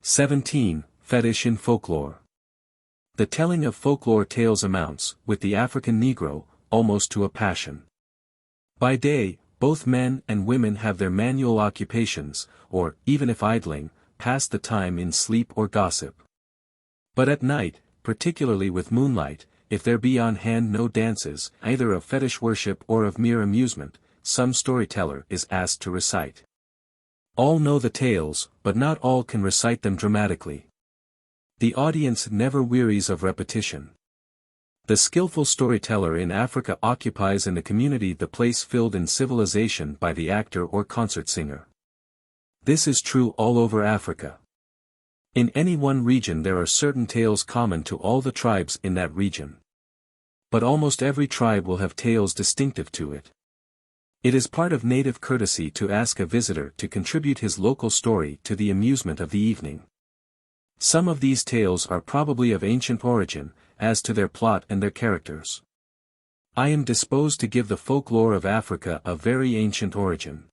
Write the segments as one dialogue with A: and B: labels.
A: 17. Fetish in folklore. The telling of folklore tales amounts, with the African Negro, almost to a passion. By day, both men and women have their manual occupations, or, even if idling, pass the time in sleep or gossip. But at night, particularly with moonlight, if there be on hand no dances, either of fetish worship or of mere amusement, some storyteller is asked to recite. All know the tales, but not all can recite them dramatically. The audience never wearies of repetition. The skillful storyteller in Africa occupies in the community the place filled in civilization by the actor or concert singer. This is true all over Africa. In any one region there are certain tales common to all the tribes in that region. But almost every tribe will have tales distinctive to it. It is part of native courtesy to ask a visitor to contribute his local story to the amusement of the evening. Some of these tales are probably of ancient origin, as to their plot and their characters. I am disposed to give the folklore of Africa a very ancient origin.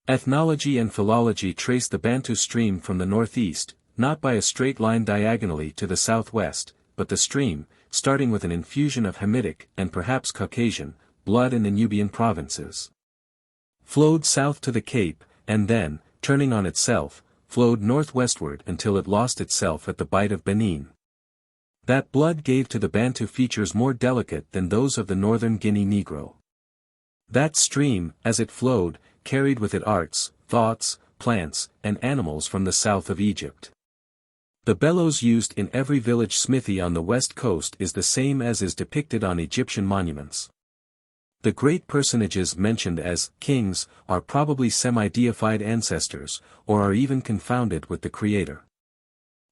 A: Ethnology and philology trace the Bantu stream from the northeast, not by a straight line diagonally to the southwest, but the stream, starting with an infusion of Hamitic and perhaps Caucasian blood in the Nubian provinces, flowed south to the Cape, and then, turning on itself, flowed northwestward until it lost itself at the Bight of Benin. That blood gave to the Bantu features more delicate than those of the northern Guinea Negro. That stream, as it flowed, carried with it arts, thoughts, plants, and animals from the south of Egypt. The bellows used in every village smithy on the west coast is the same as is depicted on Egyptian monuments. The great personages mentioned as kings are probably semi-deified ancestors, or are even confounded with the Creator.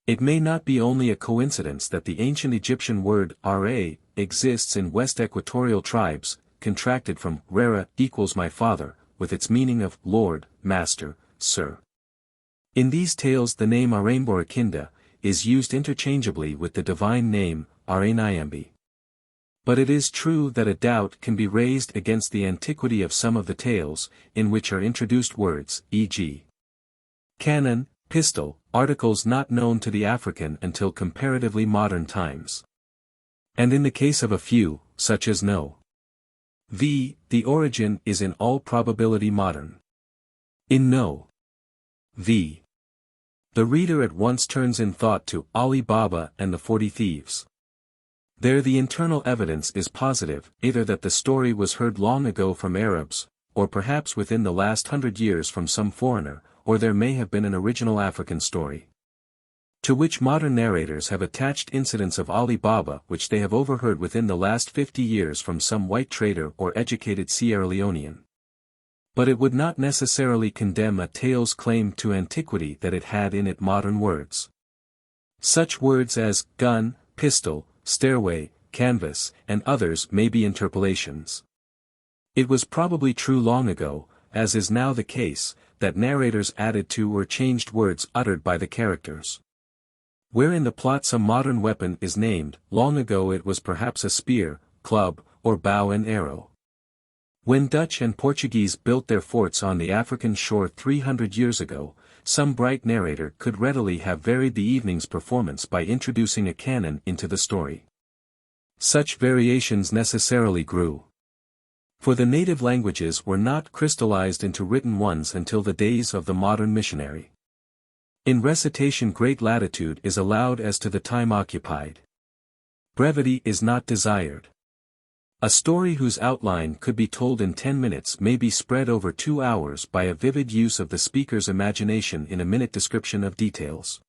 A: It may not be only a coincidence that the ancient Egyptian word Ra exists in West Equatorial tribes, contracted from Rera equals my father, with its meaning of Lord, Master, Sir. In these tales the name Aramborakinda is used interchangeably with the divine name Aranyambi. But it is true that a doubt can be raised against the antiquity of some of the tales, in which are introduced words, e.g. canon, pistol, articles not known to the African until comparatively modern times. And in the case of a few, such as no. The origin is in all probability modern. In no. The reader at once turns in thought to Ali Baba and the 40 Thieves. There the internal evidence is positive, either that the story was heard long ago from Arabs, or perhaps within the last 100 years from some foreigner, or there may have been an original African story, to which modern narrators have attached incidents of Ali Baba which they have overheard within the last 50 years from some white trader or educated Sierra Leonean. But it would not necessarily condemn a tale's claim to antiquity that it had in it modern words. Such words as gun, pistol, stairway, canvas, and others may be interpolations. It was probably true long ago, as is now the case, that narrators added to or changed words uttered by the characters. Where in the plot some modern weapon is named, long ago it was perhaps a spear, club, or bow and arrow. When Dutch and Portuguese built their forts on the African shore 300 years ago, some bright narrator could readily have varied the evening's performance by introducing a canon into the story. Such variations necessarily grew. For the native languages were not crystallized into written ones until the days of the modern missionary. In recitation great latitude is allowed as to the time occupied. Brevity is not desired. A story whose outline could be told in 10 minutes may be spread over 2 hours by a vivid use of the speaker's imagination in a minute description of details.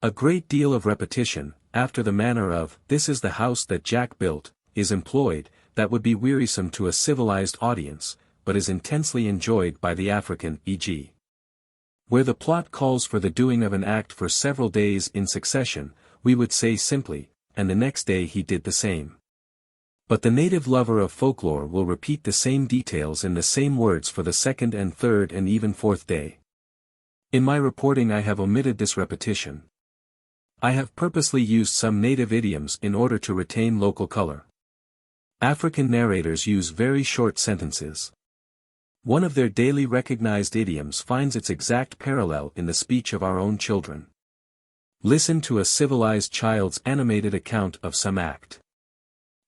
A: A great deal of repetition, after the manner of, "This is the house that Jack built," is employed, that would be wearisome to a civilized audience, but is intensely enjoyed by the African, e.g. Where the plot calls for the doing of an act for several days in succession, we would say simply, "And the next day he did the same." But the native lover of folklore will repeat the same details in the same words for the second and third and even fourth day. In my reporting I have omitted this repetition. I have purposely used some native idioms in order to retain local color. African narrators use very short sentences. One of their daily recognized idioms finds its exact parallel in the speech of our own children. Listen to a civilized child's animated account of some act.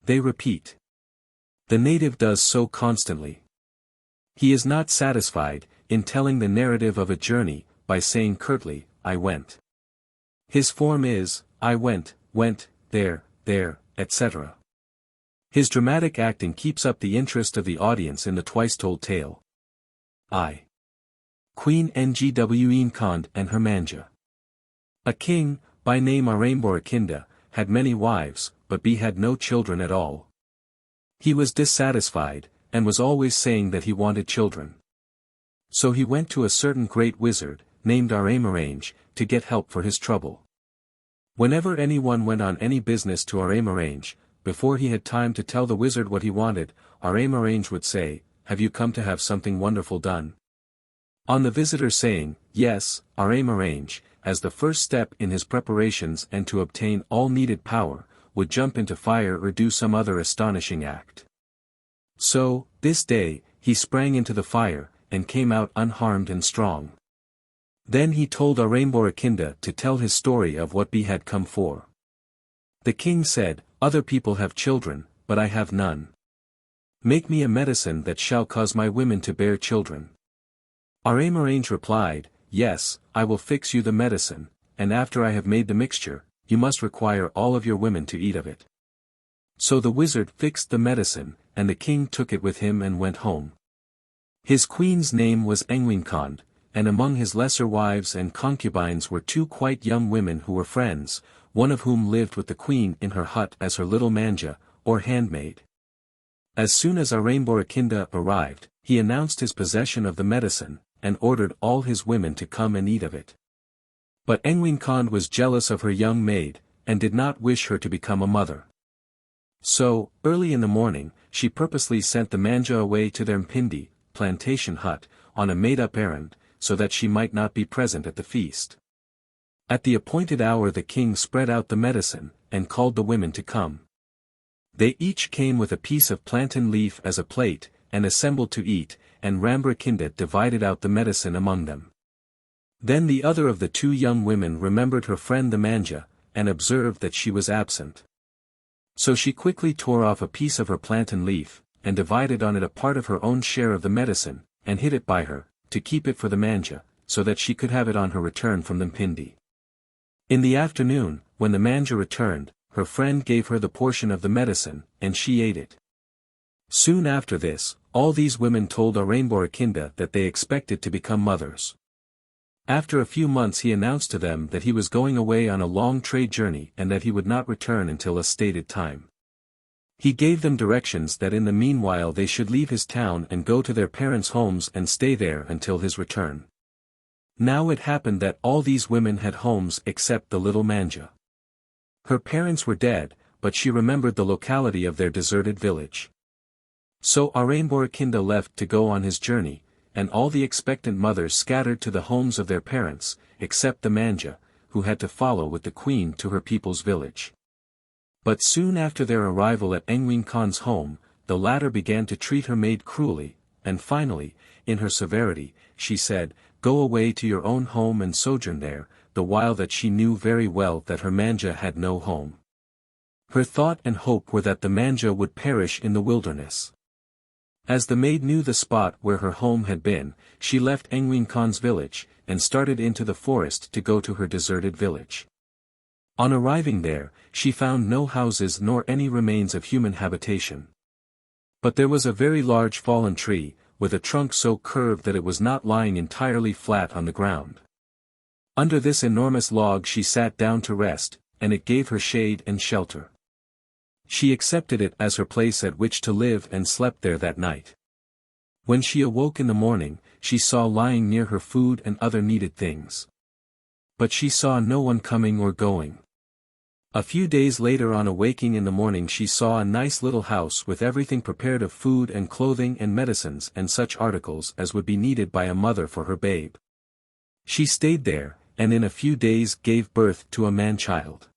A: They repeat. The native does so constantly. He is not satisfied, in telling the narrative of a journey, by saying curtly, I went. His form is, I went, there, etc. His dramatic acting keeps up the interest of the audience in the twice-told tale. I. Queen Ngwen Khond and her manja. A king, by name Aramborakinda, had many wives, but had no children at all. He was dissatisfied, and was always saying that he wanted children. So he went to a certain great wizard, named Aramarange, to get help for his trouble. Whenever anyone went on any business to Aramarange, before he had time to tell the wizard what he wanted, Aramarange would say, Have you come to have something wonderful done? On the visitor saying, Yes, Aramarange, as the first step in his preparations and to obtain all needed power, would jump into fire or do some other astonishing act. So, this day, he sprang into the fire, and came out unharmed and strong. Then he told Aramborakinda to tell his story of what had come for. The king said, Other people have children, but I have none. Make me a medicine that shall cause my women to bear children. Aramarange replied, Yes, I will fix you the medicine, and after I have made the mixture, you must require all of your women to eat of it. So the wizard fixed the medicine, and the king took it with him and went home. His queen's name was Ngwen Khond, and among his lesser wives and concubines were two quite young women who were friends, one of whom lived with the queen in her hut as her little manja, or handmaid. As soon as Aramborakinda arrived, he announced his possession of the medicine, and ordered all his women to come and eat of it. But Ngwen Khond was jealous of her young maid, and did not wish her to become a mother. So, early in the morning, she purposely sent the manja away to their Mpindi, plantation hut, on a made-up errand, so that she might not be present at the feast. At the appointed hour the king spread out the medicine, and called the women to come. They each came with a piece of plantain leaf as a plate, and assembled to eat, and Aramborakinda divided out the medicine among them. Then the other of the two young women remembered her friend the manja, and observed that she was absent. So she quickly tore off a piece of her plantain leaf, and divided on it a part of her own share of the medicine, and hid it by her, to keep it for the manja, so that she could have it on her return from the Mpindi. In the afternoon, when the manja returned, her friend gave her the portion of the medicine, and she ate it. Soon after this, all these women told Aramborakinda that they expected to become mothers. After a few months he announced to them that he was going away on a long trade journey and that he would not return until a stated time. He gave them directions that in the meanwhile they should leave his town and go to their parents' homes and stay there until his return. Now it happened that all these women had homes except the little manja. Her parents were dead, but she remembered the locality of their deserted village. So Aramborakinda left to go on his journey, and all the expectant mothers scattered to the homes of their parents, except the manja, who had to follow with the queen to her people's village. But soon after their arrival at Ngwen Khan's home, the latter began to treat her maid cruelly, and finally, in her severity, she said, Go away to your own home and sojourn there, the while that she knew very well that her manja had no home. Her thought and hope were that the manja would perish in the wilderness. As the maid knew the spot where her home had been, she left Ngwen Khan's village, and started into the forest to go to her deserted village. On arriving there, she found no houses nor any remains of human habitation. But there was a very large fallen tree, with a trunk so curved that it was not lying entirely flat on the ground. Under this enormous log she sat down to rest, and it gave her shade and shelter. She accepted it as her place at which to live and slept there that night. When she awoke in the morning, she saw lying near her food and other needed things. But she saw no one coming or going. A few days later, on awaking in the morning, she saw a nice little house with everything prepared of food and clothing and medicines and such articles as would be needed by a mother for her babe. She stayed there, and in a few days gave birth to a man-child.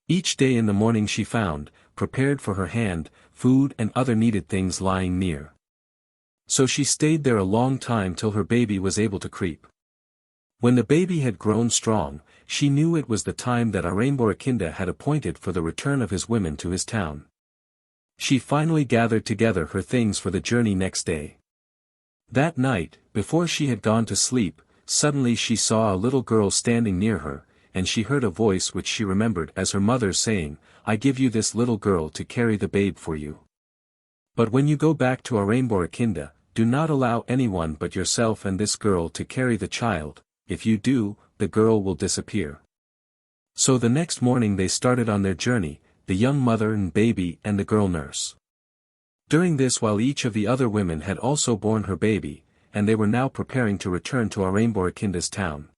A: Each day in the morning she found, prepared for her hand, food and other needed things lying near. So she stayed there a long time till her baby was able to creep. When the baby had grown strong, she knew it was the time that Aramborakinda had appointed for the return of his women to his town. She finally gathered together her things for the journey next day. That night, before she had gone to sleep, suddenly she saw a little girl standing near her, and she heard a voice which she remembered as her mother's saying, "I give you this little girl to carry the babe for you. But when you go back to Aramborakinda, do not allow anyone but yourself and this girl to carry the child. If you do, the girl will disappear." So the next morning they started on their journey, the young mother and baby and the girl nurse. During this while each of the other women had also borne her baby, and they were now preparing to return to Aramborakinda's town.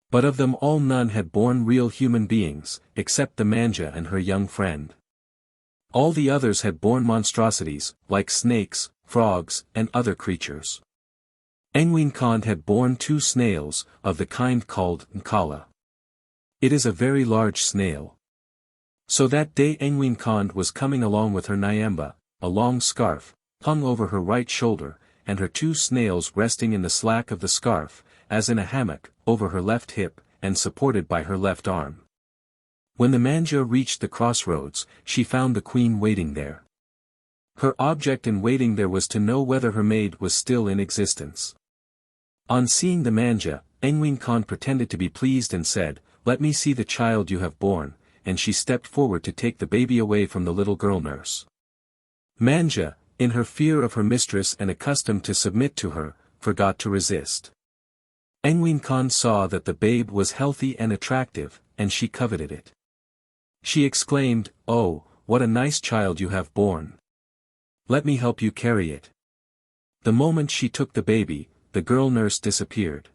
A: But of them all none had borne real human beings, except the manja and her young friend. All the others had borne monstrosities, like snakes, frogs, and other creatures. Engween Khan had borne 2 snails, of the kind called nkala. It is a very large snail. So that day Engween Khan was coming along with her nyamba, a long scarf, hung over her right shoulder, and her 2 snails resting in the slack of the scarf, as in a hammock, over her left hip, and supported by her left arm. When the manja reached the crossroads, she found the queen waiting there. Her object in waiting there was to know whether her maid was still in existence. On seeing the manja, Engween Khan pretended to be pleased and said, "Let me see the child you have borne," and she stepped forward to take the baby away from the little girl nurse. Manja, in her fear of her mistress and accustomed to submit to her, forgot to resist. Engween Khan saw that the babe was healthy and attractive, and she coveted it. She exclaimed, "Oh, what a nice child you have borne. Let me help you carry it." The moment she took the baby, the girl nurse disappeared.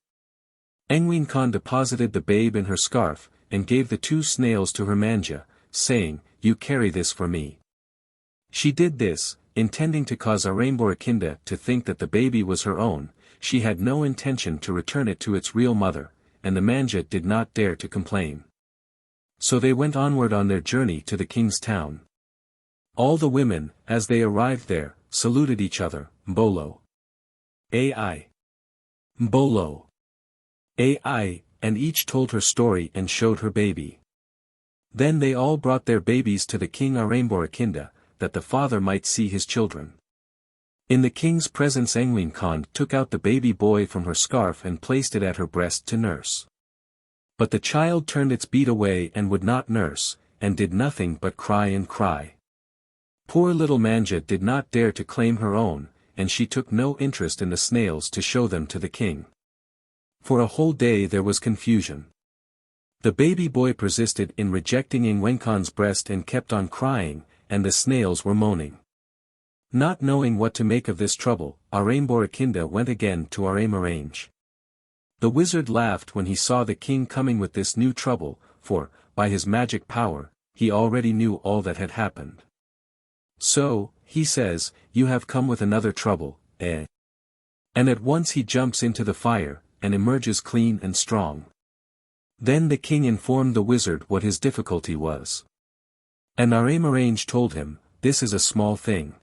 A: Engween Khan deposited the babe in her scarf, and gave the 2 snails to her manja, saying, "You carry this for me." She did this, intending to cause Aramborakinda to think that the baby was her own. She had no intention to return it to its real mother, and the manja did not dare to complain. So they went onward on their journey to the king's town. All the women, as they arrived there, saluted each other, "Mbolo. Ai. Mbolo. Ai," and each told her story and showed her baby. Then they all brought their babies to the king Aramborakinda, that the father might see his children. In the king's presence Engween Khan took out the baby boy from her scarf and placed it at her breast to nurse. But the child turned its bead away and would not nurse, and did nothing but cry and cry. Poor little manja did not dare to claim her own, and she took no interest in the snails to show them to the king. For a whole day there was confusion. The baby boy persisted in rejecting Engween Khan's breast and kept on crying, and the snails were moaning. Not knowing what to make of this trouble, Aramborakinda went again to Aramarange. The wizard laughed when he saw the king coming with this new trouble, for, by his magic power, he already knew all that had happened. "So," he says, "you have come with another trouble, eh?" And at once he jumps into the fire, and emerges clean and strong. Then the king informed the wizard what his difficulty was. And Aramarange told him, "This is a small thing.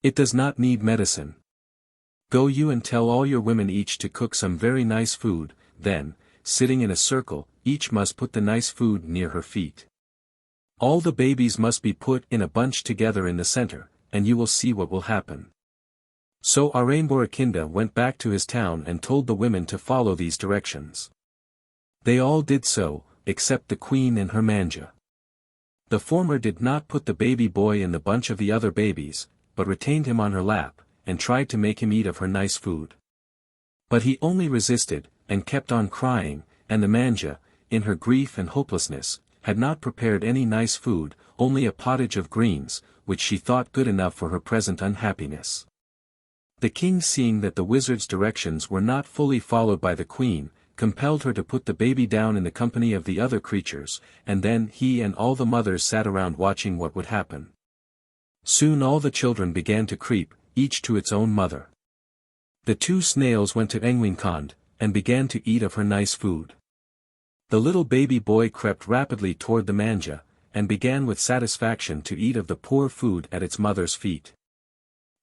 A: It does not need medicine. Go you and tell all your women each to cook some very nice food, then, sitting in a circle, each must put the nice food near her feet. All the babies must be put in a bunch together in the center, and you will see what will happen." So Aramborakinda went back to his town and told the women to follow these directions. They all did so, except the queen and her manja. The former did not put the baby boy in the bunch of the other babies, but retained him on her lap, and tried to make him eat of her nice food. But he only resisted, and kept on crying, and the manja, in her grief and hopelessness, had not prepared any nice food, only a pottage of greens, which she thought good enough for her present unhappiness. The king, seeing that the wizard's directions were not fully followed by the queen, compelled her to put the baby down in the company of the other creatures, and then he and all the mothers sat around watching what would happen. Soon all the children began to creep, each to its own mother. The 2 snails went to Engween Khan, and began to eat of her nice food. The little baby boy crept rapidly toward the manja, and began with satisfaction to eat of the poor food at its mother's feet.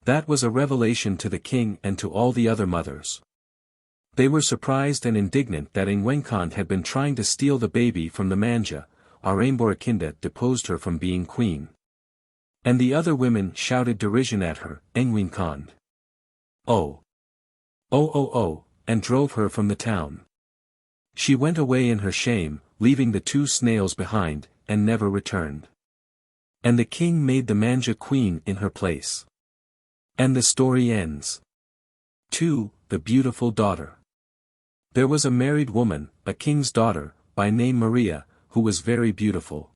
A: That was a revelation to the king and to all the other mothers. They were surprised and indignant that Ingwenkand had been trying to steal the baby from the manja. Aramborakinda deposed her from being queen. And the other women shouted derision at her, Ingwenkand. Oh! Oh oh oh, and drove her from the town. She went away in her shame, leaving the 2 snails behind, and never returned. And the king made the manja queen in her place. And the story ends. 2. The beautiful daughter. There was a married woman, a king's daughter, by name Maria, who was very beautiful.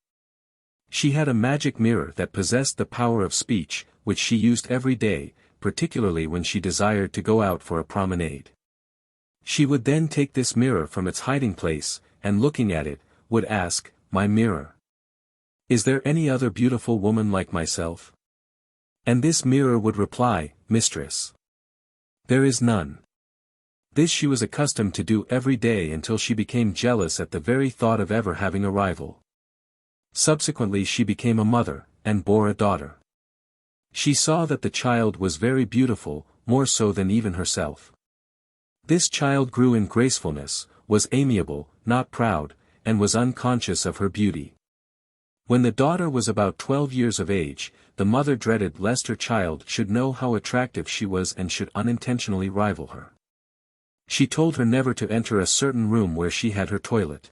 A: She had a magic mirror that possessed the power of speech, which she used every day, particularly when she desired to go out for a promenade. She would then take this mirror from its hiding place, and looking at it, would ask, "My mirror, is there any other beautiful woman like myself?" And this mirror would reply, "Mistress, there is none." This she was accustomed to do every day until she became jealous at the very thought of ever having a rival. Subsequently she became a mother, and bore a daughter. She saw that the child was very beautiful, more so than even herself. This child grew in gracefulness, was amiable, not proud, and was unconscious of her beauty. When the daughter was about 12 years of age, the mother dreaded lest her child should know how attractive she was and should unintentionally rival her. She told her never to enter a certain room where she had her toilet.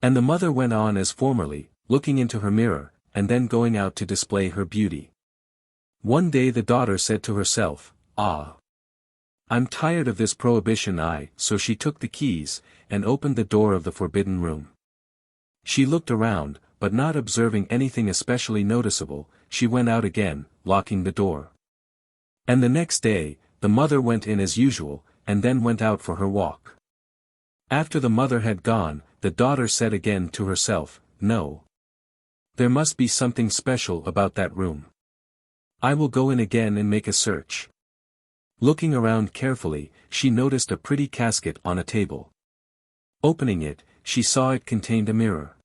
A: And the mother went on as formerly, looking into her mirror, and then going out to display her beauty. One day the daughter said to herself, "Ah! I'm tired of this prohibition." So she took the keys, and opened the door of the forbidden room. She looked around, but not observing anything especially noticeable, she went out again, locking the door. And the next day, the mother went in as usual, and then went out for her walk. After the mother had gone, the daughter said again to herself, "No. There must be something special about that room. I will go in again and make a search." Looking around carefully, she noticed a pretty casket on a table. Opening it, she saw it contained a mirror.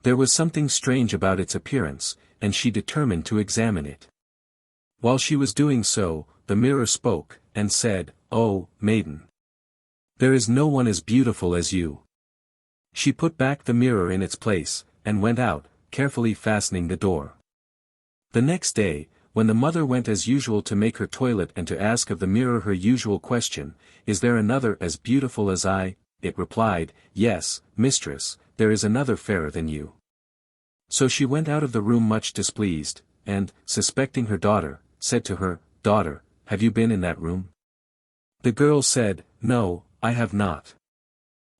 A: There was something strange about its appearance, and she determined to examine it. While she was doing so, the mirror spoke, and said, "Oh, maiden! There is no one as beautiful as you." She put back the mirror in its place, and went out, carefully fastening the door. The next day, when the mother went as usual to make her toilet and to ask of the mirror her usual question, "Is there another as beautiful as I?" it replied, "Yes, mistress, there is another fairer than you." So she went out of the room much displeased, and, suspecting her daughter, said to her, "Daughter, have you been in that room?" The girl said, "No, I have not."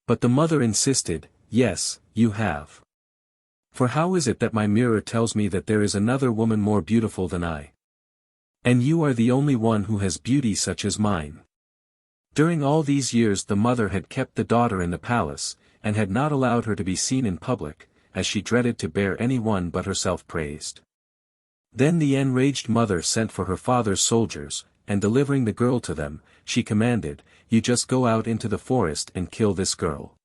A: But the mother insisted, "Yes, you have. For how is it that my mirror tells me that there is another woman more beautiful than I? And you are the only one who has beauty such as mine." During all these years the mother had kept the daughter in the palace, and had not allowed her to be seen in public, as she dreaded to bear any one but herself praised. Then the enraged mother sent for her father's soldiers, and delivering the girl to them, she commanded, "You just go out into the forest and kill this girl."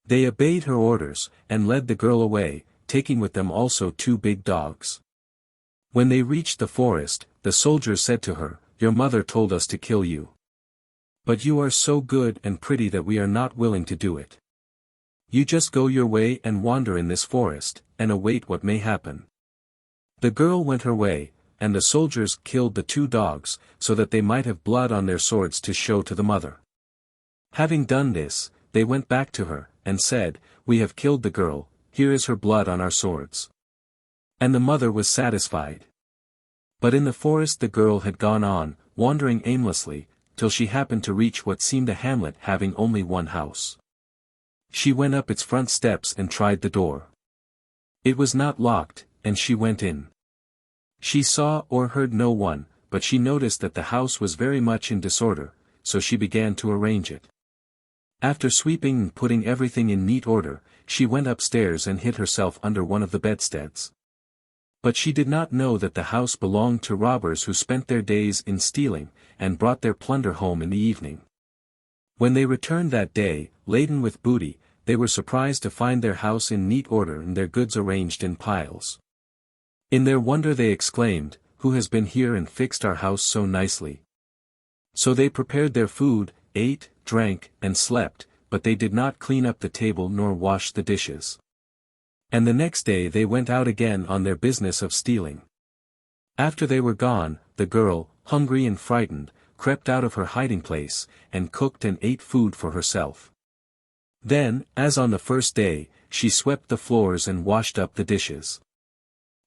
A: They obeyed her orders, and led the girl away, taking with them also 2 big dogs. When they reached the forest, the soldiers said to her, "Your mother told us to kill you. But you are so good and pretty that we are not willing to do it. You just go your way and wander in this forest, and await what may happen." The girl went her way, and the soldiers killed the 2 dogs, so that they might have blood on their swords to show to the mother. Having done this, they went back to her, and said, "We have killed the girl, here is her blood on our swords." And the mother was satisfied. But in the forest the girl had gone on, wandering aimlessly, till she happened to reach what seemed a hamlet having only one house. She went up its front steps and tried the door. It was not locked, and she went in. She saw or heard no one, but she noticed that the house was very much in disorder, so she began to arrange it. After sweeping and putting everything in neat order, she went upstairs and hid herself under one of the bedsteads. But she did not know that the house belonged to robbers who spent their days in stealing, and brought their plunder home in the evening. When they returned that day, laden with booty, they were surprised to find their house in neat order and their goods arranged in piles. In their wonder they exclaimed, "Who has been here and fixed our house so nicely?" So they prepared their food, ate, drank, and slept, but they did not clean up the table nor wash the dishes. And the next day they went out again on their business of stealing. After they were gone, the girl, hungry and frightened, crept out of her hiding place, and cooked and ate food for herself. Then, as on the first day, she swept the floors and washed up the dishes.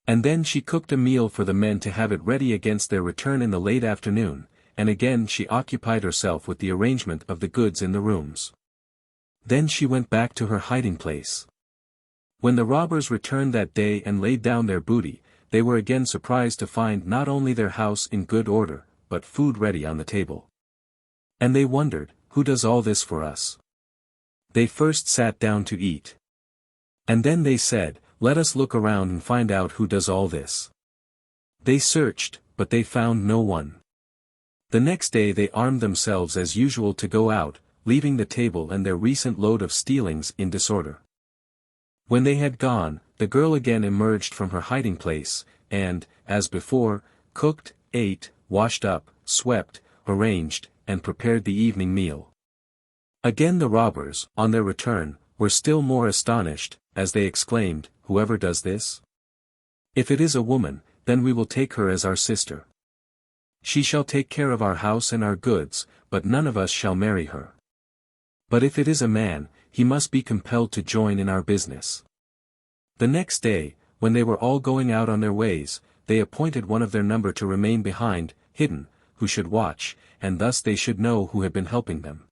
A: And then she cooked a meal for the men to have it ready against their return in the late afternoon, and again she occupied herself with the arrangement of the goods in the rooms. Then she went back to her hiding place. When the robbers returned that day and laid down their booty, they were again surprised to find not only their house in good order, but food ready on the table. And they wondered, "Who does all this for us?" They first sat down to eat. And then they said, "Let us look around and find out who does all this." They searched, but they found no one. The next day they armed themselves as usual to go out, leaving the table and their recent load of stealings in disorder. When they had gone, the girl again emerged from her hiding place, and, as before, cooked, ate, washed up, swept, arranged, and prepared the evening meal. Again the robbers, on their return, were still more astonished, as they exclaimed, "Whoever does this? If it is a woman, then we will take her as our sister. She shall take care of our house and our goods, but none of us shall marry her. But if it is a man, he must be compelled to join in our business." The next day, when they were all going out on their ways, they appointed one of their number to remain behind, hidden, who should watch, and thus they should know who had been helping them.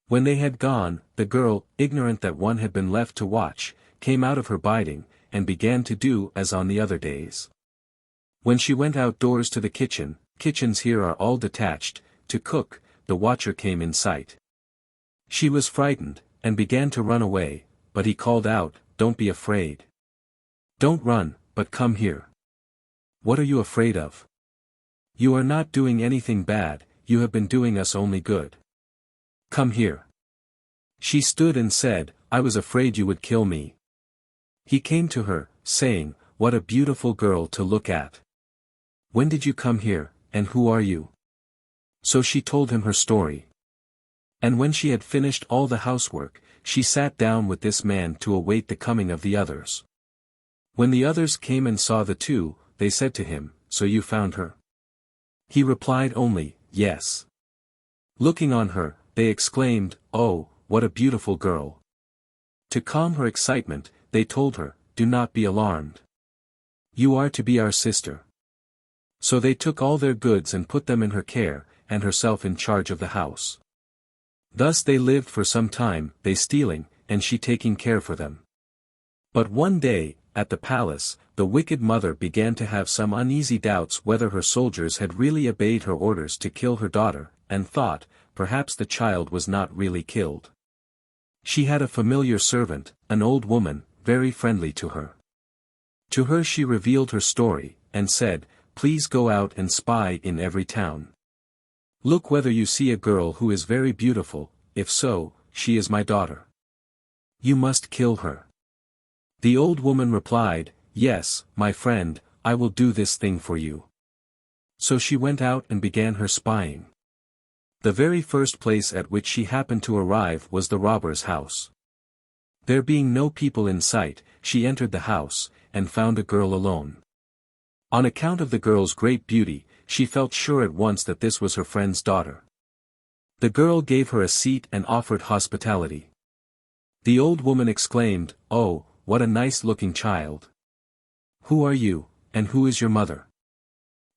A: When they had gone, the girl, ignorant that one had been left to watch, came out of her biding, and began to do as on the other days. When she went outdoors to the kitchen, kitchens here are all detached, to cook, the watcher came in sight. She was frightened, and began to run away, but he called out, "Don't be afraid. Don't run, but come here." "What are you afraid of? You are not doing anything bad, you have been doing us only good. Come here." She stood and said, "I was afraid you would kill me." He came to her, saying, "What a beautiful girl to look at. When did you come here, and who are you?" So she told him her story. And when she had finished all the housework, she sat down with this man to await the coming of the others. When the others came and saw the two, they said to him, "So you found her?" He replied only, "Yes." Looking on her, they exclaimed, "Oh, what a beautiful girl." To calm her excitement, they told her, "Do not be alarmed. You are to be our sister." So they took all their goods and put them in her care, and herself in charge of the house. Thus they lived for some time, they stealing, and she taking care for them. But one day, at the palace, the wicked mother began to have some uneasy doubts whether her soldiers had really obeyed her orders to kill her daughter, and thought, perhaps the child was not really killed. She had a familiar servant, an old woman, very friendly to her. To her she revealed her story, and said, "Please go out and spy in every town. Look whether you see a girl who is very beautiful, if so, she is my daughter. You must kill her." The old woman replied, "Yes, my friend, I will do this thing for you." So she went out and began her spying. The very first place at which she happened to arrive was the robber's house. There being no people in sight, she entered the house, and found a girl alone. On account of the girl's great beauty, she felt sure at once that this was her friend's daughter. The girl gave her a seat and offered hospitality. The old woman exclaimed, "Oh, what a nice-looking child. Who are you, and who is your mother?"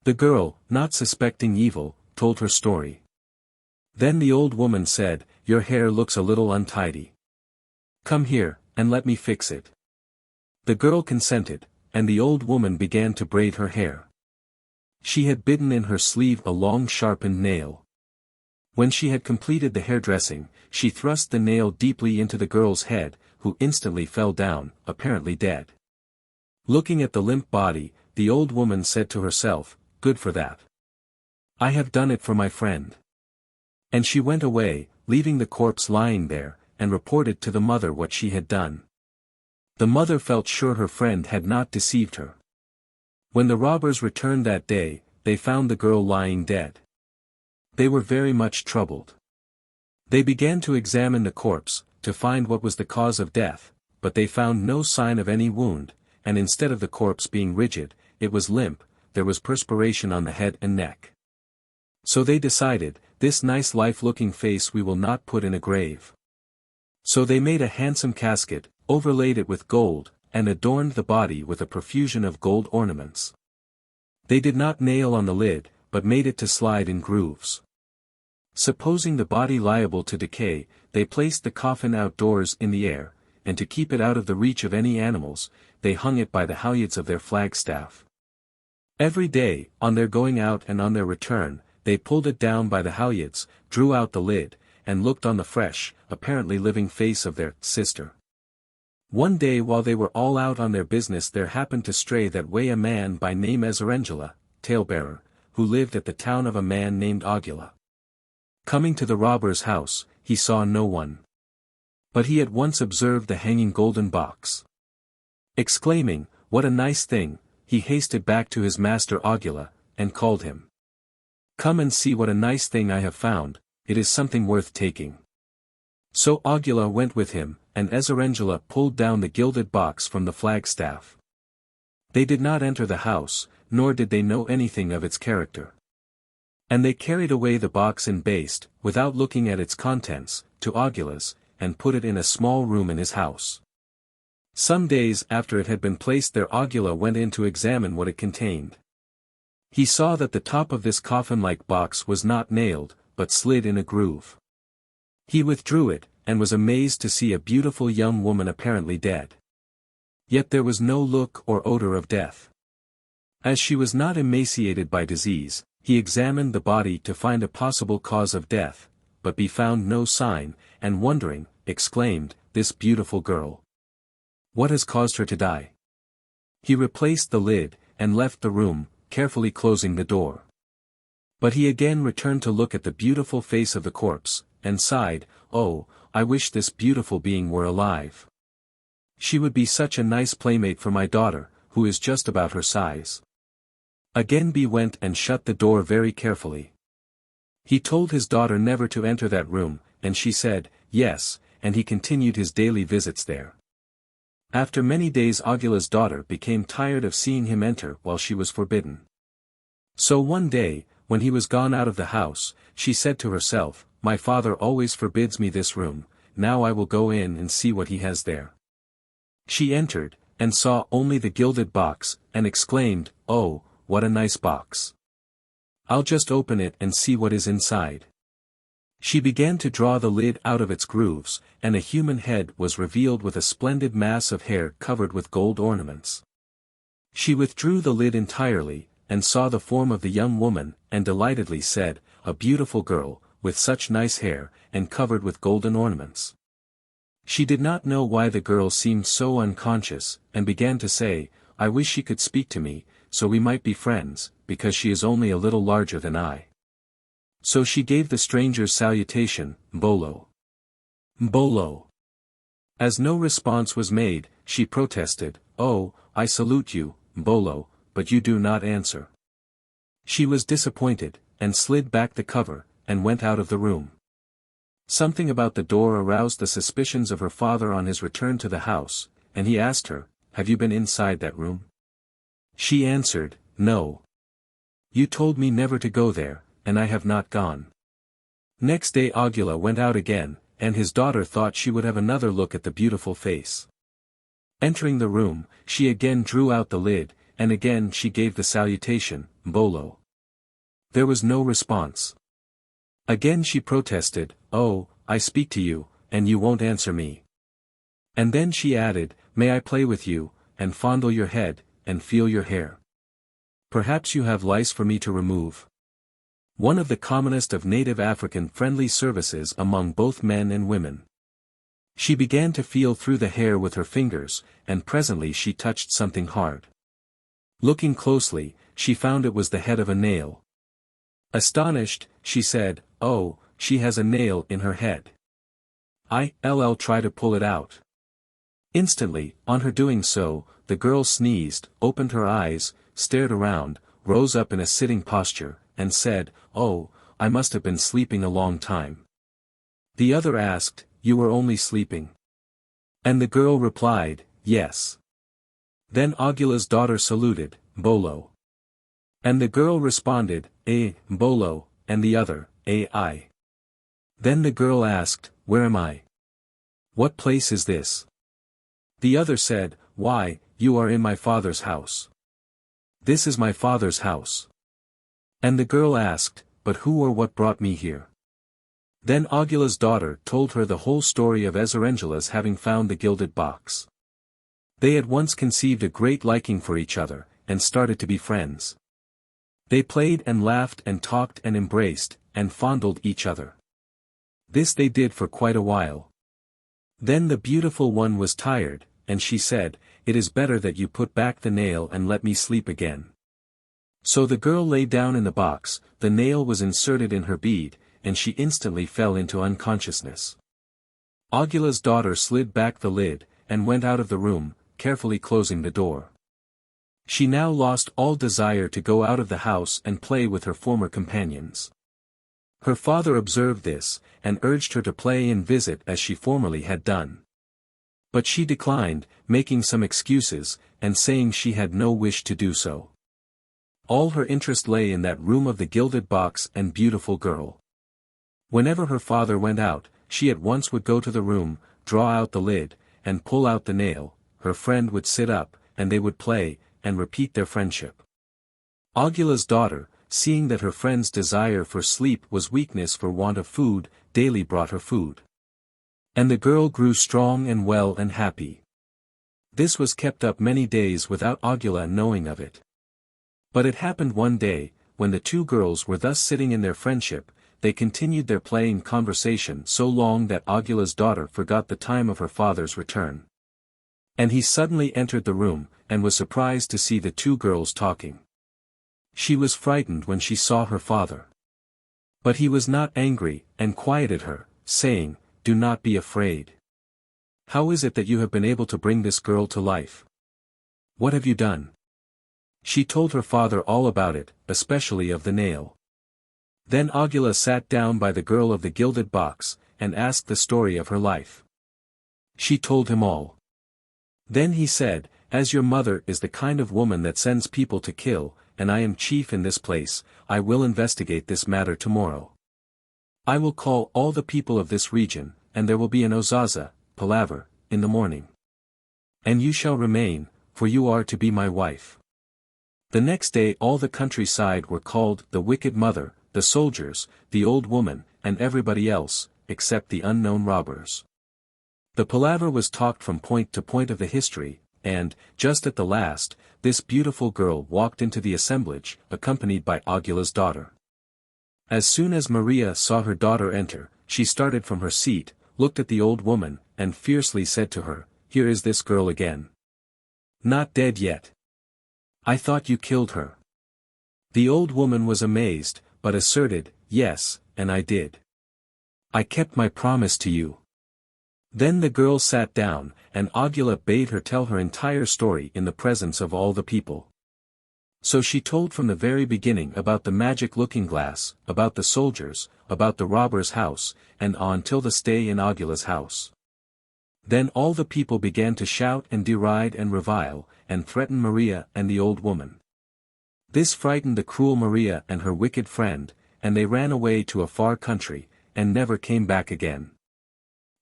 A: The girl, not suspecting evil, told her story. Then the old woman said, "Your hair looks a little untidy. Come here, and let me fix it." The girl consented, and the old woman began to braid her hair. She had bitten in her sleeve a long sharpened nail. When she had completed the hairdressing, she thrust the nail deeply into the girl's head, who instantly fell down, apparently dead. Looking at the limp body, the old woman said to herself, "Good for that. I have done it for my friend." And she went away, leaving the corpse lying there, and reported to the mother what she had done. The mother felt sure her friend had not deceived her. When the robbers returned that day, they found the girl lying dead. They were very much troubled. They began to examine the corpse, to find what was the cause of death, but they found no sign of any wound, and instead of the corpse being rigid, it was limp, there was perspiration on the head and neck. So they decided, this nice life-looking face we will not put in a grave. So they made a handsome casket, overlaid it with gold, and adorned the body with a profusion of gold ornaments. They did not nail on the lid, but made it to slide in grooves. Supposing the body liable to decay, they placed the coffin outdoors in the air, and to keep it out of the reach of any animals, they hung it by the halyards of their flagstaff. Every day, on their going out and on their return, they pulled it down by the halyards, drew out the lid, and looked on the fresh, apparently living face of their sister. One day while they were all out on their business there happened to stray that way a man by name Ezerengela, talebearer, who lived at the town of a man named Augula. Coming to the robber's house, he saw no one. But he at once observed the hanging golden box. Exclaiming, "What a nice thing," he hasted back to his master Augula, and called him. "Come and see what a nice thing I have found, it is something worth taking." So Augula went with him, and Ezerengela pulled down the gilded box from the flagstaff. They did not enter the house, nor did they know anything of its character. And they carried away the box in baste, without looking at its contents, to Augula's, and put it in a small room in his house. Some days after it had been placed there Augula went in to examine what it contained. He saw that the top of this coffin-like box was not nailed, but slid in a groove. He withdrew it, and was amazed to see a beautiful young woman apparently dead. Yet there was no look or odor of death. As she was not emaciated by disease, he examined the body to find a possible cause of death, but he found no sign, and wondering, exclaimed, "This beautiful girl. What has caused her to die?" He replaced the lid, and left the room, carefully closing the door. But he again returned to look at the beautiful face of the corpse, and sighed, "Oh, I wish this beautiful being were alive. She would be such a nice playmate for my daughter, who is just about her size." Again he went and shut the door very carefully. He told his daughter never to enter that room, and she said, "Yes," and he continued his daily visits there. After many days Augula's daughter became tired of seeing him enter while she was forbidden. So one day, when he was gone out of the house, she said to herself, "My father always forbids me this room, now I will go in and see what he has there." She entered, and saw only the gilded box, and exclaimed, "Oh, what a nice box. I'll just open it and see what is inside." She began to draw the lid out of its grooves, and a human head was revealed with a splendid mass of hair covered with gold ornaments. She withdrew the lid entirely, and saw the form of the young woman, and delightedly said, "A beautiful girl, with such nice hair, and covered with golden ornaments." She did not know why the girl seemed so unconscious, and began to say, "I wish she could speak to me, so we might be friends, because she is only a little larger than I." So she gave the stranger's salutation, "Mbolo. Mbolo." As no response was made, she protested, "Oh, I salute you, Mbolo, but you do not answer." She was disappointed, and slid back the cover, and went out of the room. Something about the door aroused the suspicions of her father on his return to the house, and he asked her, "Have you been inside that room?" She answered, "No. You told me never to go there, and I have not gone." Next day Augula went out again, and his daughter thought she would have another look at the beautiful face. Entering the room, she again drew out the lid, and again she gave the salutation, "Mbolo." There was no response. Again she protested, "Oh, I speak to you, and you won't answer me." And then she added, "May I play with you, and fondle your head, and feel your hair? Perhaps you have lice for me to remove." One of the commonest of native African friendly services among both men and women. She began to feel through the hair with her fingers, and presently she touched something hard. Looking closely, she found it was the head of a nail. Astonished, she said, "Oh, she has a nail in her head. I'll try to pull it out." Instantly, on her doing so, the girl sneezed, opened her eyes, stared around, rose up in a sitting posture, and said, "Oh, I must have been sleeping a long time." The other asked, "You were only sleeping?" And the girl replied, "Yes." Then Augula's daughter saluted, "Bolo." And the girl responded, Bolo, and the other, I. Then the girl asked, "Where am I? What place is this?" The other said, "Why, you are in my father's house." "This is my father's house." And the girl asked, "But who or what brought me here?" Then Augula's daughter told her the whole story of Ezerengela's having found the gilded box. They at once conceived a great liking for each other, and started to be friends. They played and laughed and talked and embraced, and fondled each other. This they did for quite a while. Then the beautiful one was tired, and she said, "It is better that you put back the nail and let me sleep again." So the girl lay down in the box, the nail was inserted in her bead, and she instantly fell into unconsciousness. Augula's daughter slid back the lid, and went out of the room, carefully closing the door. She now lost all desire to go out of the house and play with her former companions. Her father observed this, and urged her to play and visit as she formerly had done. But she declined, making some excuses, and saying she had no wish to do so. All her interest lay in that room of the gilded box and beautiful girl. Whenever her father went out, she at once would go to the room, draw out the lid, and pull out the nail, her friend would sit up, and they would play, and repeat their friendship. Augula's daughter, seeing that her friend's desire for sleep was weakness for want of food, daily brought her food. And the girl grew strong and well and happy. This was kept up many days without Augula knowing of it. But it happened one day, when the two girls were thus sitting in their friendship, they continued their playing conversation so long that Augula's daughter forgot the time of her father's return. And he suddenly entered the room, and was surprised to see the two girls talking. She was frightened when she saw her father. But he was not angry, and quieted her, saying, "Do not be afraid. How is it that you have been able to bring this girl to life? What have you done?" She told her father all about it, especially of the nail. Then Augula sat down by the girl of the gilded box, and asked the story of her life. She told him all. Then he said, "As your mother is the kind of woman that sends people to kill, and I am chief in this place, I will investigate this matter tomorrow. I will call all the people of this region, and there will be an ozaza, palaver, in the morning. And you shall remain, for you are to be my wife." The next day all the countryside were called the wicked mother, the soldiers, the old woman, and everybody else, except the unknown robbers. The palaver was talked from point to point of the history, and, just at the last, this beautiful girl walked into the assemblage, accompanied by Augula's daughter. As soon as Maria saw her daughter enter, she started from her seat, looked at the old woman, and fiercely said to her, "Here is this girl again. Not dead yet. I thought you killed her." The old woman was amazed, but asserted, "Yes, and I did. I kept my promise to you." Then the girl sat down, and Augula bade her tell her entire story in the presence of all the people. So she told from the very beginning about the magic looking-glass, about the soldiers, about the robber's house, and on till the stay in Augula's house. Then all the people began to shout and deride and revile, and threaten Maria and the old woman. This frightened the cruel Maria and her wicked friend, and they ran away to a far country, and never came back again.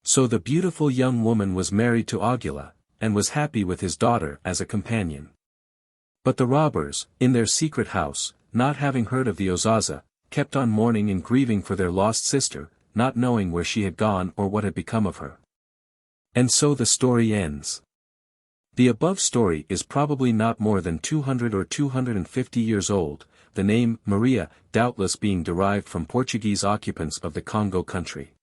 A: So the beautiful young woman was married to Augula, and was happy with his daughter as a companion. But the robbers, in their secret house, not having heard of the ozaza, kept on mourning and grieving for their lost sister, not knowing where she had gone or what had become of her. And so the story ends. The above story is probably not more than 200 or 250 years old, the name Maria doubtless being derived from Portuguese occupants of the Congo country.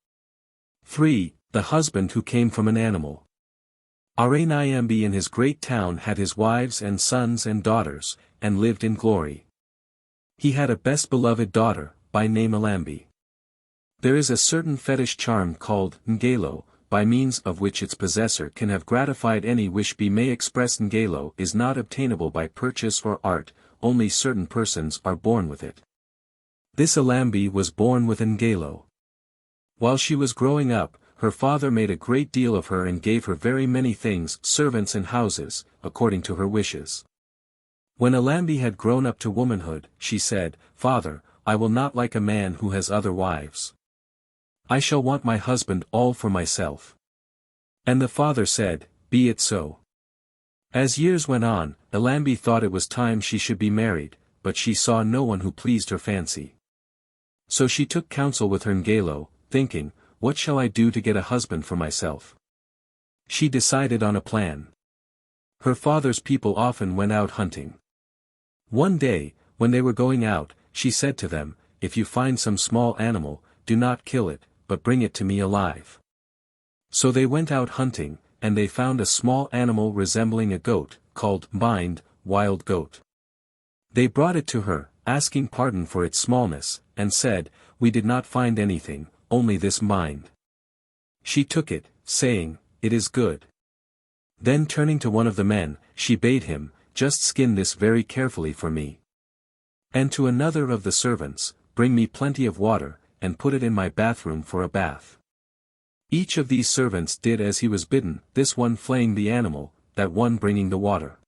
A: 3. The husband who came from an animal. Aranyambi in his great town had his wives and sons and daughters, and lived in glory. He had a best beloved daughter, by name Alambi. There is a certain fetish charm called ngelo, by means of which its possessor can have gratified any wish. Be may express ngelo is not obtainable by purchase or art, only certain persons are born with it. This Alambi was born with ngelo. While she was growing up, her father made a great deal of her and gave her very many things, servants and houses, according to her wishes. When Allambi had grown up to womanhood, she said, "Father, I will not like a man who has other wives. I shall want my husband all for myself." And the father said, "Be it so." As years went on, Allambi thought it was time she should be married, but she saw no one who pleased her fancy. So she took counsel with Herngelo, thinking, "What shall I do to get a husband for myself?" She decided on a plan. Her father's people often went out hunting. One day, when they were going out, she said to them, "If you find some small animal, do not kill it, but bring it to me alive." So they went out hunting, and they found a small animal resembling a goat, called bind, wild goat. They brought it to her, asking pardon for its smallness, and said, "We did not find anything, only this bind." She took it, saying, "It is good." Then turning to one of the men, she bade him, "Just skin this very carefully for me. And to another of the servants, bring me plenty of water, and put it in my bathroom for a bath." Each of these servants did as he was bidden, this one flaying the animal, that one bringing the water.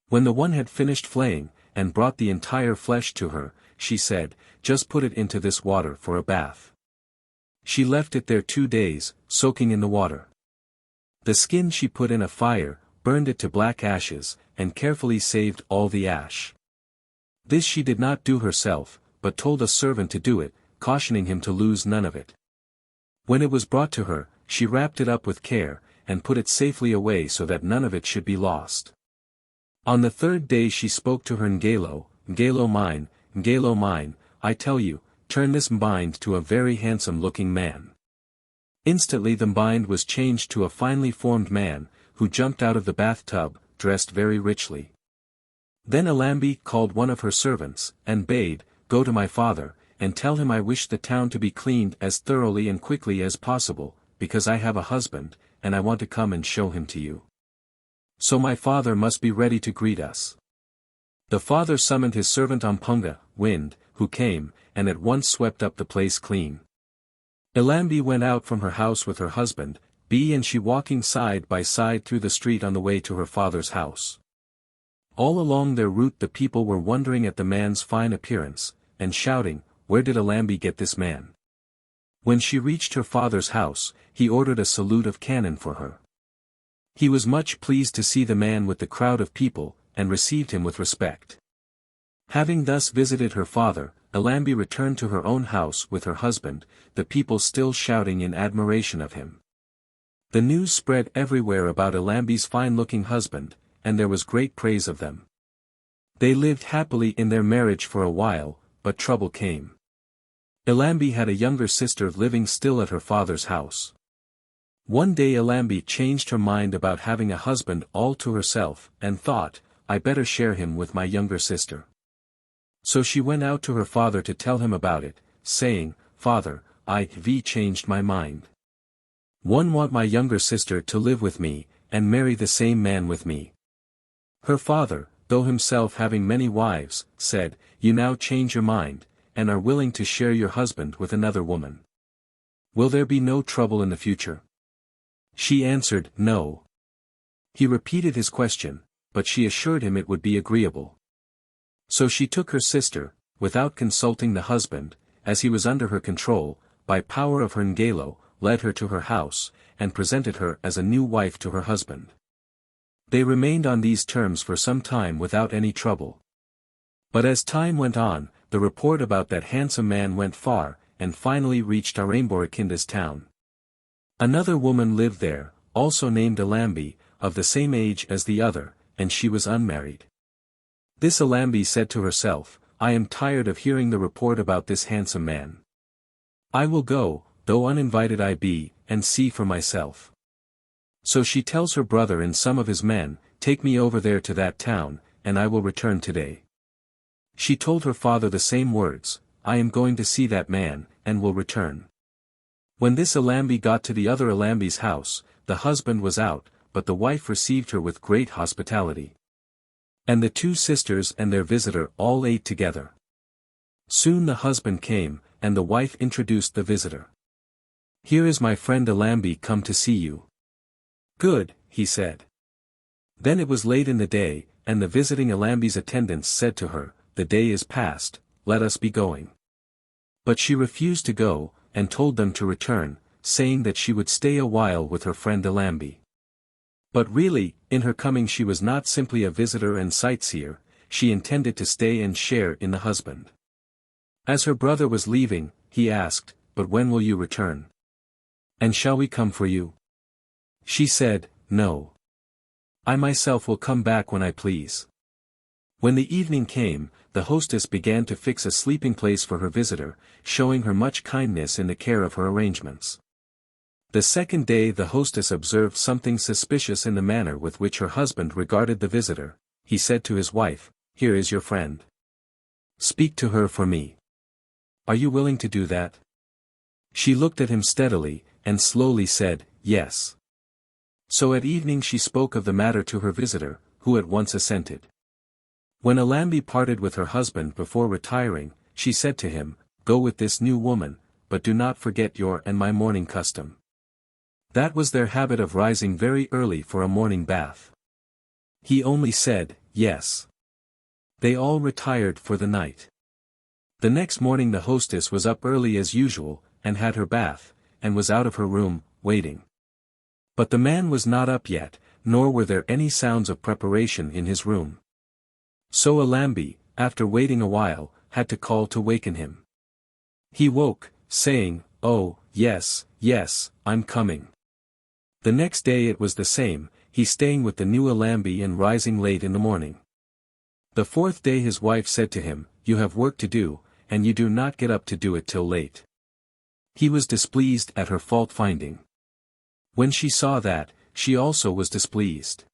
A: When the one had finished flaying, and brought the entire flesh to her, she said, "Just put it into this water for a bath." She left it there 2 days, soaking in the water. The skin she put in a fire, burned it to black ashes, and carefully saved all the ash. This she did not do herself, but told a servant to do it, cautioning him to lose none of it. When it was brought to her, she wrapped it up with care, and put it safely away so that none of it should be lost. On the 3rd day she spoke to Herngelo, "Ngelo mine, I tell you, turn this bind to a very handsome-looking man." Instantly the bind was changed to a finely formed man, who jumped out of the bathtub, dressed very richly. Then Allambi called one of her servants, and bade, "Go to my father, and tell him I wish the town to be cleaned as thoroughly and quickly as possible, because I have a husband, and I want to come and show him to you. So my father must be ready to greet us." The father summoned his servant Ampunga, Wind, who came, and at once swept up the place clean. Allambi went out from her house with her husband, and she walking side by side through the street on the way to her father's house. All along their route the people were wondering at the man's fine appearance, and shouting, "Where did Allambi get this man?" When she reached her father's house, he ordered a salute of cannon for her. He was much pleased to see the man with the crowd of people, and received him with respect. Having thus visited her father, Allambi returned to her own house with her husband, the people still shouting in admiration of him. The news spread everywhere about Allambi's fine-looking husband, and there was great praise of them. They lived happily in their marriage for a while, but trouble came. Allambi had a younger sister living still at her father's house. One day Allambi changed her mind about having a husband all to herself, and thought, "I better share him with my younger sister." So she went out to her father to tell him about it, saying, "Father, I've changed my mind. Want my younger sister to live with me, and marry the same man with me." Her father, though himself having many wives, said, "You now change your mind, and are willing to share your husband with another woman. Will there be no trouble in the future?" She answered, "No." He repeated his question, but she assured him it would be agreeable. So she took her sister, without consulting the husband, as he was under her control, by power of Herngelo, led her to her house, and presented her as a new wife to her husband. They remained on these terms for some time without any trouble. But as time went on, the report about that handsome man went far, and finally reached Aramborikinda's town. Another woman lived there, also named Allambi, of the same age as the other, and she was unmarried. This Allambi said to herself, "I am tired of hearing the report about this handsome man. I will go, though uninvited I be, and see for myself." So she tells her brother and some of his men, "Take me over there to that town, and I will return today." She told her father the same words, "I am going to see that man, and will return." When this Allambi got to the other Allambi's house, the husband was out, but the wife received her with great hospitality. And the two sisters and their visitor all ate together. Soon the husband came, and the wife introduced the visitor. Here is my friend Alambi come to see you. Good, he said. Then it was late in the day, and the visiting Alambi's attendants said to her, the day is past, let us be going. But she refused to go, and told them to return, saying that she would stay a while with her friend Alambi. But really, in her coming she was not simply a visitor and sightseer, she intended to stay and share in the husband. As her brother was leaving, he asked, but when will you return? And shall we come for you? She said, no. I myself will come back when I please. When the evening came, the hostess began to fix a sleeping place for her visitor, showing her much kindness in the care of her arrangements. The second day the hostess observed something suspicious in the manner with which her husband regarded the visitor. He said to his wife, here is your friend. Speak to her for me. Are you willing to do that? She looked at him steadily, and slowly said, yes. So at evening she spoke of the matter to her visitor, who at once assented. When Alambi parted with her husband before retiring, she said to him, go with this new woman, but do not forget your and my morning custom. That was their habit of rising very early for a morning bath. He only said, yes. They all retired for the night. The next morning the hostess was up early as usual, and had her bath, and was out of her room, waiting. But the man was not up yet, nor were there any sounds of preparation in his room. So Alambi, after waiting a while, had to call to waken him. He woke, saying, oh, yes, I'm coming. The next day it was the same, he staying with the new Alambi and rising late in the morning. The fourth day his wife said to him, you have work to do, and you do not get up to do it till late. He was displeased at her fault-finding. When she saw that, she also was displeased.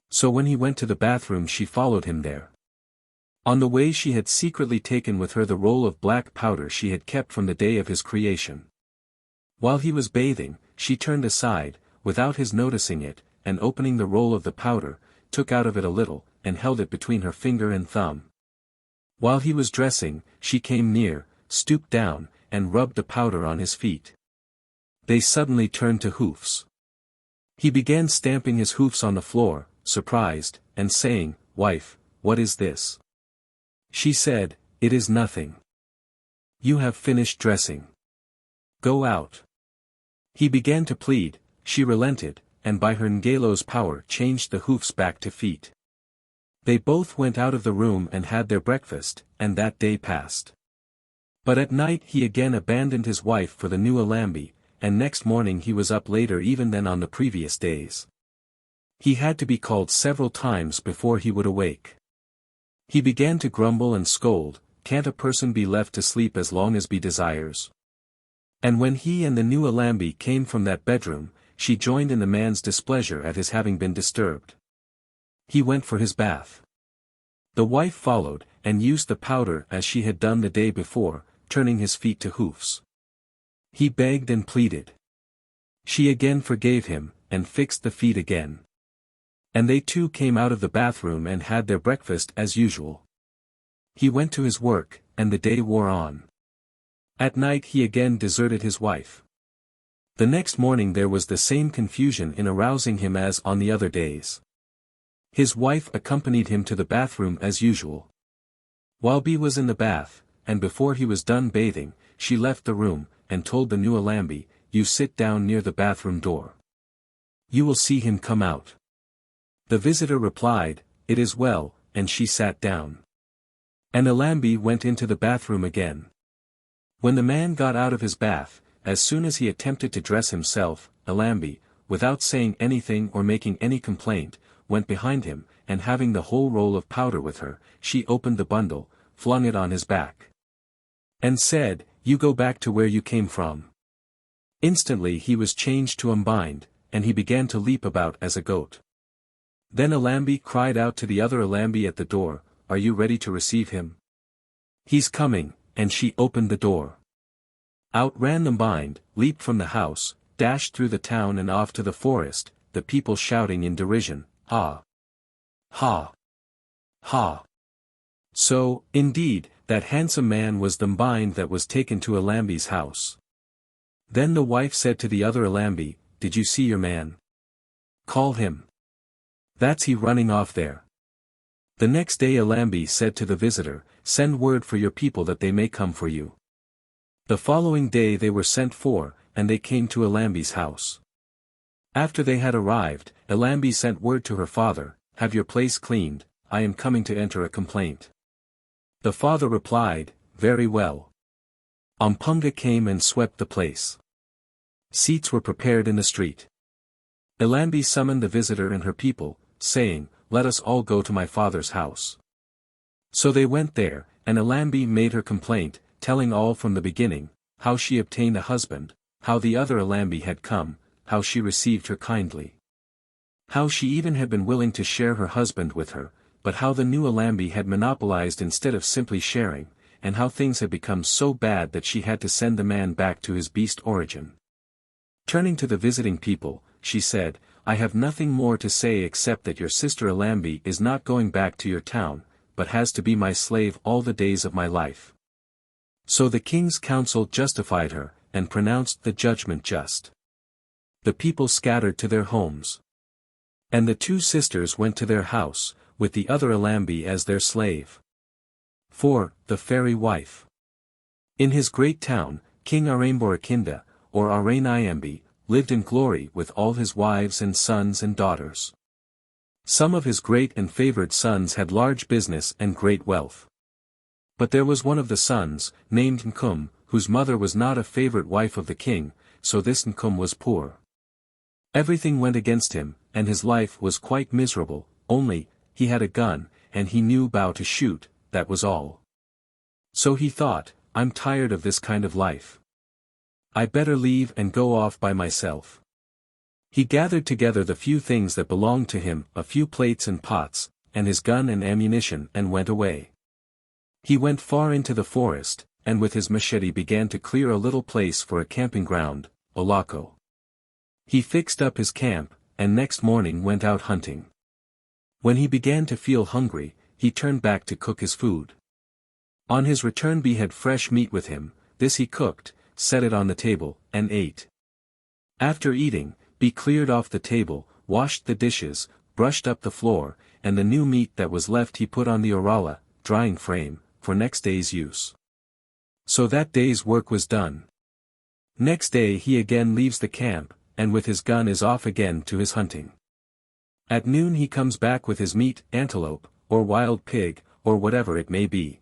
A: So when he went to the bathroom she followed him there. On the way she had secretly taken with her the roll of black powder she had kept from the day of his creation. While he was bathing, she turned aside, without his noticing it, and opening the roll of the powder, took out of it a little, and held it between her finger and thumb. While he was dressing, she came near, stooped down, and rubbed the powder on his feet. They suddenly turned to hoofs. He began stamping his hoofs on the floor, surprised, and saying, wife, what is this? She said, it is nothing. You have finished dressing. Go out. He began to plead, she relented, and by her Ngelo's power changed the hoofs back to feet. They both went out of the room and had their breakfast, and that day passed. But at night he again abandoned his wife for the new Alambi, and next morning he was up later even than on the previous days. He had to be called several times before he would awake. He began to grumble and scold, can't a person be left to sleep as long as he desires? And when he and the new Alambi came from that bedroom, she joined in the man's displeasure at his having been disturbed. He went for his bath. The wife followed, and used the powder as she had done the day before, turning his feet to hoofs. He begged and pleaded. She again forgave him, and fixed the feet again. And they too came out of the bathroom and had their breakfast as usual. He went to his work, and the day wore on. At night he again deserted his wife. The next morning there was the same confusion in arousing him as on the other days. His wife accompanied him to the bathroom as usual. While B was in the bath, and before he was done bathing, she left the room, and told the new Alambi, you sit down near the bathroom door. You will see him come out. The visitor replied, it is well, and she sat down. And Alambi went into the bathroom again. When the man got out of his bath, as soon as he attempted to dress himself, Alambi, without saying anything or making any complaint, went behind him, and having the whole roll of powder with her, she opened the bundle, flung it on his back, and said, you go back to where you came from. Instantly he was changed to unbind, and he began to leap about as a goat. Then Alambi cried out to the other Alambi at the door, are you ready to receive him? He's coming, and she opened the door. Out ran the bind, leaped from the house, dashed through the town and off to the forest, the people shouting in derision, ha! Ha! Ha! So, indeed, that handsome man was the bind that was taken to Alambi's house. Then the wife said to the other Alambi, "Did you see your man? Call him. That's he running off there." The next day Alambi said to the visitor, "Send word for your people that they may come for you." The following day they were sent for, and they came to Alambi's house. After they had arrived, Alambi sent word to her father, "Have your place cleaned, I am coming to enter a complaint." The father replied, "Very well." Ampunga came and swept the place. Seats were prepared in the street. Alambi summoned the visitor and her people, saying, "Let us all go to my father's house." So they went there, and Alambi made her complaint, telling all from the beginning, how she obtained a husband, how the other Alambi had come, how she received her kindly. How she even had been willing to share her husband with her, but how the new Alambi had monopolized instead of simply sharing, and how things had become so bad that she had to send the man back to his beast origin. Turning to the visiting people, she said, "I have nothing more to say except that your sister Alambi is not going back to your town, but has to be my slave all the days of my life." So the king's council justified her, and pronounced the judgment just. The people scattered to their homes. And the two sisters went to their house, with the other Alambi as their slave. 4. The Fairy Wife. In his great town, King Aramborakinda, or Aranyambi, lived in glory with all his wives and sons and daughters. Some of his great and favored sons had large business and great wealth. But there was one of the sons, named Nkum, whose mother was not a favorite wife of the king, so this Nkum was poor. Everything went against him, and his life was quite miserable, only, he had a gun, and he knew how to shoot, that was all. So he thought, "I'm tired of this kind of life. I better leave and go off by myself." He gathered together the few things that belonged to him, a few plates and pots, and his gun and ammunition, and went away. He went far into the forest, and with his machete began to clear a little place for a camping ground, Olako. He fixed up his camp, and next morning went out hunting. When he began to feel hungry, he turned back to cook his food. On his return he had fresh meat with him, this he cooked, set it on the table, and ate. After eating, he cleared off the table, washed the dishes, brushed up the floor, and the new meat that was left he put on the orala, drying frame, for next day's use. So that day's work was done. Next day he again leaves the camp, and with his gun is off again to his hunting. At noon he comes back with his meat, antelope, or wild pig, or whatever it may be.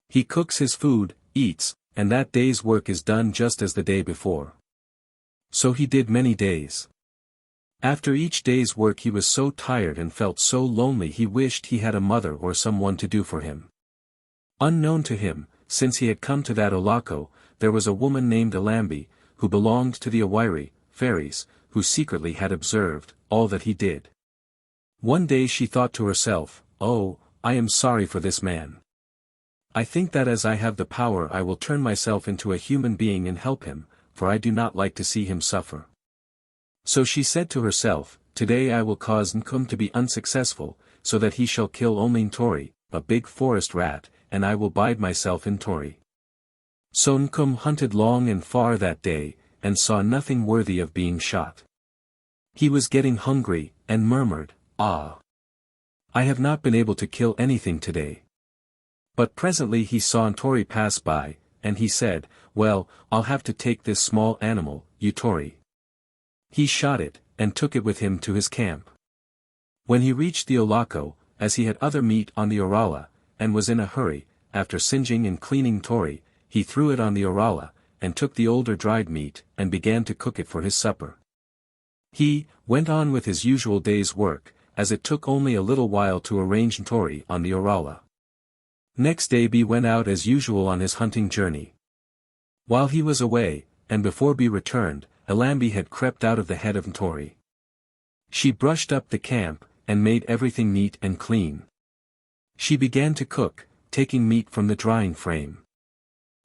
A: He cooks his food, eats, and that day's work is done just as the day before. So he did many days. After each day's work he was so tired and felt so lonely he wished he had a mother or someone to do for him. Unknown to him, since he had come to that Olako, there was a woman named Alambi, who belonged to the Awiri, fairies, who secretly had observed all that he did. One day she thought to herself, "Oh, I am sorry for this man. I think that as I have the power I will turn myself into a human being and help him, for I do not like to see him suffer." So she said to herself, "Today I will cause Nkum to be unsuccessful, so that he shall kill only Ntori, a big forest rat, and I will bide myself in Tori." So Nkum hunted long and far that day, and saw nothing worthy of being shot. He was getting hungry, and murmured, "Ah! I have not been able to kill anything today." But presently he saw Ntori pass by, and he said, "Well, I'll have to take this small animal, Utori." He shot it, and took it with him to his camp. When he reached the Olako, as he had other meat on the orala, and was in a hurry, after singeing and cleaning Tori, he threw it on the orala, and took the older dried meat, and began to cook it for his supper. He went on with his usual day's work, as it took only a little while to arrange Ntori on the orala. Next day Bi went out as usual on his hunting journey. While he was away, and before Bi returned, Alambi had crept out of the head of Ntori. She brushed up the camp, and made everything neat and clean. She began to cook, taking meat from the drying frame.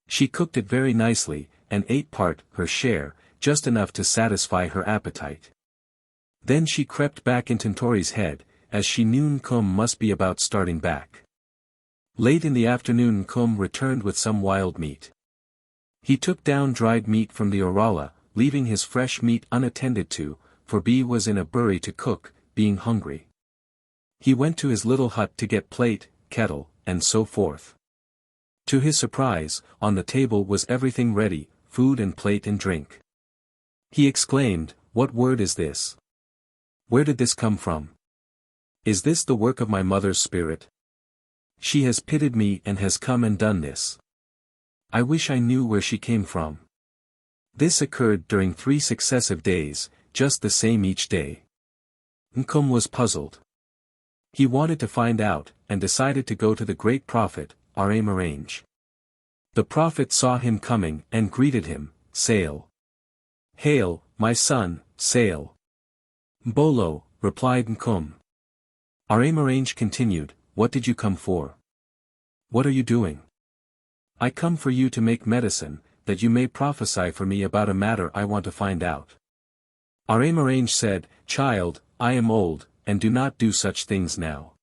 A: She cooked it very nicely, and ate part, her share, just enough to satisfy her appetite. Then she crept back into Ntori's head, as she knew Nkum must be about starting back. Late in the afternoon Nkum returned with some wild meat. He took down dried meat from the orala, leaving his fresh meat unattended to, for B was in a bury to cook, being hungry. He went to his little hut to get plate, kettle, and so forth. To his surprise, on the table was everything ready, food and plate and drink. He exclaimed, "What word is this? Where did this come from? Is this the work of my mother's spirit? She has pitied me and has come and done this. I wish I knew where she came from." This occurred during 3 successive days, just the same each day. Nkum was puzzled. He wanted to find out, and decided to go to the great prophet, Aramarange. The prophet saw him coming and greeted him, "Sail. Hail, my son, sail." "Bolo," replied Nkum. Aramarange continued, "What did you come for? What are you doing?" "I come for you to make medicine, that you may prophesy for me about a matter I want to find out." Aramarange said, "Child, I am old, and do not do such things now.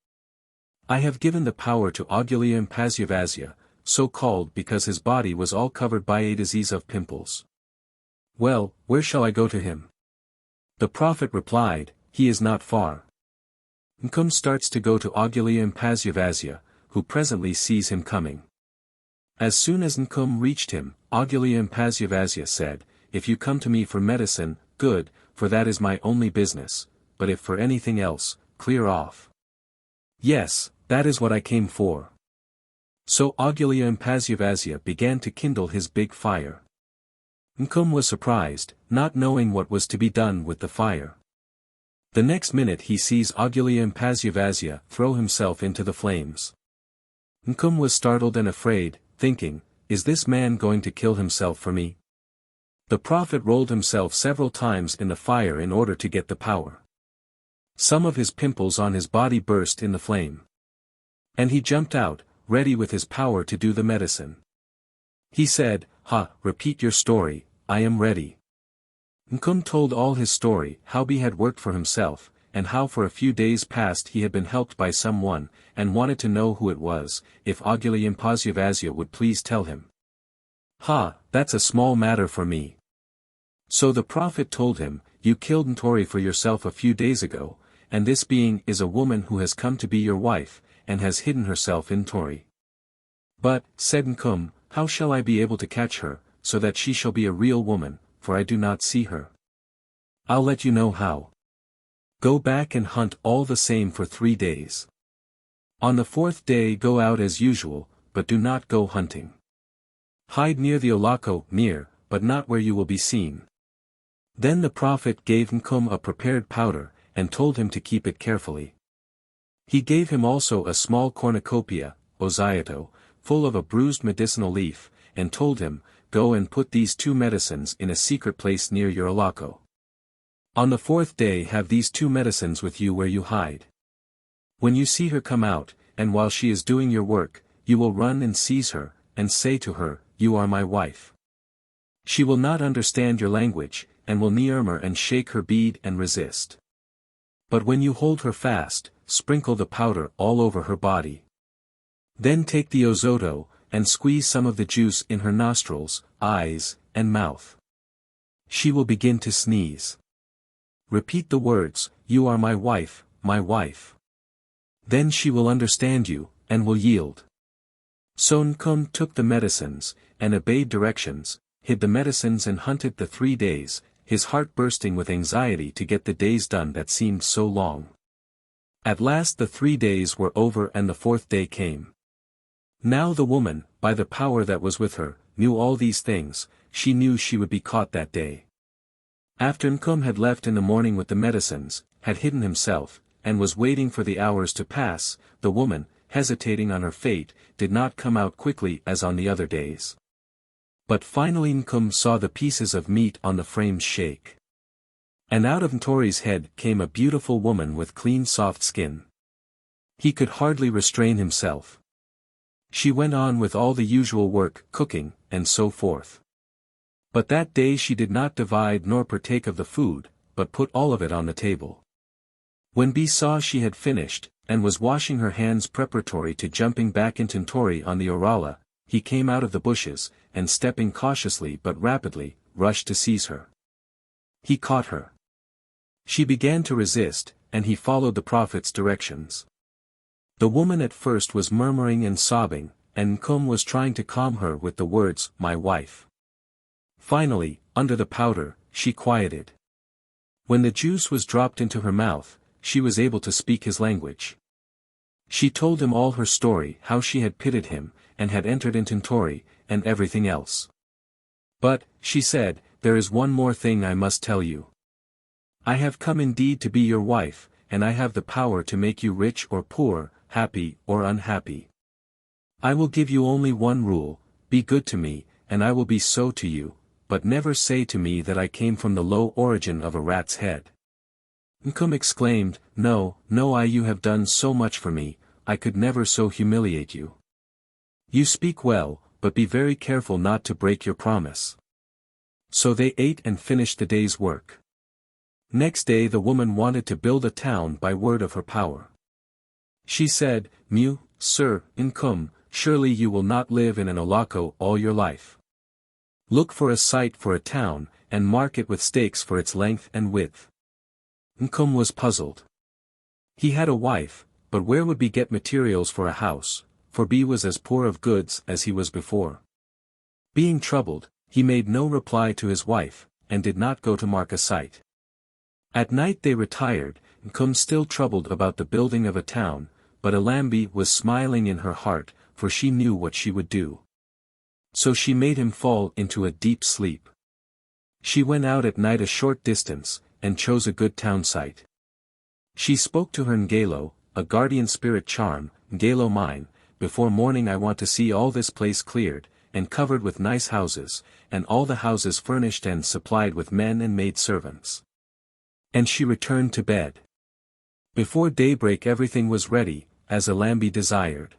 A: I have given the power to Audiobooks, so called because his body was all covered by a disease of pimples." "Well, where shall I go to him?" The prophet replied, "He is not far." Nkum starts to go to Audiobooks, who presently sees him coming. As soon as Nkum reached him, Audiobooks said, "If you come to me for medicine, good, for that is my only business, but if for anything else, clear off." "Yes, that is what I came for." So Audiobooks began to kindle his big fire. Nkum was surprised, not knowing what was to be done with the fire. The next minute he sees Audiobooks throw himself into the flames. Nkum was startled and afraid, thinking, "Is this man going to kill himself for me?" The prophet rolled himself several times in the fire in order to get the power. Some of his pimples on his body burst in the flame. And he jumped out, ready with his power to do the medicine. He said, "Repeat your story, I am ready." Nkum told all his story, how he had worked for himself, and how for a few days past he had been helped by someone, and wanted to know who it was, if Audiobooks would please tell him. "That's a small matter for me." So the prophet told him, "You killed Ntori for yourself a few days ago, and this being is a woman who has come to be your wife, and has hidden herself in Ntori." "But," said Nkum, "how shall I be able to catch her, so that she shall be a real woman, for I do not see her?" "I'll let you know how. Go back and hunt all the same for 3 days. On the 4th day go out as usual, but do not go hunting. Hide near the Olako, but not where you will be seen." Then the prophet gave Nkum a prepared powder, and told him to keep it carefully. He gave him also a small cornucopia, oziato, full of a bruised medicinal leaf, and told him, "Go and put these 2 medicines in a secret place near your Olako. On the 4th day have these 2 medicines with you where you hide. When you see her come out, and while she is doing your work, you will run and seize her, and say to her, 'You are my wife.' She will not understand your language, and will murmur and shake her bead and resist. But when you hold her fast, sprinkle the powder all over her body. Then take the ozoto, and squeeze some of the juice in her nostrils, eyes, and mouth. She will begin to sneeze. Repeat the words, 'You are my wife, my wife.' Then she will understand you, and will yield." So Nkum took the medicines, and obeyed directions, hid the medicines and hunted the 3 days, his heart bursting with anxiety to get the days done that seemed so long. At last the 3 days were over and the 4th day came. Now the woman, by the power that was with her, knew all these things. She knew she would be caught that day. After Nkum had left in the morning with the medicines, had hidden himself, and was waiting for the hours to pass, the woman, hesitating on her fate, did not come out quickly as on the other days. But finally Nkum saw the pieces of meat on the frames shake. And out of Ntori's head came a beautiful woman with clean soft skin. He could hardly restrain himself. She went on with all the usual work, cooking, and so forth. But that day she did not divide nor partake of the food, but put all of it on the table. When B saw she had finished, and was washing her hands preparatory to jumping back into Ntori on the Orala, he came out of the bushes, and stepping cautiously but rapidly, rushed to seize her. He caught her. She began to resist, and he followed the prophet's directions. The woman at first was murmuring and sobbing, and Nkum was trying to calm her with the words, "My wife." Finally, under the powder, she quieted. When the juice was dropped into her mouth, she was able to speak his language. She told him all her story, how she had pitied him, and had entered into Tory, and everything else. "But," she said, "there is one more thing I must tell you. I have come indeed to be your wife, and I have the power to make you rich or poor, happy or unhappy. I will give you only one rule: be good to me, and I will be so to you, but never say to me that I came from the low origin of a rat's head." Nkum exclaimed, "No, no, you have done so much for me, I could never so humiliate you. You speak well, but be very careful not to break your promise." So they ate and finished the day's work. Next day the woman wanted to build a town by word of her power. She said, Sir, Nkum, surely you will not live in an olako all your life. Look for a site for a town, and mark it with stakes for its length and width." Nkum was puzzled. He had a wife, but where would he get materials for a house, for he was as poor of goods as he was before. Being troubled, he made no reply to his wife, and did not go to mark a site. At night they retired, Nkum still troubled about the building of a town, but Alambi was smiling in her heart, for she knew what she would do. So she made him fall into a deep sleep. She went out at night a short distance, and chose a good town site. She spoke to her Ngelo, a guardian spirit charm, "Ngelo mine, before morning I want to see all this place cleared, and covered with nice houses, and all the houses furnished and supplied with men and maid servants." And she returned to bed. Before daybreak everything was ready, as Alambi desired.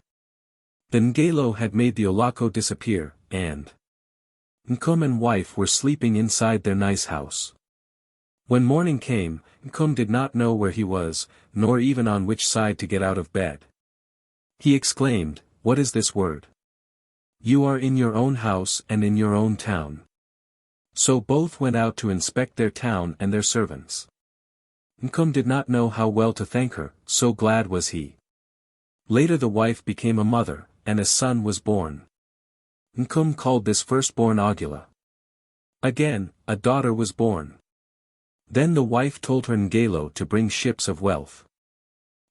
A: The Ngelo had made the olako disappear, and Nkum and wife were sleeping inside their nice house. When morning came, Nkum did not know where he was, nor even on which side to get out of bed. He exclaimed, "What is this word? You are in your own house and in your own town." So both went out to inspect their town and their servants. Nkum did not know how well to thank her, so glad was he. Later the wife became a mother, and a son was born. Nkum called this firstborn Augula. Again, a daughter was born. Then the wife told her Ngelo to bring ships of wealth.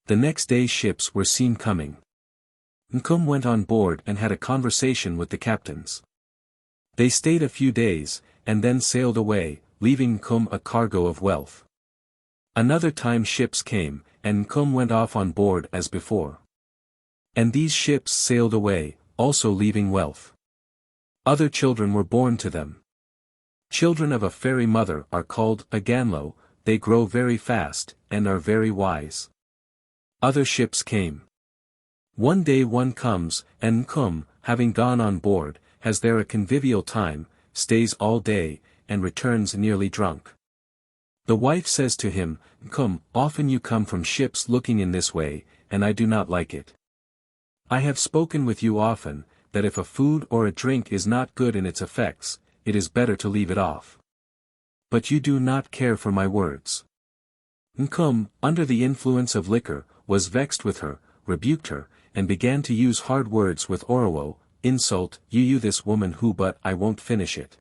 A: The next day ships were seen coming. Nkum went on board and had a conversation with the captains. They stayed a few days, and then sailed away, leaving Nkum a cargo of wealth. Another time ships came, and Nkum went off on board as before. And these ships sailed away, also leaving wealth. Other children were born to them. Children of a fairy mother are called Aganlo, they grow very fast, and are very wise. Other ships came. One day one comes, and Nkum, having gone on board, has there a convivial time, stays all day, and returns nearly drunk. The wife says to him, "Nkum, often you come from ships looking in this way, and I do not like it. I have spoken with you often, that if a food or a drink is not good in its effects, it is better to leave it off. But you do not care for my words." Nkum, under the influence of liquor, was vexed with her, rebuked her, and began to use hard words with Orowo, insult, you this woman who but I won't finish it.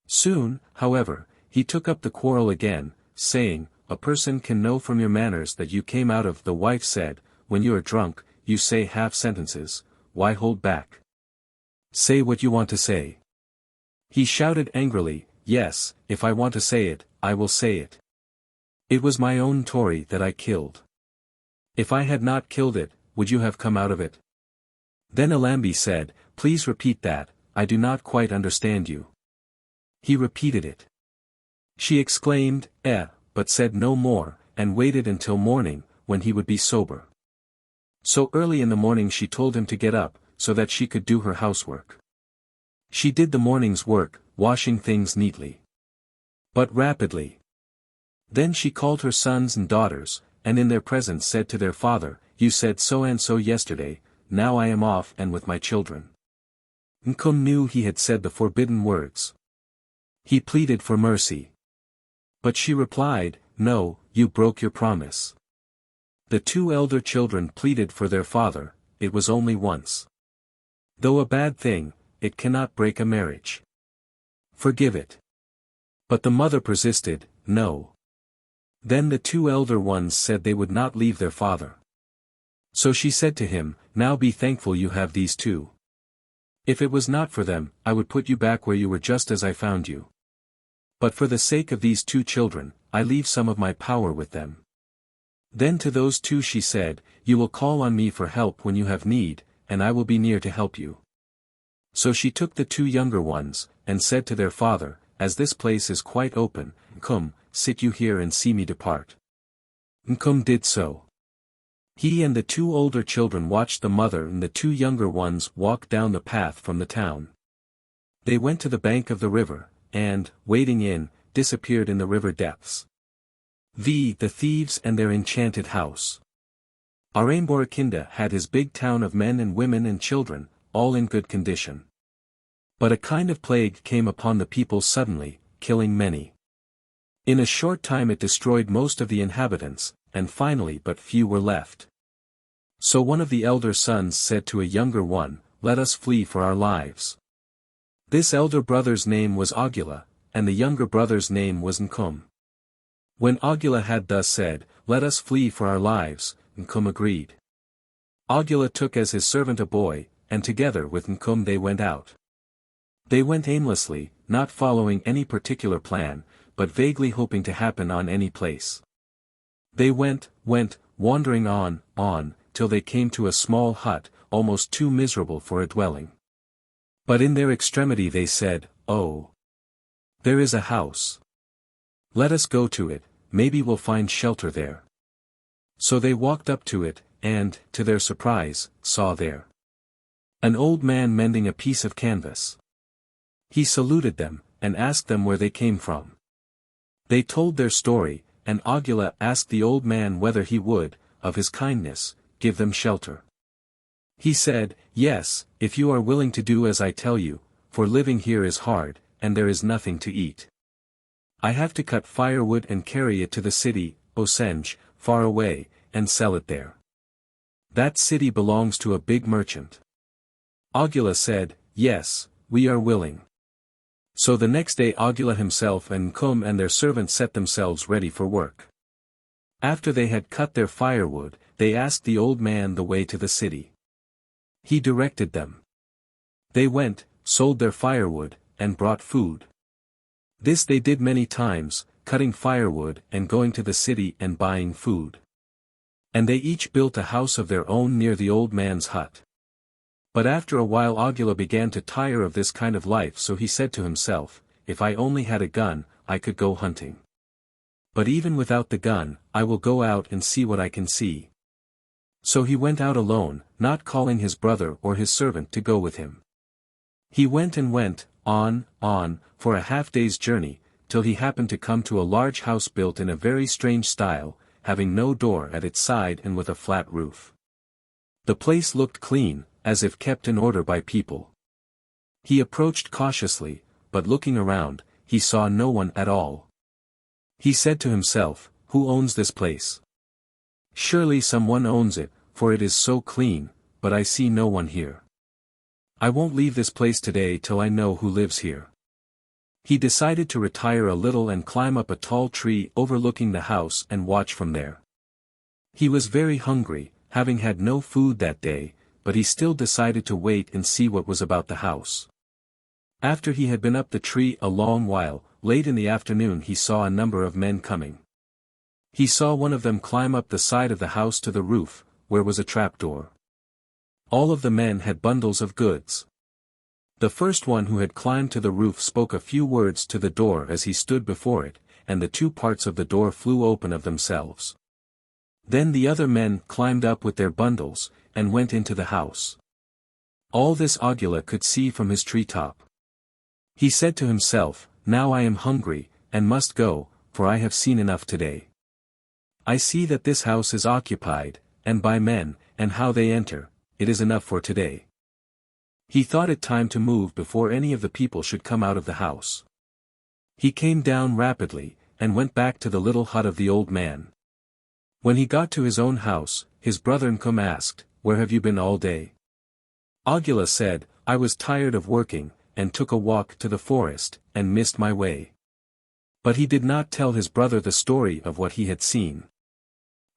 A: Soon, however, he took up the quarrel again, saying, "A person can know from your manners that you came out of." The wife said, "When you are drunk, you say half sentences, why hold back? Say what you want to say." He shouted angrily, "Yes, if I want to say it, I will say it. It was my own Tory that I killed. If I had not killed it, would you have come out of it?" Then Alambi said, "Please repeat that, I do not quite understand you." He repeated it. She exclaimed, but said no more, and waited until morning, when he would be sober. So early in the morning she told him to get up, so that she could do her housework. She did the morning's work, washing things neatly, but rapidly. Then she called her sons and daughters, and in their presence said to their father, "You said so and so yesterday, now I am off and with my children. Nkum knew he had said the forbidden words. He pleaded for mercy. But she replied, "No, you broke your promise." The two elder children pleaded for their father, "It was only once. Though a bad thing, it cannot break a marriage. Forgive it." But the mother persisted, "No." Then the two elder ones said they would not leave their father. So she said to him, "Now be thankful you have these two. If it was not for them, I would put you back where you were just as I found you. But for the sake of these two children, I leave some of my power with them." Then to those two she said, "You will call on me for help when you have need, and I will be near to help you." So she took the two younger ones, and said to their father, "As this place is quite open, come, sit you here and see me depart." Nkum did so. He and the two older children watched the mother and the two younger ones walk down the path from the town. They went to the bank of the river, and, wading in, disappeared in the river depths. The thieves and their enchanted house. Aramborakinda had his big town of men and women and children, all in good condition. But a kind of plague came upon the people suddenly, killing many. In a short time it destroyed most of the inhabitants, and finally but few were left. So one of the elder sons said to a younger one, "Let us flee for our lives." This elder brother's name was Augula, and the younger brother's name was Nkum. When Augula had thus said, "Let us flee for our lives," Nkum agreed. Augula took as his servant a boy, and together with Nkum they went out. They went aimlessly, not following any particular plan, but vaguely hoping to happen on any place. They went, wandering on, till they came to a small hut, almost too miserable for a dwelling. But in their extremity they said, "Oh! There is a house. Let us go to it, maybe we'll find shelter there." So they walked up to it, and, to their surprise, saw there an old man mending a piece of canvas. He saluted them, and asked them where they came from. They told their story, and Augula asked the old man whether he would, of his kindness, give them shelter. He said, "Yes, if you are willing to do as I tell you, for living here is hard, and there is nothing to eat. I have to cut firewood and carry it to the city, Osenge, far away, and sell it there. That city belongs to a big merchant." Augula said, "Yes, we are willing." So the next day Augula himself and Nkum and their servant set themselves ready for work. After they had cut their firewood, they asked the old man the way to the city. He directed them. They went, sold their firewood, and brought food. This they did many times, cutting firewood and going to the city and buying food. And they each built a house of their own near the old man's hut. But after a while Augula began to tire of this kind of life, so he said to himself, "If I only had a gun, I could go hunting. But even without the gun, I will go out and see what I can see." So he went out alone, not calling his brother or his servant to go with him. He went and went, on, for a half-day's journey, till he happened to come to a large house built in a very strange style, having no door at its side and with a flat roof. The place looked clean, as if kept in order by people. He approached cautiously, but looking around, he saw no one at all. He said to himself, "Who owns this place? Surely someone owns it, for it is so clean, but I see no one here. I won't leave this place today till I know who lives here." He decided to retire a little and climb up a tall tree overlooking the house and watch from there. He was very hungry, having had no food that day, but he still decided to wait and see what was about the house. After he had been up the tree a long while, late in the afternoon he saw a number of men coming. He saw one of them climb up the side of the house to the roof, where was a trapdoor. All of the men had bundles of goods. The first one who had climbed to the roof spoke a few words to the door as he stood before it, and the two parts of the door flew open of themselves. Then the other men climbed up with their bundles, and went into the house. All this Augula could see from his treetop. He said to himself, "Now I am hungry, and must go, for I have seen enough today. I see that this house is occupied, and by men, and how they enter, it is enough for today. He thought it time to move before any of the people should come out of the house. He came down rapidly, and went back to the little hut of the old man. When he got to his own house, his brother Nkum asked, "Where have you been all day?" Audula said, "I was tired of working, and took a walk to the forest, and missed my way." But he did not tell his brother the story of what he had seen.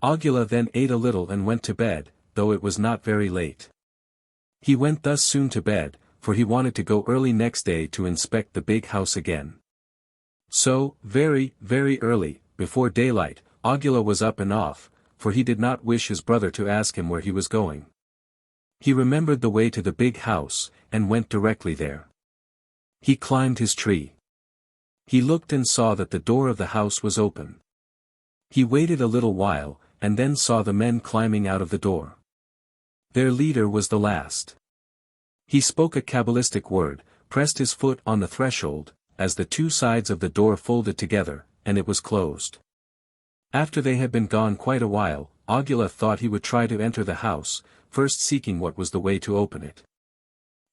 A: Audula then ate a little and went to bed, though it was not very late. He went thus soon to bed, for he wanted to go early next day to inspect the big house again. So, very, very early, before daylight, Audula was up and off, for he did not wish his brother to ask him where he was going. He remembered the way to the big house, and went directly there. He climbed his tree. He looked and saw that the door of the house was open. He waited a little while, and then saw the men climbing out of the door. Their leader was the last. He spoke a Kabbalistic word, pressed his foot on the threshold, as the two sides of the door folded together, and it was closed. After they had been gone quite a while, Audula thought he would try to enter the house, first seeking what was the way to open it.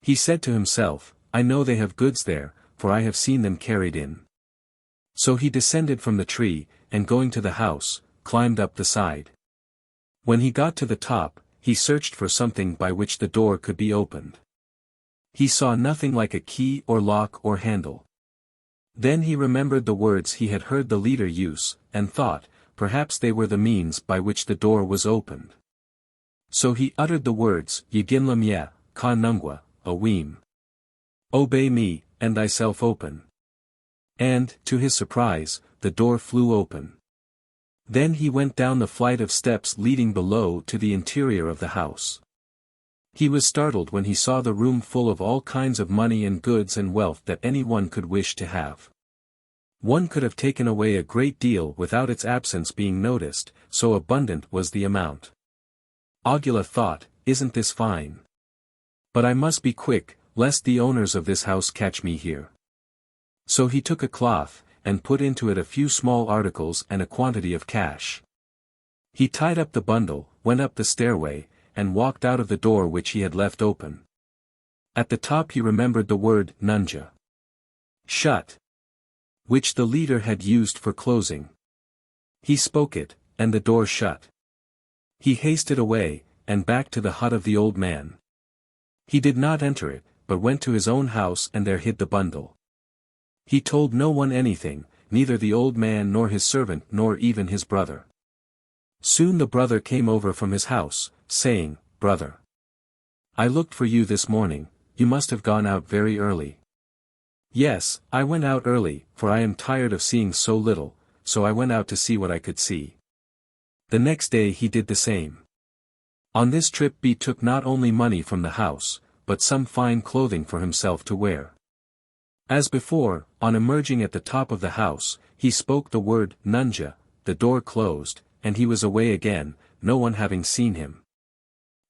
A: He said to himself, "I know they have goods there, for I have seen them carried in." So he descended from the tree, and going to the house, climbed up the side. When he got to the top, he searched for something by which the door could be opened. He saw nothing like a key or lock or handle. Then he remembered the words he had heard the leader use, and thought, perhaps they were the means by which the door was opened. So he uttered the words, "Yigin Mye, Ka Nungwa, Awim. Obey me, and thyself open." And, to his surprise, the door flew open. Then he went down the flight of steps leading below to the interior of the house. He was startled when he saw the room full of all kinds of money and goods and wealth that anyone could wish to have. One could have taken away a great deal without its absence being noticed, so abundant was the amount. Audula thought, "Isn't this fine? But I must be quick, lest the owners of this house catch me here." So he took a cloth, and put into it a few small articles and a quantity of cash. He tied up the bundle, went up the stairway, and walked out of the door which he had left open. At the top he remembered the word "Nunja," shut, which the leader had used for closing. He spoke it, and the door shut. He hasted away, and back to the hut of the old man. He did not enter it, but went to his own house and there hid the bundle. He told no one anything, neither the old man nor his servant nor even his brother. Soon the brother came over from his house, saying, "Brother, I looked for you this morning, you must have gone out very early." "Yes, I went out early, for I am tired of seeing so little, so I went out to see what I could see." The next day he did the same. On this trip he took not only money from the house, but some fine clothing for himself to wear. As before, on emerging at the top of the house, he spoke the word "Nunja," the door closed, and he was away again, no one having seen him.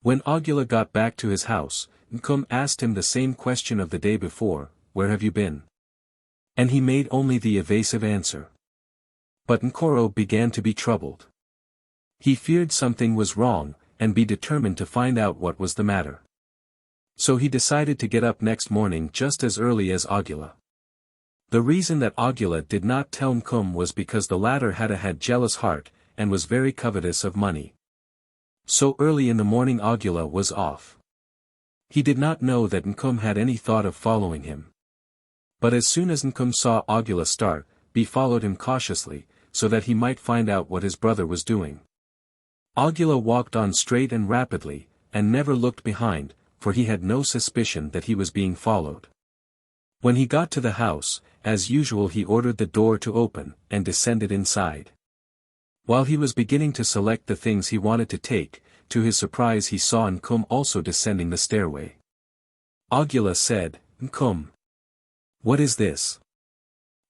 A: When Audula got back to his house, Nkum asked him the same question of the day before, "Where have you been?" And he made only the evasive answer. But Nkoro began to be troubled. He feared something was wrong, and be determined to find out what was the matter. So he decided to get up next morning just as early as Audula. The reason that Audula did not tell Nkum was because the latter had a jealous heart, and was very covetous of money. So early in the morning Audula was off. He did not know that Nkum had any thought of following him. But as soon as Nkum saw Audula start, he followed him cautiously, so that he might find out what his brother was doing. Audula walked on straight and rapidly, and never looked behind, for he had no suspicion that he was being followed. When he got to the house, as usual he ordered the door to open, and descended inside. While he was beginning to select the things he wanted to take, to his surprise he saw Nkum also descending the stairway. Audula said, "Nkum, what is this?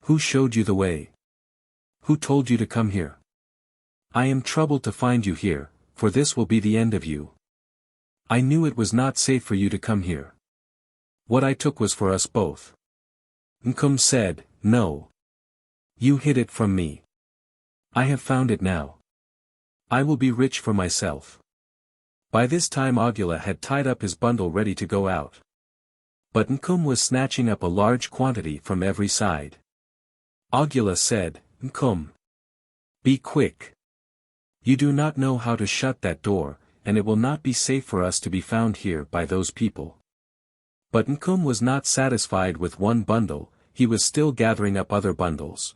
A: Who showed you the way? Who told you to come here? I am troubled to find you here, for this will be the end of you. I knew it was not safe for you to come here. What I took was for us both." Nkum said, "No. You hid it from me. I have found it now. I will be rich for myself." By this time Audula had tied up his bundle ready to go out. But Nkum was snatching up a large quantity from every side. Audula said, Nkum, be quick. You do not know how to shut that door, and it will not be safe for us to be found here by those people. But Nkum was not satisfied with one bundle, he was still gathering up other bundles.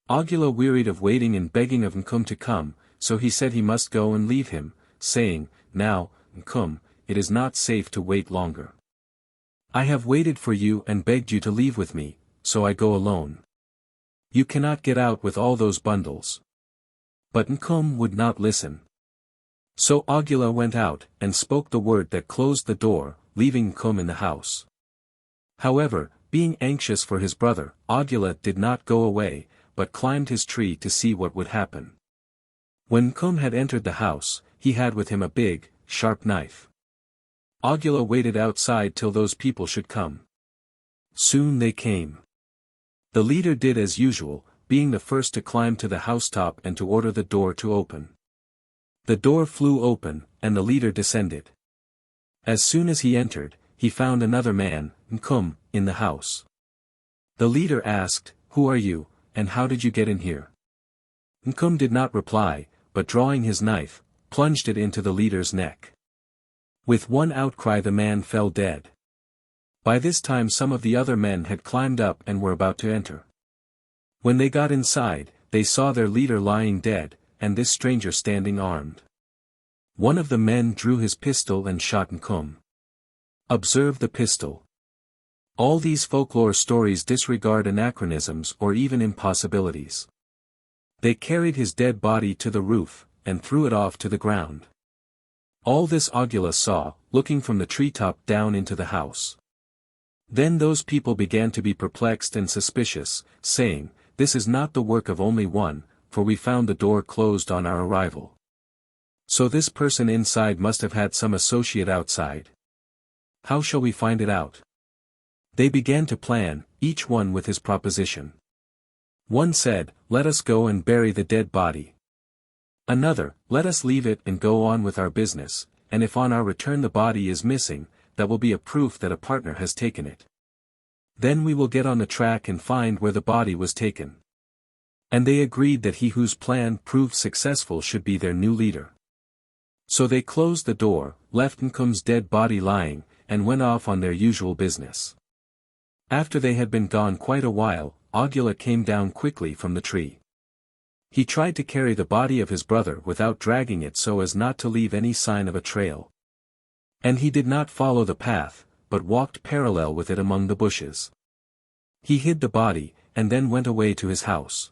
A: Audula wearied of waiting and begging of Nkum to come, so he said he must go and leave him, saying, Now, Nkum, it is not safe to wait longer. I have waited for you and begged you to leave with me, so I go alone. You cannot get out with all those bundles. But Nkum would not listen. So Audula went out, and spoke the word that closed the door, leaving Nkum in the house. However, being anxious for his brother, Audula did not go away, but climbed his tree to see what would happen. When Nkum had entered the house, he had with him a big, sharp knife. Audula waited outside till those people should come. Soon they came. The leader did as usual, being the first to climb to the housetop and to order the door to open. The door flew open, and the leader descended. As soon as he entered, he found another man, Nkum, in the house. The leader asked, Who are you, and how did you get in here? Nkum did not reply, but drawing his knife, plunged it into the leader's neck. With one outcry the man fell dead. By this time some of the other men had climbed up and were about to enter. When they got inside, they saw their leader lying dead, and this stranger standing armed. One of the men drew his pistol and shot Nkum. Observe the pistol. All these folklore stories disregard anachronisms or even impossibilities. They carried his dead body to the roof, and threw it off to the ground. All this Audula saw, looking from the treetop down into the house. Then those people began to be perplexed and suspicious, saying, This is not the work of only one, for we found the door closed on our arrival. So this person inside must have had some associate outside. How shall we find it out? They began to plan, each one with his proposition. One said, Let us go and bury the dead body. Another, Let us leave it and go on with our business, and if on our return the body is missing, that will be a proof that a partner has taken it. Then we will get on the track and find where the body was taken. And they agreed that he whose plan proved successful should be their new leader. So they closed the door, left Nkum's dead body lying, and went off on their usual business. After they had been gone quite a while, Audula came down quickly from the tree. He tried to carry the body of his brother without dragging it so as not to leave any sign of a trail. And he did not follow the path, but walked parallel with it among the bushes. He hid the body, and then went away to his house.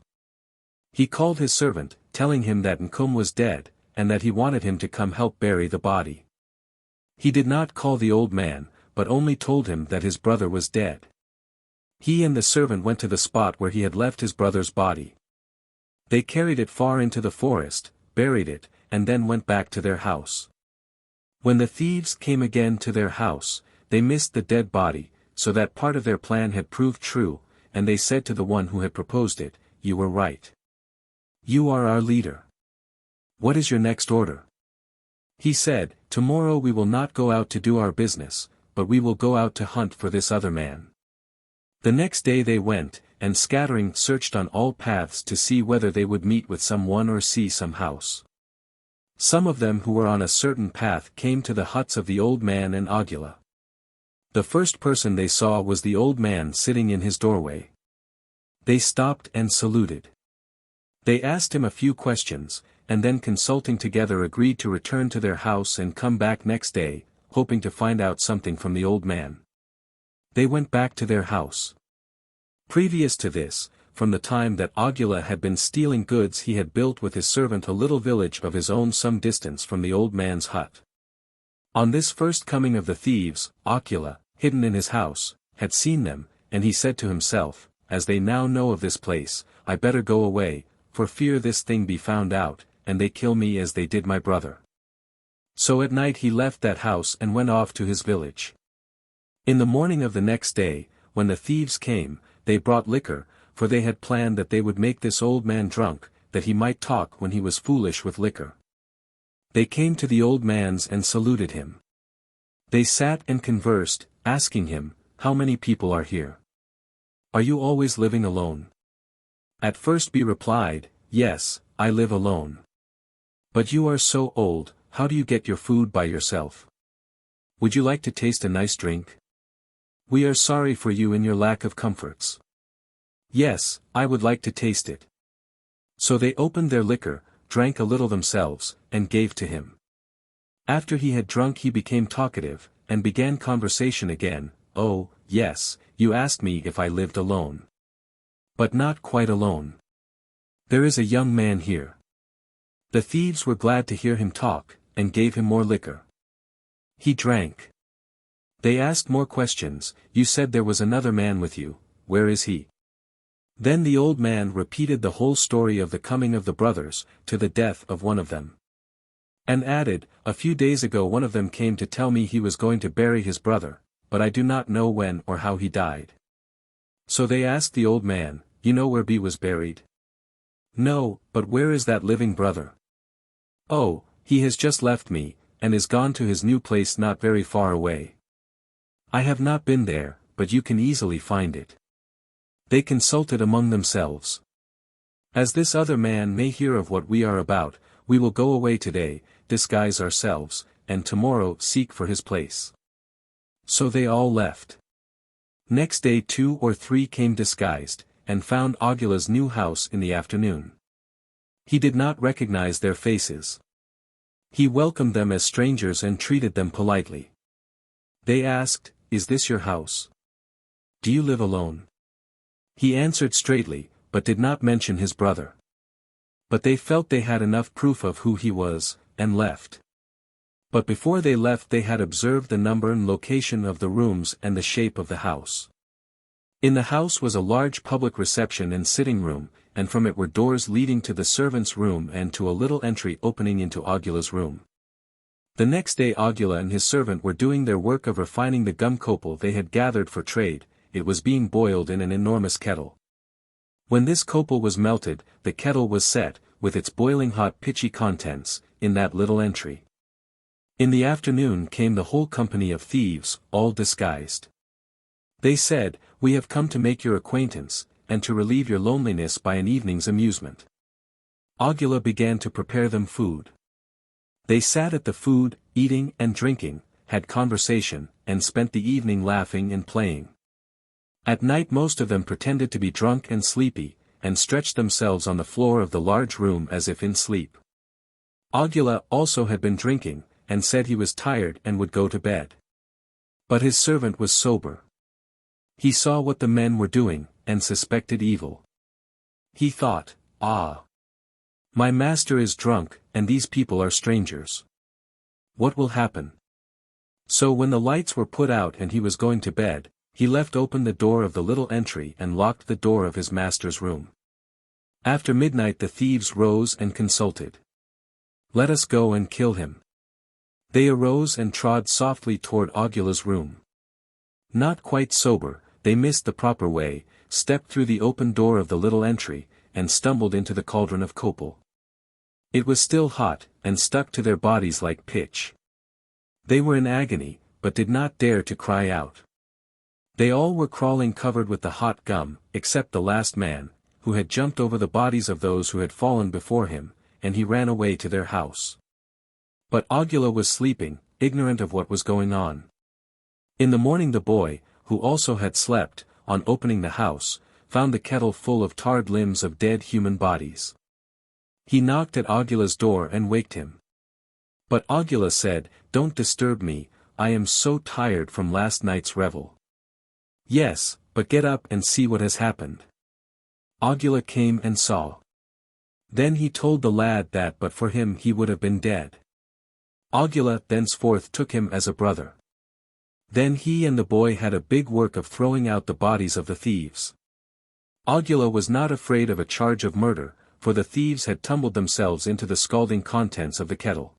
A: He called his servant, telling him that Nkum was dead, and that he wanted him to come help bury the body. He did not call the old man, but only told him that his brother was dead. He and the servant went to the spot where he had left his brother's body. They carried it far into the forest, buried it, and then went back to their house. When the thieves came again to their house, they missed the dead body, so that part of their plan had proved true, and they said to the one who had proposed it, You were right. You are our leader. What is your next order? He said, Tomorrow we will not go out to do our business, but we will go out to hunt for this other man. The next day they went, and scattering searched on all paths to see whether they would meet with some one or see some house. Some of them who were on a certain path came to the huts of the old man and Audula. The first person they saw was the old man sitting in his doorway. They stopped and saluted. They asked him a few questions, and then consulting together agreed to return to their house and come back next day, hoping to find out something from the old man. They went back to their house. Previous to this, from the time that Audula had been stealing goods he had built with his servant a little village of his own some distance from the old man's hut. On this first coming of the thieves, Audula, hidden in his house, had seen them, and he said to himself, As they now know of this place, I better go away, for fear this thing be found out, and they kill me as they did my brother. So at night he left that house and went off to his village. In the morning of the next day, when the thieves came, they brought liquor, for they had planned that they would make this old man drunk, that he might talk when he was foolish with liquor. They came to the old man's and saluted him. They sat and conversed, asking him, "How many people are here? Are you always living alone?" At first he replied, "Yes, I live alone." "But you are so old, how do you get your food by yourself? Would you like to taste a nice drink? We are sorry for you in your lack of comforts." "Yes, I would like to taste it." So they opened their liquor, drank a little themselves, and gave to him. After he had drunk he became talkative, and began conversation again. "Oh, yes, you asked me if I lived alone. But not quite alone. There is a young man here." The thieves were glad to hear him talk, and gave him more liquor. He drank. They asked more questions. "You said there was another man with you, where is he?" Then the old man repeated the whole story of the coming of the brothers, to the death of one of them. And added, "A few days ago one of them came to tell me he was going to bury his brother, but I do not know when or how he died." So they asked the old man, "You know where B was buried?" "No, but where is that living brother?" "Oh, he has just left me, and is gone to his new place not very far away. I have not been there, but you can easily find it." They consulted among themselves. "As this other man may hear of what we are about, we will go away today, disguise ourselves, and tomorrow seek for his place." So they all left. Next day 2 or 3 came disguised, and found Audula's new house in the afternoon. He did not recognize their faces. He welcomed them as strangers and treated them politely. They asked, "Is this your house? Do you live alone?" He answered straightly, but did not mention his brother. But they felt they had enough proof of who he was, and left. But before they left they had observed the number and location of the rooms and the shape of the house. In the house was a large public reception and sitting room, and from it were doors leading to the servants' room and to a little entry opening into Audula's room. The next day Audula and his servant were doing their work of refining the gum copal they had gathered for trade. It was being boiled in an enormous kettle. When this copal was melted, the kettle was set, with its boiling hot pitchy contents, in that little entry. In the afternoon came the whole company of thieves, all disguised. They said, "We have come to make your acquaintance, and to relieve your loneliness by an evening's amusement." Audula began to prepare them food. They sat at the food, eating and drinking, had conversation, and spent the evening laughing and playing. At night most of them pretended to be drunk and sleepy, and stretched themselves on the floor of the large room as if in sleep. Audula also had been drinking, and said he was tired and would go to bed. But his servant was sober. He saw what the men were doing, and suspected evil. He thought, "Ah! My master is drunk, and these people are strangers. What will happen?" So when the lights were put out and he was going to bed, he left open the door of the little entry and locked the door of his master's room. After midnight the thieves rose and consulted. "Let us go and kill him." They arose and trod softly toward Audula's room. Not quite sober, they missed the proper way, stepped through the open door of the little entry, and stumbled into the cauldron of copal. It was still hot, and stuck to their bodies like pitch. They were in agony, but did not dare to cry out. They all were crawling covered with the hot gum, except the last man, who had jumped over the bodies of those who had fallen before him, and he ran away to their house. But Audula was sleeping, ignorant of what was going on. In the morning the boy, who also had slept, on opening the house, found the kettle full of tarred limbs of dead human bodies. He knocked at Audula's door and waked him. But Audula said, "Don't disturb me, I am so tired from last night's revel." "Yes, but get up and see what has happened." Audula came and saw. Then he told the lad that but for him he would have been dead. Audula thenceforth took him as a brother. Then he and the boy had a big work of throwing out the bodies of the thieves. Audula was not afraid of a charge of murder, for the thieves had tumbled themselves into the scalding contents of the kettle.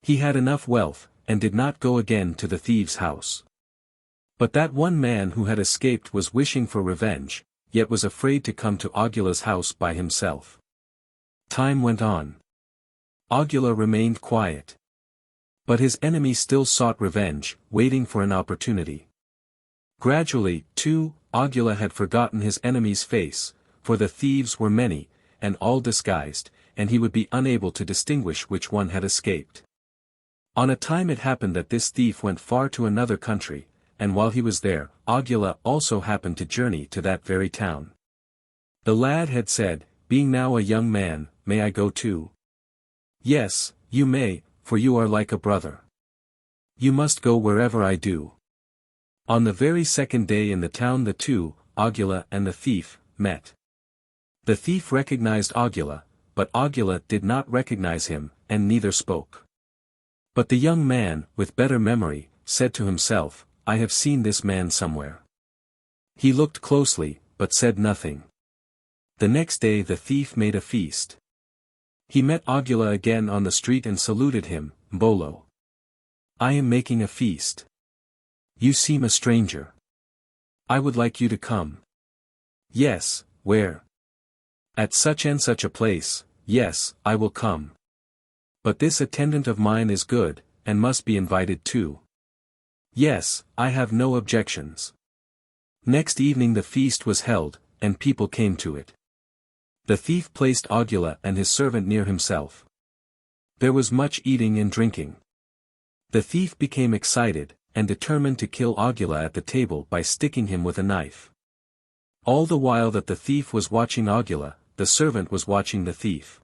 A: He had enough wealth, and did not go again to the thieves' house. But that one man who had escaped was wishing for revenge, yet was afraid to come to Audula's house by himself. Time went on. Audula remained quiet. But his enemy still sought revenge, waiting for an opportunity. Gradually, too, Augula had forgotten his enemy's face, for the thieves were many, and all disguised, and he would be unable to distinguish which one had escaped. On a time it happened that this thief went far to another country, and while he was there, Augula also happened to journey to that very town. The lad had said, being now a young man, "May I go too?" "Yes, you may, for you are like a brother. You must go wherever I do." On the very second day in the town the two, Augula and the thief, met. The thief recognized Augula, but Augula did not recognize him, and neither spoke. But the young man, with better memory, said to himself, "I have seen this man somewhere." He looked closely, but said nothing. The next day the thief made a feast. He met Augula again on the street and saluted him, "Mbolo. I am making a feast. You seem a stranger. I would like you to come." "Yes, where?" "At such and such a place." "Yes, I will come. But this attendant of mine is good, and must be invited too." "Yes, I have no objections." Next evening the feast was held, and people came to it. The thief placed Augula and his servant near himself. There was much eating and drinking. The thief became excited, and determined to kill Augula at the table by sticking him with a knife. All the while that the thief was watching Augula, the servant was watching the thief.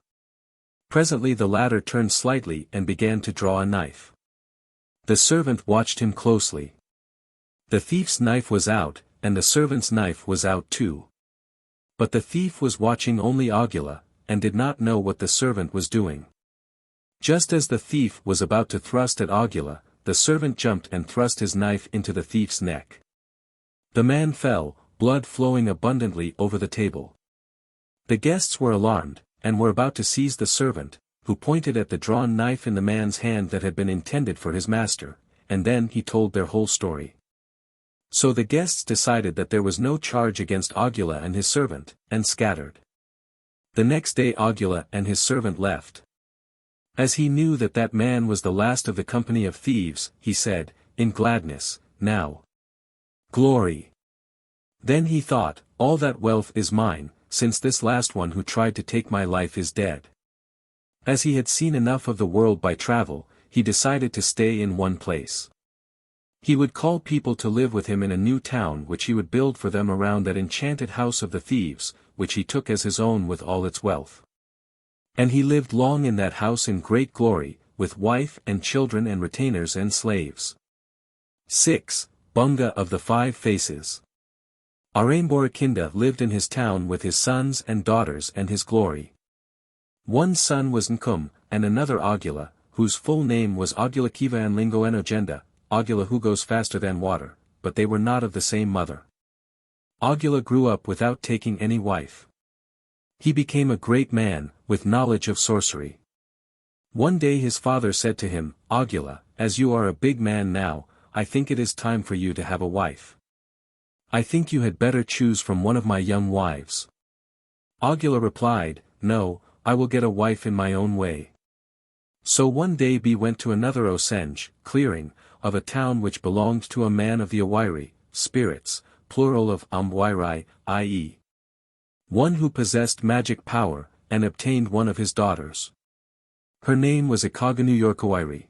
A: Presently the latter turned slightly and began to draw a knife. The servant watched him closely. The thief's knife was out, and the servant's knife was out too. But the thief was watching only Augula, and did not know what the servant was doing. Just as the thief was about to thrust at Augula, the servant jumped and thrust his knife into the thief's neck. The man fell, blood flowing abundantly over the table. The guests were alarmed, and were about to seize the servant, who pointed at the drawn knife in the man's hand that had been intended for his master, and then he told their whole story. So the guests decided that there was no charge against Augula and his servant, and scattered. The next day Augula and his servant left. As he knew that that man was the last of the company of thieves, he said, in gladness, "Now, glory." Then he thought, "All that wealth is mine, since this last one who tried to take my life is dead." As he had seen enough of the world by travel, he decided to stay in one place. He would call people to live with him in a new town which he would build for them around that enchanted house of the thieves, which he took as his own with all its wealth. And he lived long in that house in great glory, with wife and children and retainers and slaves. 6. Bunga of the Five Faces. Aramborakinda lived in his town with his sons and daughters and his glory. One son was Nkum, and another Augula, whose full name was Augulakiva and Lingoenogenda, Augula who goes faster than water, but they were not of the same mother. Augula grew up without taking any wife. He became a great man, with knowledge of sorcery. One day his father said to him, "Augula, as you are a big man now, I think it is time for you to have a wife. I think you had better choose from one of my young wives." Augula replied, "No, I will get a wife in my own way." So one day B went to another Osenge, clearing, of a town which belonged to a man of the Awairi, spirits, plural of Ambwairai, i.e. one who possessed magic power, and obtained one of his daughters. Her name was Ikaganuyurkawairi.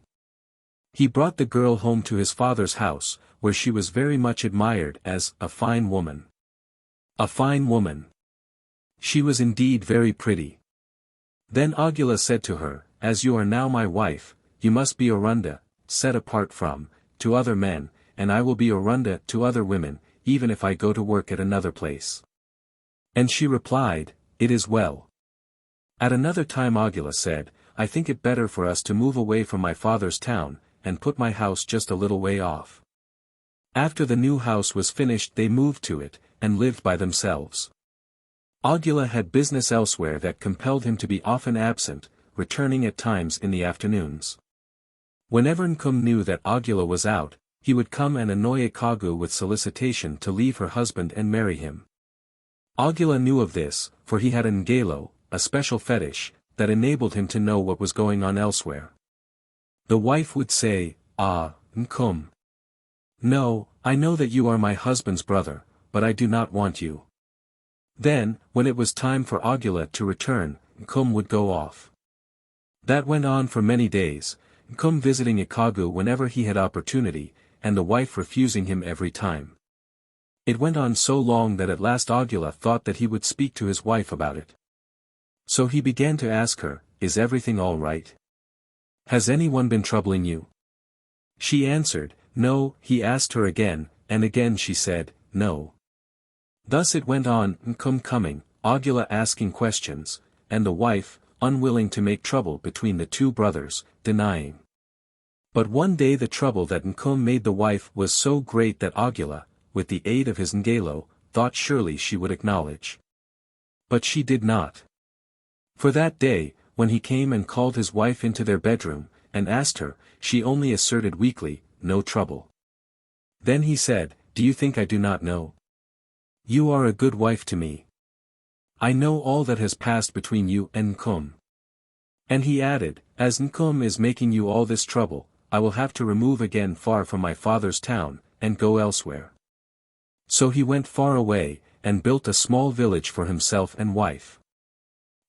A: He brought the girl home to his father's house, where she was very much admired as a fine woman. A fine woman. She was indeed very pretty. Then Augula said to her, "As you are now my wife, you must be Orunda, set apart from, to other men, and I will be Orunda to other women, even if I go to work at another place." And she replied, "It is well." At another time Augula said, "I think it better for us to move away from my father's town, and put my house just a little way off." After the new house was finished they moved to it, and lived by themselves. Augula had business elsewhere that compelled him to be often absent, returning at times in the afternoons. Whenever Nkum knew that Augula was out, he would come and annoy Ikagu with solicitation to leave her husband and marry him. Augula knew of this, for he had an ngelo, a special fetish, that enabled him to know what was going on elsewhere. The wife would say, "Ah, Nkum. No, I know that you are my husband's brother, but I do not want you." Then, when it was time for Augula to return, Nkum would go off. That went on for many days, Nkum visiting Ikagu whenever he had opportunity, and the wife refusing him every time. It went on so long that at last Augula thought that he would speak to his wife about it. So he began to ask her, "Is everything all right? Has anyone been troubling you?" She answered, "No." He asked her again, and again she said, "No." Thus it went on, Nkum coming, Augula asking questions, and the wife, unwilling to make trouble between the two brothers, denying. But one day the trouble that Nkum made the wife was so great that Augula, with the aid of his Ngelo, thought surely she would acknowledge. But she did not. For that day, when he came and called his wife into their bedroom, and asked her, she only asserted weakly, "No trouble." Then he said, "Do you think I do not know? You are a good wife to me. I know all that has passed between you and Nkum." And he added, "As Nkum is making you all this trouble, I will have to remove again far from my father's town, and go elsewhere." So he went far away, and built a small village for himself and wife.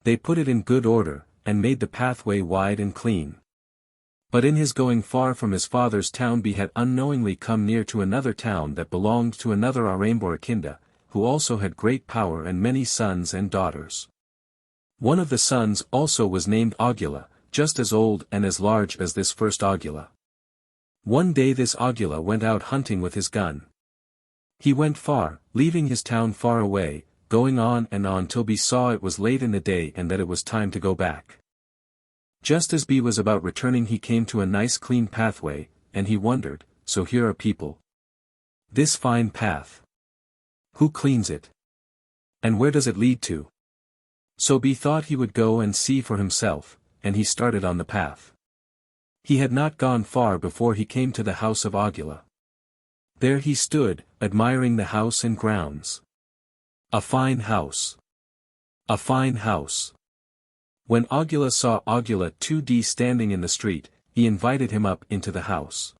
A: They put it in good order, and made the pathway wide and clean. But in his going far from his father's town he had unknowingly come near to another town that belonged to another Aramborakinda, who also had great power and many sons and daughters. One of the sons also was named Augula, just as old and as large as this first Augula. One day this Augula went out hunting with his gun. He went far, leaving his town far away, going on and on till he saw it was late in the day and that it was time to go back. Just as B was about returning he came to a nice clean pathway, and he wondered, "So here are people. This fine path. Who cleans it? And where does it lead to?" So B thought he would go and see for himself, and he started on the path. He had not gone far before he came to the house of Augula. There he stood, admiring the house and grounds. A fine house. A fine house. When Augula saw Augula 2D standing in the street, he invited him up into the house.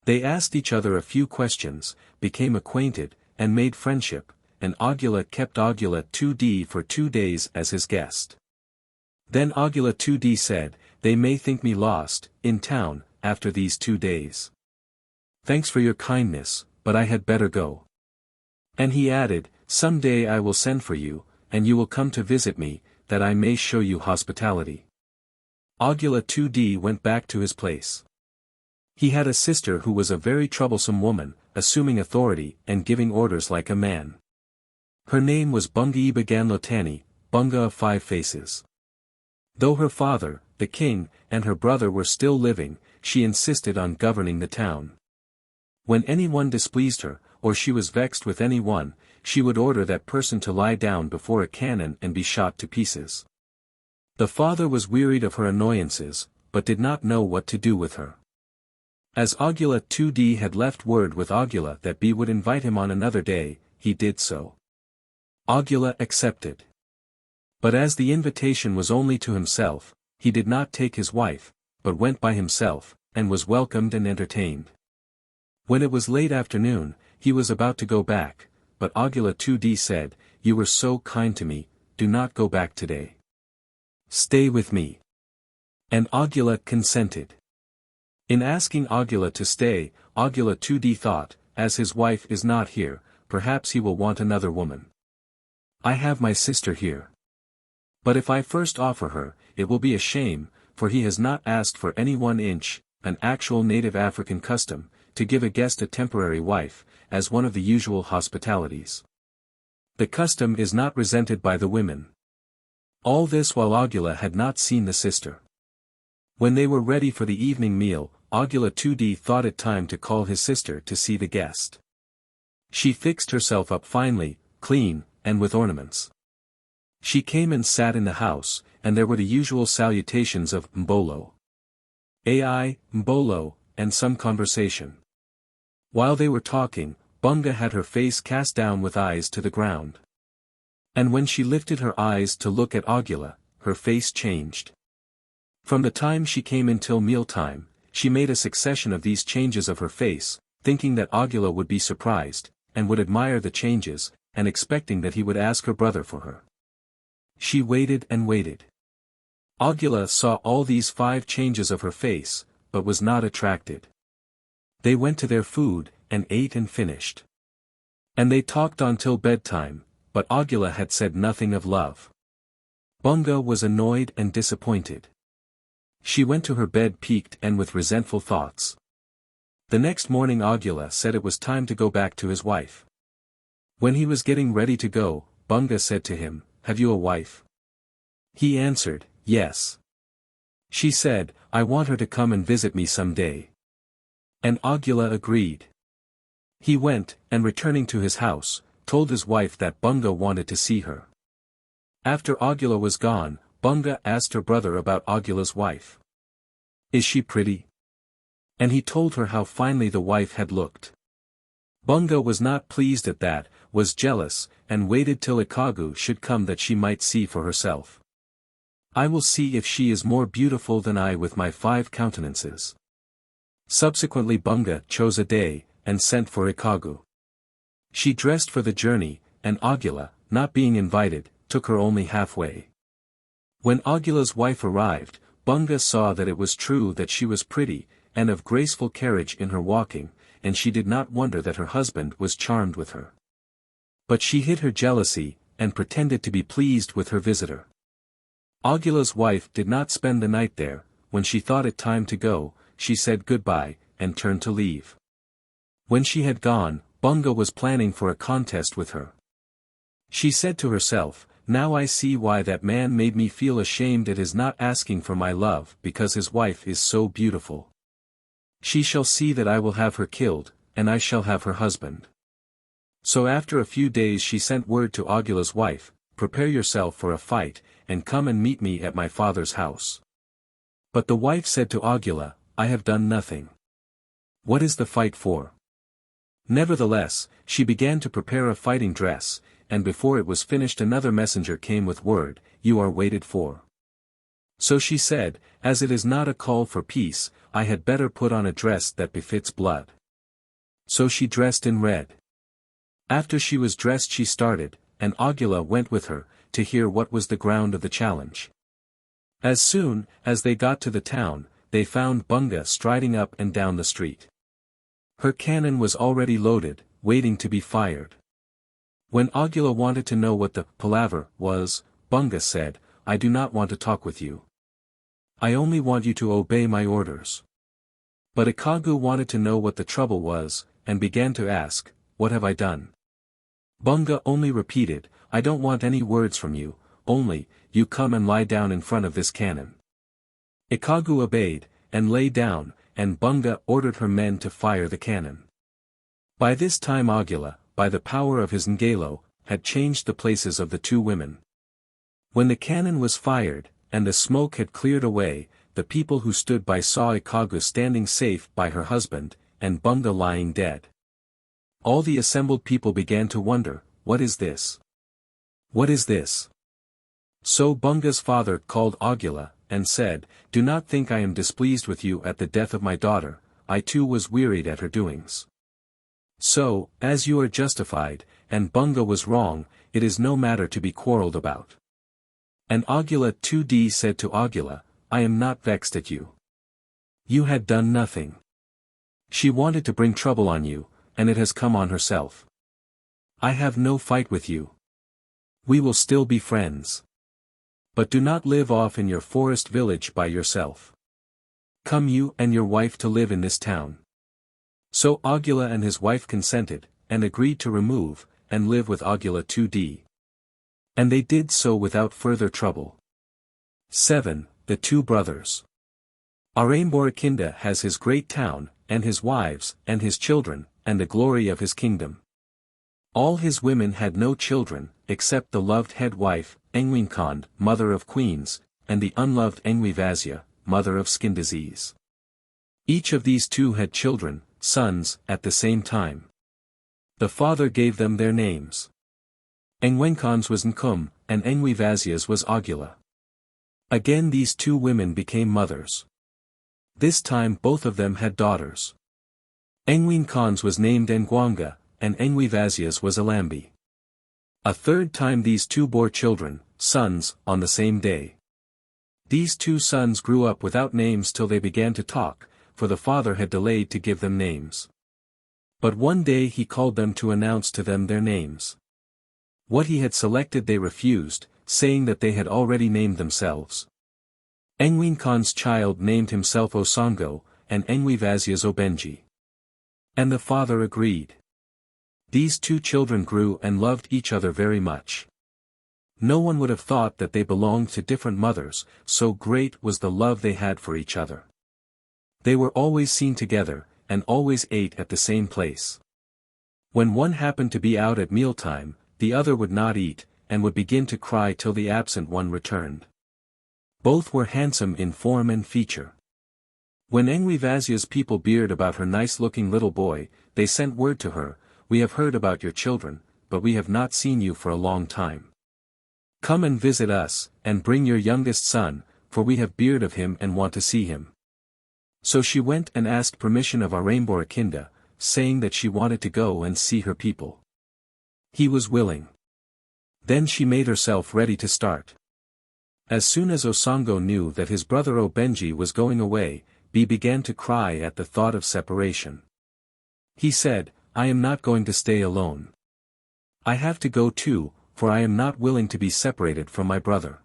A: They asked each other a few questions, became acquainted, and made friendship, and Augula kept Augula 2D for 2 days as his guest. Then Augula 2D said, "They may think me lost, in town, after these 2 days. Thanks for your kindness, but I had better go." And he added, "Some day I will send for you, and you will come to visit me, that I may show you hospitality." Augula 2D went back to his place. He had a sister who was a very troublesome woman, assuming authority and giving orders like a man. Her name was Bunga Ibaganlotani, Bunga of 5 faces. Though her father, the king, and her brother were still living, she insisted on governing the town. When anyone displeased her, or she was vexed with anyone, she would order that person to lie down before a cannon and be shot to pieces. The father was wearied of her annoyances, but did not know what to do with her. As Augula 2D had left word with Augula that B would invite him on another day, he did so. Augula accepted. But as the invitation was only to himself, he did not take his wife, but went by himself, and was welcomed and entertained. When it was late afternoon, he was about to go back, but Augula 2D said, "You were so kind to me, do not go back today. Stay with me." And Augula consented. In asking Augula to stay, Augula 2D thought, as his wife is not here, perhaps he will want another woman. "I have my sister here. But if I first offer her, it will be a shame, for he has not asked for any 1 inch, an actual native African custom, to give a guest a temporary wife, as one of the usual hospitalities. The custom is not resented by the women." All this while Augula had not seen the sister. When they were ready for the evening meal, Augula 2D thought it time to call his sister to see the guest. She fixed herself up finely, clean, and with ornaments. She came and sat in the house, and there were the usual salutations of Mbolo. Ai, Mbolo, and some conversation. While they were talking, Bunga had her face cast down with eyes to the ground. And when she lifted her eyes to look at Augula, her face changed. From the time she came in till mealtime, she made a succession of these changes of her face, thinking that Augula would be surprised, and would admire the changes, and expecting that he would ask her brother for her. She waited and waited. Augula saw all these 5 changes of her face, but was not attracted. They went to their food, and ate and finished. And they talked on till bedtime, but Augula had said nothing of love. Bunga was annoyed and disappointed. She went to her bed piqued and with resentful thoughts. The next morning Augula said it was time to go back to his wife. When he was getting ready to go, Bunga said to him, "Have you a wife?" He answered, "Yes." She said, "I want her to come and visit me some day." And Augula agreed. He went, and returning to his house, told his wife that Bunga wanted to see her. After Augula was gone, Bunga asked her brother about Augula's wife. "Is she pretty?" And he told her how finely the wife had looked. Bunga was not pleased at that, was jealous, and waited till Ikagu should come that she might see for herself. "I will see if she is more beautiful than I with my 5 countenances." Subsequently Bunga chose a day, and sent for Ikagu. She dressed for the journey, and Augula, not being invited, took her only halfway. When Augula's wife arrived, Bunga saw that it was true that she was pretty, and of graceful carriage in her walking, and she did not wonder that her husband was charmed with her. But she hid her jealousy, and pretended to be pleased with her visitor. Augula's wife did not spend the night there. When she thought it time to go, she said goodbye, and turned to leave. When she had gone, Bunga was planning for a contest with her. She said to herself, "Now I see why that man made me feel ashamed at his not asking for my love because his wife is so beautiful. She shall see that I will have her killed, and I shall have her husband." So after a few days she sent word to Augula's wife, "Prepare yourself for a fight, and come and meet me at my father's house." But the wife said to Augula, "I have done nothing. What is the fight for?" Nevertheless, she began to prepare a fighting dress, and before it was finished another messenger came with word, "You are waited for." So she said, "As it is not a call for peace, I had better put on a dress that befits blood." So she dressed in red. After she was dressed she started, and Augula went with her, to hear what was the ground of the challenge. As soon as they got to the town, they found Bunga striding up and down the street. Her cannon was already loaded, waiting to be fired. When Augula wanted to know what the palaver was, Bunga said, "I do not want to talk with you. I only want you to obey my orders." But Ikagu wanted to know what the trouble was, and began to ask, "What have I done?" Bunga only repeated, "I don't want any words from you, only, you come and lie down in front of this cannon." Ikagu obeyed, and lay down, and Bunga ordered her men to fire the cannon. By this time Augula, by the power of his ngelo, had changed the places of the 2 women. When the cannon was fired, and the smoke had cleared away, the people who stood by saw Ikagu standing safe by her husband, and Bunga lying dead. All the assembled people began to wonder, "What is this? What is this?" So Bunga's father called Augula, and said, "Do not think I am displeased with you at the death of my daughter, I too was wearied at her doings. So, as you are justified, and Bunga was wrong, it is no matter to be quarreled about." And Augula 2d said to Augula, "I am not vexed at you. You had done nothing. She wanted to bring trouble on you, and it has come on herself. I have no fight with you. We will still be friends. But do not live off in your forest village by yourself. Come you and your wife to live in this town." So Augula and his wife consented, and agreed to remove, and live with Augula 2d. And they did so without further trouble. 7. The 2 brothers. Aramborakinda has his great town, and his wives, and his children, and the glory of his kingdom. All his women had no children, except the loved head wife, Engwinkond, mother of queens, and the unloved Engwivasya, mother of skin disease. Each of these 2 had children, sons, at the same time. The father gave them their names. Engwenkond's was Nkum, and Engwivasya's was Augula. Again these 2 women became mothers. This time both of them had daughters. Engwine Khan's was named Ngwanga, and Engwivazia's was Alambi. A third time these two bore children, sons, on the same day. These two sons grew up without names till they began to talk, for the father had delayed to give them names. But one day he called them to announce to them their names. What he had selected they refused, saying that they had already named themselves. Engwine Khan's child named himself Osongo, and Engwivazia's Obenji. And the father agreed. These two children grew and loved each other very much. No one would have thought that they belonged to different mothers, so great was the love they had for each other. They were always seen together, and always ate at the same place. When one happened to be out at mealtime, the other would not eat, and would begin to cry till the absent one returned. Both were handsome in form and feature. When Engwivazia's people beard about her nice-looking little boy, they sent word to her, "We have heard about your children, but we have not seen you for a long time. Come and visit us, and bring your youngest son, for we have beard of him and want to see him." So she went and asked permission of Aramborakinda, saying that she wanted to go and see her people. He was willing. Then she made herself ready to start. As soon as Osongo knew that his brother Obenji was going away, he began to cry at the thought of separation. He said, "I am not going to stay alone. I have to go too, for I am not willing to be separated from my brother."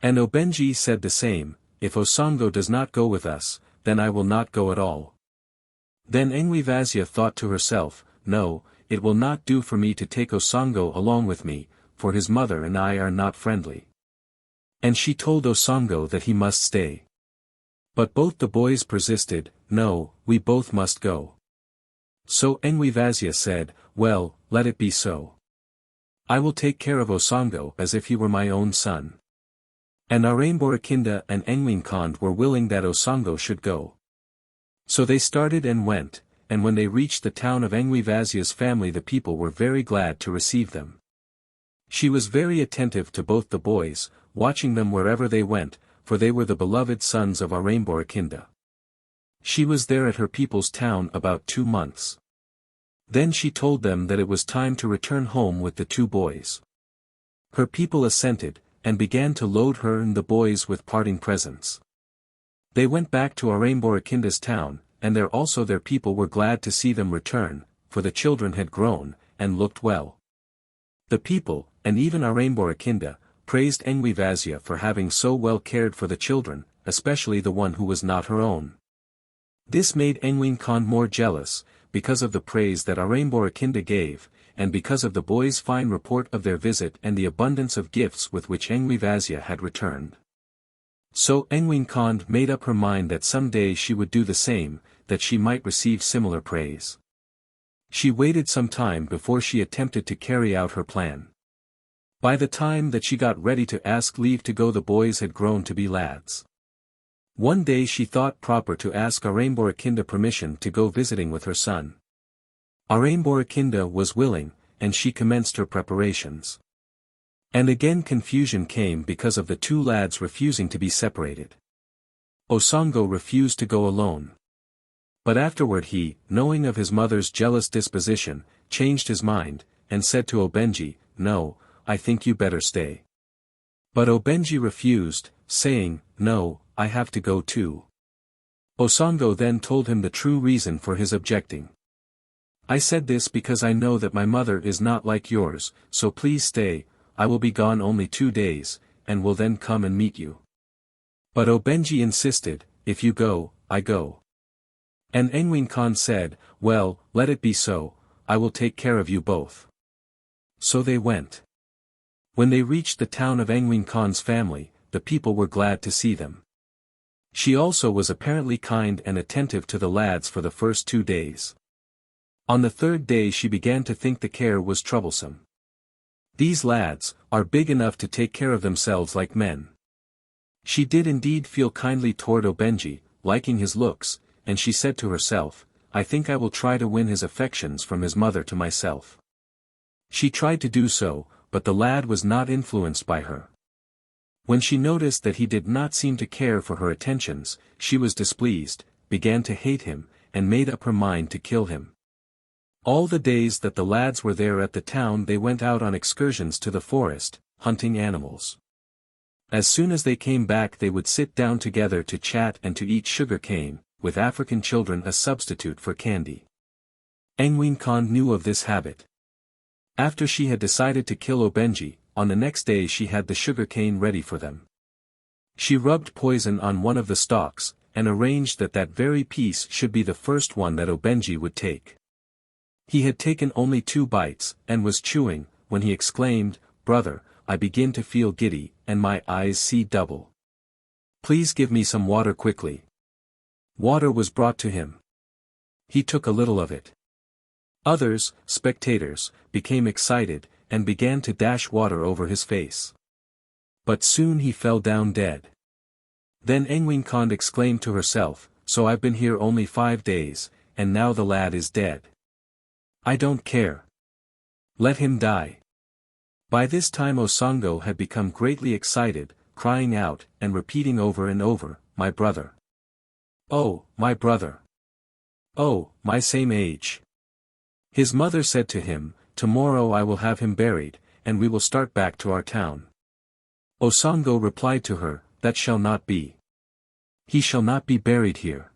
A: And Obenji said the same, "If Osongo does not go with us, then I will not go at all." Then Engwivazia thought to herself, "No, it will not do for me to take Osongo along with me, for his mother and I are not friendly." And she told Osongo that he must stay. But both the boys persisted, "No, we both must go." So Engwivazia said, "Well, let it be so. I will take care of Osongo as if he were my own son." And Aramborakinda and Engwine Khan were willing that Osongo should go. So they started and went, and when they reached the town of Engwivazia's family the people were very glad to receive them. She was very attentive to both the boys, watching them wherever they went, for they were the beloved sons of Aramborakinda. She was there at her people's town about 2 months. Then she told them that it was time to return home with the 2 boys. Her people assented, and began to load her and the boys with parting presents. They went back to Aramborakinda's town, and there also their people were glad to see them return, for the children had grown, and looked well. The people, and even Aramborakinda, praised Engwivazia for having so well cared for the children, especially the one who was not her own. This made Engwine Khan more jealous, because of the praise that Aramborakinda gave, and because of the boys' fine report of their visit and the abundance of gifts with which Engwivazia had returned. So Engwine Khan made up her mind that some day she would do the same, that she might receive similar praise. She waited some time before she attempted to carry out her plan. By the time that she got ready to ask leave to go the boys had grown to be lads. One day she thought proper to ask Aramborakinda permission to go visiting with her son. Aramborakinda was willing, and she commenced her preparations. And again confusion came because of the 2 lads refusing to be separated. Osongo refused to go alone. But afterward he, knowing of his mother's jealous disposition, changed his mind, and said to Obenji, "No, I think you better stay." But Obenji refused, saying, "No, I have to go too." Osongo then told him the true reason for his objecting. "I said this because I know that my mother is not like yours, so please stay, I will be gone only 2 days, and will then come and meet you." But Obenji insisted, "If you go, I go." And Engwine Khan said, "Well, let it be so, I will take care of you both." So they went. When they reached the town of Engwine Khan's family, the people were glad to see them. She also was apparently kind and attentive to the lads for the first 2 days. On the 3rd day she began to think the care was troublesome. These lads are big enough to take care of themselves like men. She did indeed feel kindly toward Obenji, liking his looks, and she said to herself, "I think I will try to win his affections from his mother to myself." She tried to do so, but the lad was not influenced by her. When she noticed that he did not seem to care for her attentions, she was displeased, began to hate him, and made up her mind to kill him. All the days that the lads were there at the town they went out on excursions to the forest, hunting animals. As soon as they came back they would sit down together to chat and to eat sugar cane, with African children a substitute for candy. Engwine Khan knew of this habit. After she had decided to kill Obenji, on the next day she had the sugar cane ready for them. She rubbed poison on one of the stalks, and arranged that that very piece should be the first one that Obenji would take. He had taken only 2 bites, and was chewing, when he exclaimed, "Brother, I begin to feel giddy, and my eyes see double. Please give me some water quickly." Water was brought to him. He took a little of it. Others, spectators, became excited, and began to dash water over his face. But soon he fell down dead. Then Engwine Khan exclaimed to herself, "So I've been here only 5 days, and now the lad is dead. I don't care. Let him die." By this time Osongo had become greatly excited, crying out, and repeating over and over, "My brother. Oh, my brother. Oh, my same age." His mother said to him, "Tomorrow I will have him buried, and we will start back to our town." Osongo replied to her, "That shall not be. He shall not be buried here.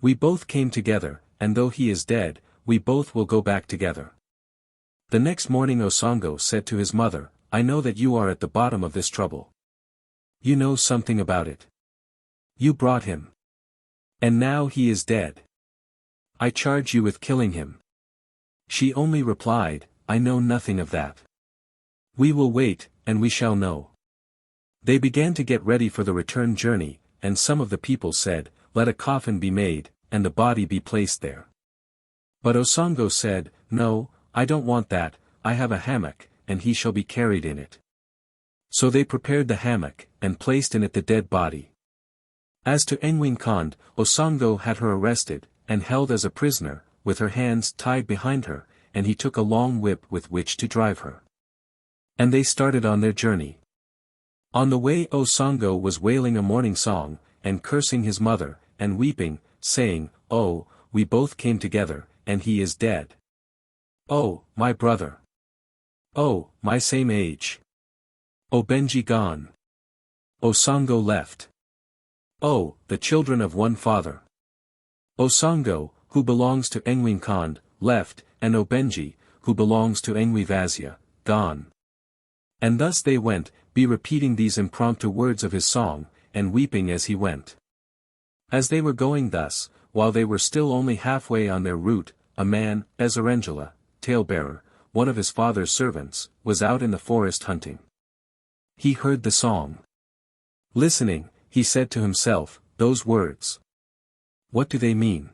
A: We both came together, and though he is dead, we both will go back together." The next morning Osongo said to his mother, "I know that you are at the bottom of this trouble. You know something about it. You brought him. And now he is dead. I charge you with killing him." She only replied, "I know nothing of that. We will wait, and we shall know." They began to get ready for the return journey, and some of the people said, "Let a coffin be made, and the body be placed there." But Osongo said, "No, I don't want that, I have a hammock, and he shall be carried in it." So they prepared the hammock, and placed in it the dead body. As to Engwine Khan, Osongo had her arrested, and held as a prisoner, with her hands tied behind her, and he took a long whip with which to drive her. And they started on their journey. On the way Osongo was wailing a mourning song, and cursing his mother, and weeping, saying, "Oh, we both came together, and he is dead. Oh, my brother. Oh, my same age. Obenji gone. Osongo left. Oh, the children of one father. Osongo, who belongs to Engwine Khan, left, and Obenji, who belongs to Engwi Vazia, gone." And thus they went, repeating these impromptu words of his song, and weeping as he went. As they were going thus, while they were still only halfway on their route, a man, Ezerengela, talebearer, one of his father's servants, was out in the forest hunting. He heard the song. Listening, he said to himself, "Those words. What do they mean?"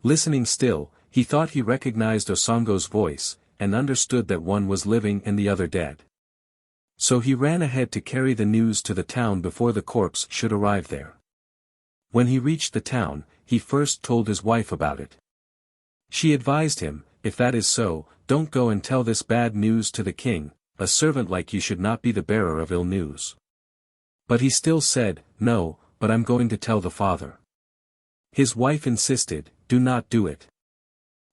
A: Listening still, he thought he recognized Osongo's voice, and understood that one was living and the other dead. So he ran ahead to carry the news to the town before the corpse should arrive there. When he reached the town, he first told his wife about it. She advised him, "If that is so, don't go and tell this bad news to the king, a servant like you should not be the bearer of ill news." But he still said, "No, but I'm going to tell the father." His wife insisted, "Do not do it.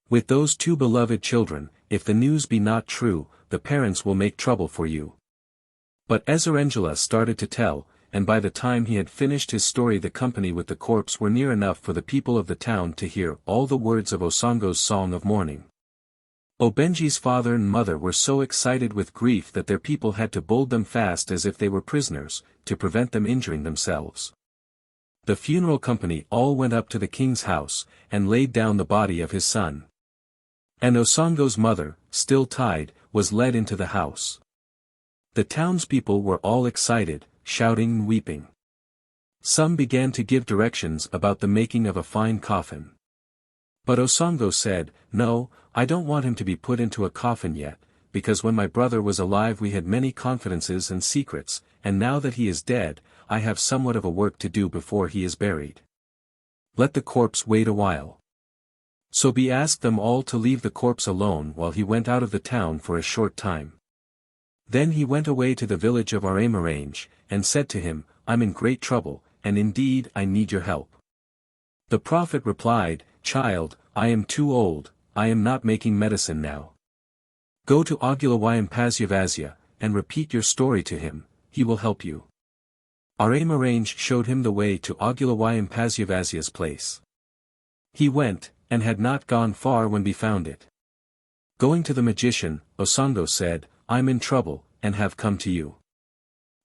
A: With those 2 beloved children, if the news be not true, the parents will make trouble for you." But Ezerengela started to tell, and by the time he had finished his story the company with the corpse were near enough for the people of the town to hear all the words of Osongo's song of mourning. Obenji's father and mother were so excited with grief that their people had to hold them fast as if they were prisoners, to prevent them injuring themselves. The funeral company all went up to the king's house, and laid down the body of his son. And Osongo's mother, still tied, was led into the house. The townspeople were all excited, shouting and weeping. Some began to give directions about the making of a fine coffin. But Osongo said, "No, I don't want him to be put into a coffin yet, because when my brother was alive we had many confidences and secrets, and now that he is dead, I have somewhat of a work to do before he is buried. Let the corpse wait a while." So he asked them all to leave the corpse alone while he went out of the town for a short time. Then he went away to the village of Aramarange, and said to him, I'm in great trouble, and indeed I need your help. The prophet replied, Child, I am too old, I am not making medicine now. Go to Ogulawayampasyavasya, and repeat your story to him, he will help you. Aramarange showed him the way to Ogulawayampasyavasya's place. He went, and had not gone far when he found it. Going to the magician, Osango said, I'm in trouble, and have come to you.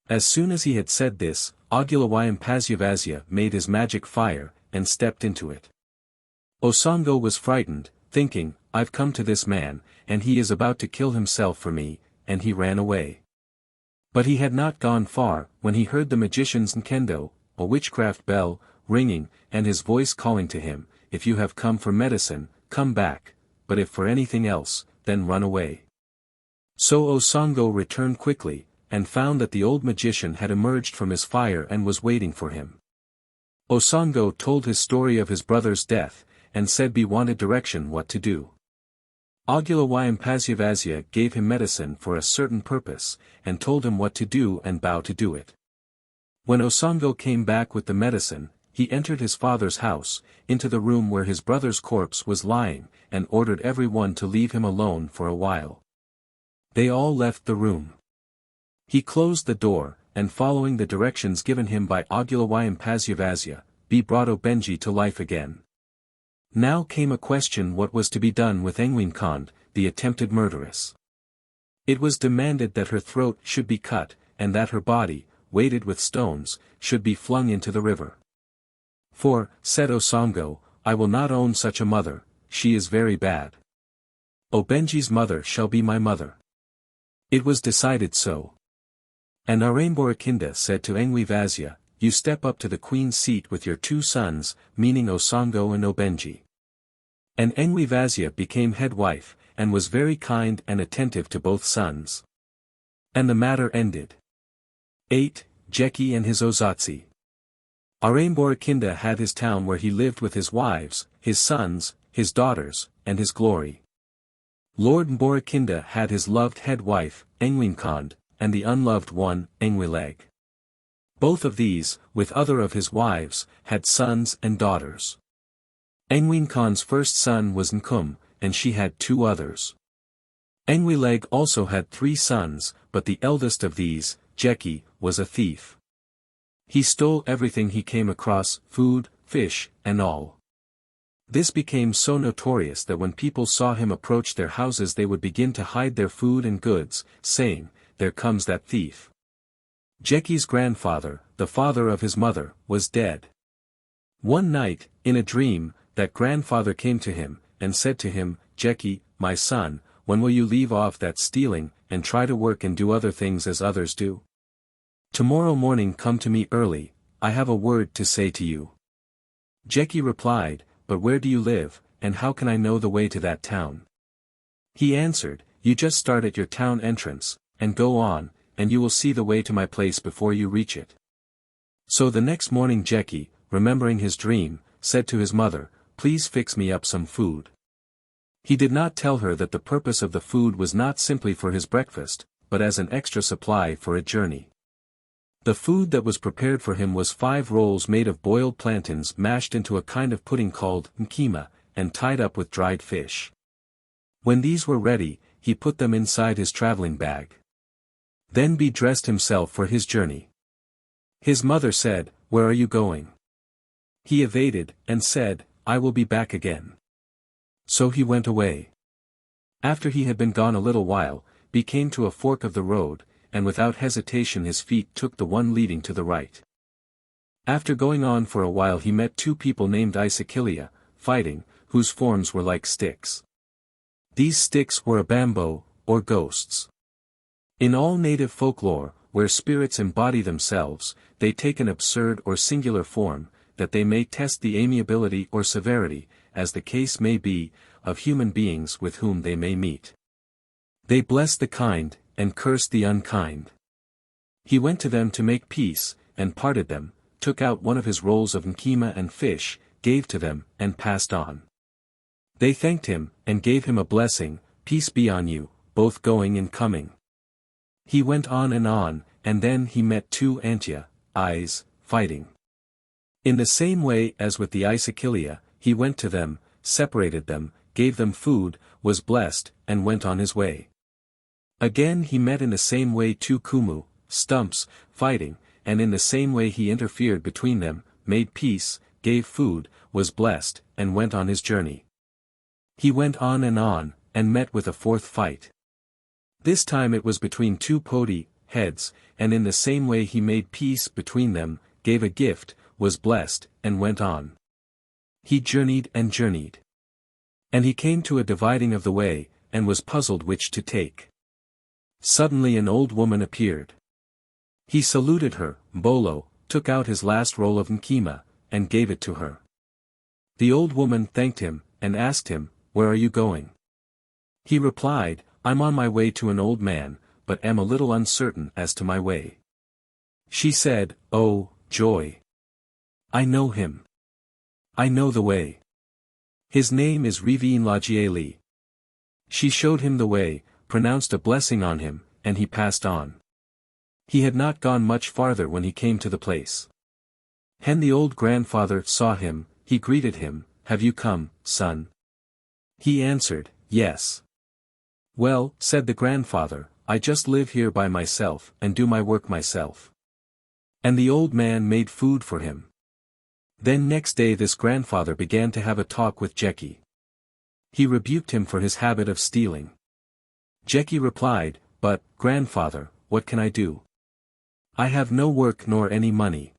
A: As soon as he had said this, Ogulawayampasyavasya made his magic fire, and stepped into it. Osango was frightened, thinking, I've come to this man, and he is about to kill himself for me, and he ran away. But he had not gone far, when he heard the magician's nkendo, a witchcraft bell, ringing, and his voice calling to him, If you have come for medicine, come back, but if for anything else, then run away. So Osango returned quickly, and found that the old magician had emerged from his fire and was waiting for him. Osango told his story of his brother's death, and said he wanted direction what to do. Ogulawayampasyavasya gave him medicine for a certain purpose, and told him what to do and how to do it. When Osango came back with the medicine, he entered his father's house, into the room where his brother's corpse was lying, and ordered everyone to leave him alone for a while. They all left the room. He closed the door, and following the directions given him by Ogulawayampasyavasya, he brought Obenji to life again. Now came a question what was to be done with Engwinkand, the attempted murderess. It was demanded that her throat should be cut, and that her body, weighted with stones, should be flung into the river. For, said Osango, I will not own such a mother, she is very bad. Obenji's mother shall be my mother. It was decided so. And Aramborakinda said to Engwivasya, You step up to the queen's seat with your 2 sons, meaning Osango and Obenji. And Engwivasya became head wife, and was very kind and attentive to both sons. And the matter ended. 8. Jeki and his Ozatsi. Aramborakinda had his town where he lived with his wives, his sons, his daughters, and his glory. Lord Mborakinda had his loved head wife, Engwinkand, and the unloved one, Engwileg. Both of these, with other of his wives, had sons and daughters. Engwinkand's first son was Nkum, and she had 2 others. Engwileg also had 3 sons, but the eldest of these, Jeki, was a thief. He stole everything he came across, food, fish, and all. This became so notorious that when people saw him approach their houses they would begin to hide their food and goods, saying, There comes that thief. Jeki's grandfather, the father of his mother, was dead. One night, in a dream, that grandfather came to him, and said to him, Jeki, my son, when will you leave off that stealing, and try to work and do other things as others do? Tomorrow morning come to me early, I have a word to say to you. Jeki replied, But where do you live, and how can I know the way to that town? He answered, You just start at your town entrance, and go on, and you will see the way to my place before you reach it. So the next morning Jeki, remembering his dream, said to his mother, Please fix me up some food. He did not tell her that the purpose of the food was not simply for his breakfast, but as an extra supply for a journey. The food that was prepared for him was 5 rolls made of boiled plantains mashed into a kind of pudding called nkima, and tied up with dried fish. When these were ready, he put them inside his traveling bag. Then he dressed himself for his journey. His mother said, Where are you going? He evaded, and said, I will be back again. So he went away. After he had been gone a little while, he came to a fork of the road, and without hesitation his feet took the one leading to the right. After going on for a while he met 2 people named Isakilia, fighting, whose forms were like sticks. These sticks were a bamboo, or ghosts. In all native folklore, where spirits embody themselves, they take an absurd or singular form, that they may test the amiability or severity, as the case may be, of human beings with whom they may meet. They bless the kind, and curse the unkind. He went to them to make peace, and parted them, took out one of his rolls of nkima and fish, gave to them, and passed on. They thanked him, and gave him a blessing, Peace be on you, both going and coming. He went on, and then he met two eyes, fighting. In the same way as with the Isakilia, he went to them, separated them, gave them food, was blessed, and went on his way. Again he met in the same way two stumps, fighting, and in the same way he interfered between them, made peace, gave food, was blessed, and went on his journey. He went on, and met with a fourth fight. This time it was between two heads, and in the same way he made peace between them, gave a gift, was blessed, and went on. He journeyed and journeyed. And he came to a dividing of the way, and was puzzled which to take. Suddenly an old woman appeared. He saluted her, Bolo, took out his last roll of nkima, and gave it to her. The old woman thanked him, and asked him, "Where are you going?" He replied, "I'm on my way to an old man, but am a little uncertain as to my way." She said, "Oh, joy! I know him. I know the way. His name is Rivine Lagieli." She showed him the way, pronounced a blessing on him, and he passed on. He had not gone much farther when he came to the place. When the old grandfather saw him, he greeted him, "Have you come, son?" He answered, "Yes." "Well," said the grandfather, "I just live here by myself, and do my work myself." And the old man made food for him. Then next day this grandfather began to have a talk with Jeki. He rebuked him for his habit of stealing. Jeki replied, "But, grandfather, what can I do? I have no work nor any money.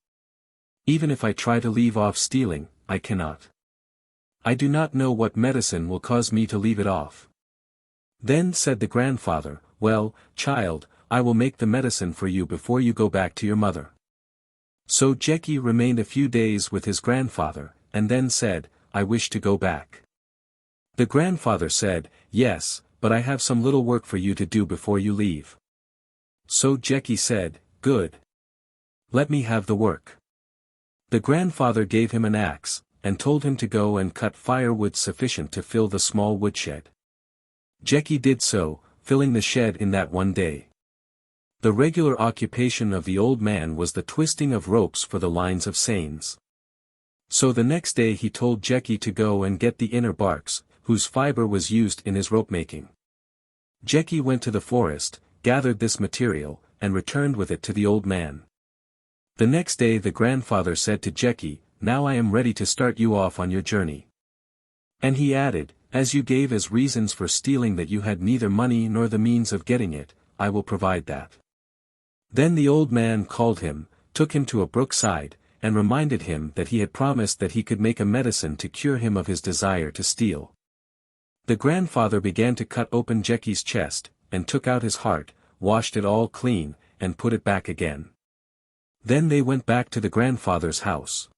A: Even if I try to leave off stealing, I cannot. I do not know what medicine will cause me to leave it off." Then said the grandfather, "Well, child, I will make the medicine for you before you go back to your mother." So Jeki remained a few days with his grandfather, and then said, "I wish to go back." The grandfather said, "Yes, but I have some little work for you to do before you leave." So Jeki said, "Good. Let me have the work." The grandfather gave him an axe, and told him to go and cut firewood sufficient to fill the small woodshed. Jeki did so, filling the shed in that one day. The regular occupation of the old man was the twisting of ropes for the lines of seines. So the next day he told Jeki to go and get the inner barks, whose fiber was used in his rope-making. Jeki went to the forest, gathered this material, and returned with it to the old man. The next day the grandfather said to Jeki, "Now I am ready to start you off on your journey." And he added, "As you gave as reasons for stealing that you had neither money nor the means of getting it, I will provide that." Then the old man called him, took him to a brook side, and reminded him that he had promised that he could make a medicine to cure him of his desire to steal. The grandfather began to cut open Jeki's chest, and took out his heart, washed it all clean, and put it back again. Then they went back to the grandfather's house.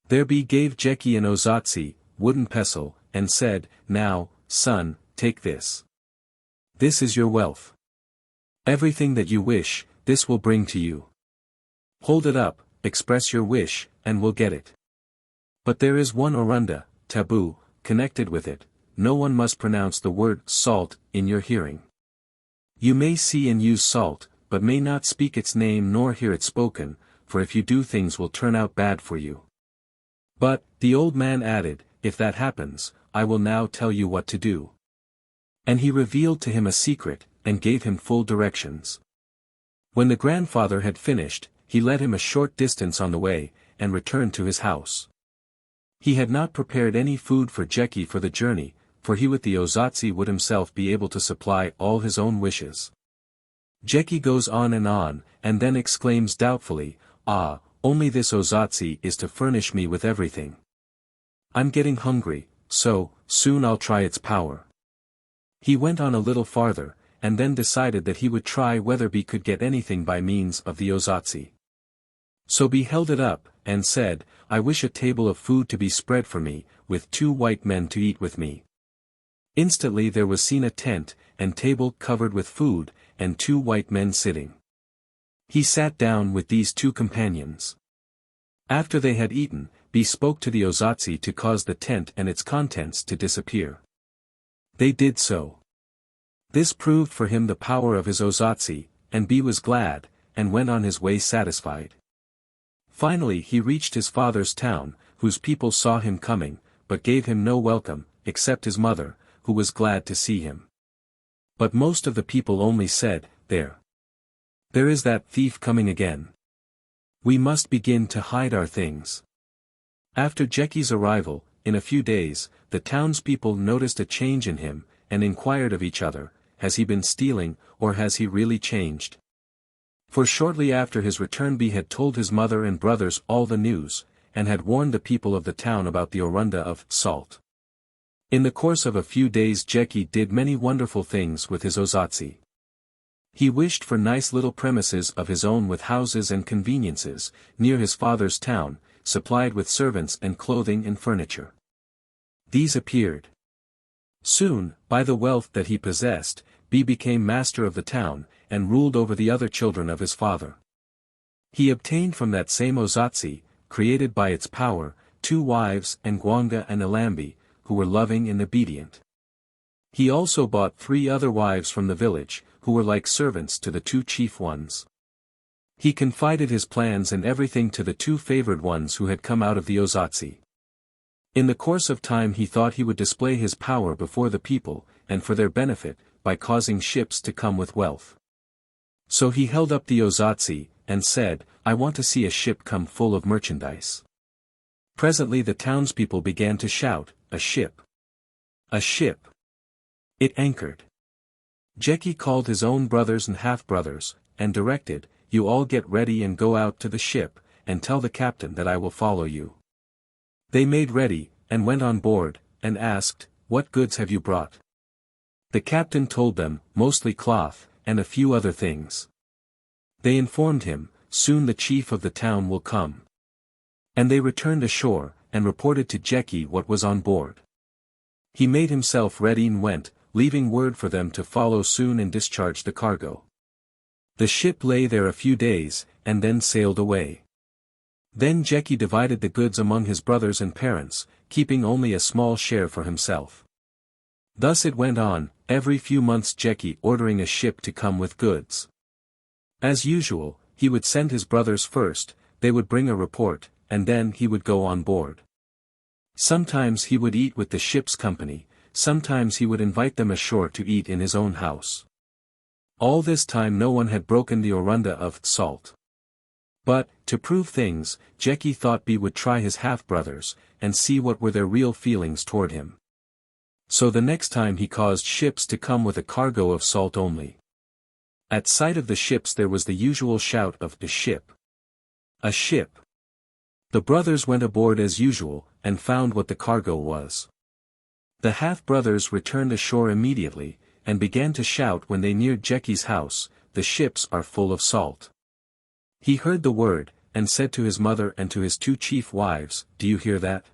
A: There gave Jeki an ozatsi, wooden pestle, and said, "Now, son, take this. This is your wealth. Everything that you wish, this will bring to you. Hold it up, express your wish, and we'll get it. But there is one orunda, taboo, connected with it. No one must pronounce the word salt in your hearing. You may see and use salt, but may not speak its name nor hear it spoken, for if you do things will turn out bad for you." But, the old man added, "If that happens, I will now tell you what to do." And he revealed to him a secret, and gave him full directions. When the grandfather had finished, he led him a short distance on the way, and returned to his house. He had not prepared any food for Jeki for the journey, for he with the ozatsi would himself be able to supply all his own wishes. Jeki goes on, and then exclaims doubtfully, "Ah, only this ozatsi is to furnish me with everything. I'm getting hungry, so, soon I'll try its power." He went on a little farther, and then decided that he would try whether he could get anything by means of the ozatsi. So he held it up, and said, "I wish a table of food to be spread for me, with 2 white men to eat with me." Instantly there was seen a tent, and table covered with food, and 2 white men sitting. He sat down with these 2 companions. After they had eaten, he spoke to the ozatsi to cause the tent and its contents to disappear. They did so. This proved for him the power of his ozatsi, and B was glad, and went on his way satisfied. Finally he reached his father's town, whose people saw him coming, but gave him no welcome, except his mother, who was glad to see him. But most of the people only said, There is that thief coming again. We must begin to hide our things. After Jeky's arrival, in a few days, the townspeople noticed a change in him, and inquired of each other, has he been stealing, or has he really changed? For shortly after his return B had told his mother and brothers all the news, and had warned the people of the town about the Orunda of salt. In the course of a few days Jeky did many wonderful things with his ozatsi. He wished for nice little premises of his own with houses and conveniences, near his father's town, supplied with servants and clothing and furniture. These appeared. Soon, by the wealth that he possessed, B became master of the town, and ruled over the other children of his father. He obtained from that same ozatsi, created by its power, 2 wives and Gwanga and Alambi, who were loving and obedient. He also bought 3 other wives from the village, who were like servants to the 2 chief ones. He confided his plans and everything to the 2 favored ones who had come out of the ozatsi. In the course of time he thought he would display his power before the people, and for their benefit, by causing ships to come with wealth. So he held up the ozatsi, and said, I want to see a ship come full of merchandise. Presently the townspeople began to shout, A ship! A ship! It anchored. Jeky called his own brothers and half-brothers, and directed, You all get ready and go out to the ship, and tell the captain that I will follow you. They made ready, and went on board, and asked, What goods have you brought? The captain told them, mostly cloth, and a few other things. They informed him, Soon the chief of the town will come. And they returned ashore, and reported to Jeky what was on board. He made himself ready and went, leaving word for them to follow soon and discharge the cargo. The ship lay there a few days, and then sailed away. Then Jeky divided the goods among his brothers and parents, keeping only a small share for himself. Thus it went on, every few months Jeky ordering a ship to come with goods. As usual, he would send his brothers first, they would bring a report, and then he would go on board. Sometimes he would eat with the ship's company, sometimes he would invite them ashore to eat in his own house. All this time no one had broken the Orunda of salt. But, to prove things, Jeky thought B would try his half-brothers, and see what were their real feelings toward him. So the next time he caused ships to come with a cargo of salt only. At sight of the ships there was the usual shout of a ship. A ship. The brothers went aboard as usual, and found what the cargo was. The half-brothers returned ashore immediately, and began to shout when they neared Jeky's house, The ships are full of salt. He heard the word, and said to his mother and to his 2 chief wives, Do you hear that?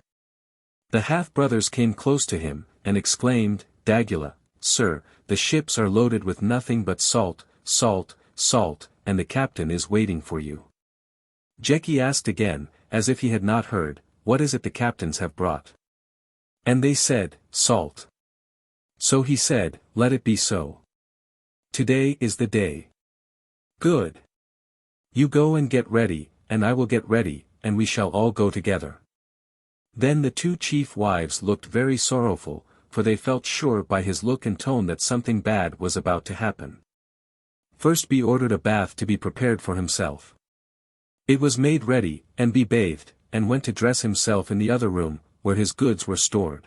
A: The half-brothers came close to him, and exclaimed, Dagula, Sir, the ships are loaded with nothing but salt, salt, salt, and the captain is waiting for you. Jeky asked again, as if he had not heard, What is it the captains have brought? And they said, Salt. So he said, Let it be so. Today is the day. Good. You go and get ready, and I will get ready, and we shall all go together. Then the 2 chief wives looked very sorrowful, for they felt sure by his look and tone that something bad was about to happen. First B ordered a bath to be prepared for himself. It was made ready, and B bathed, and went to dress himself in the other room, where his goods were stored.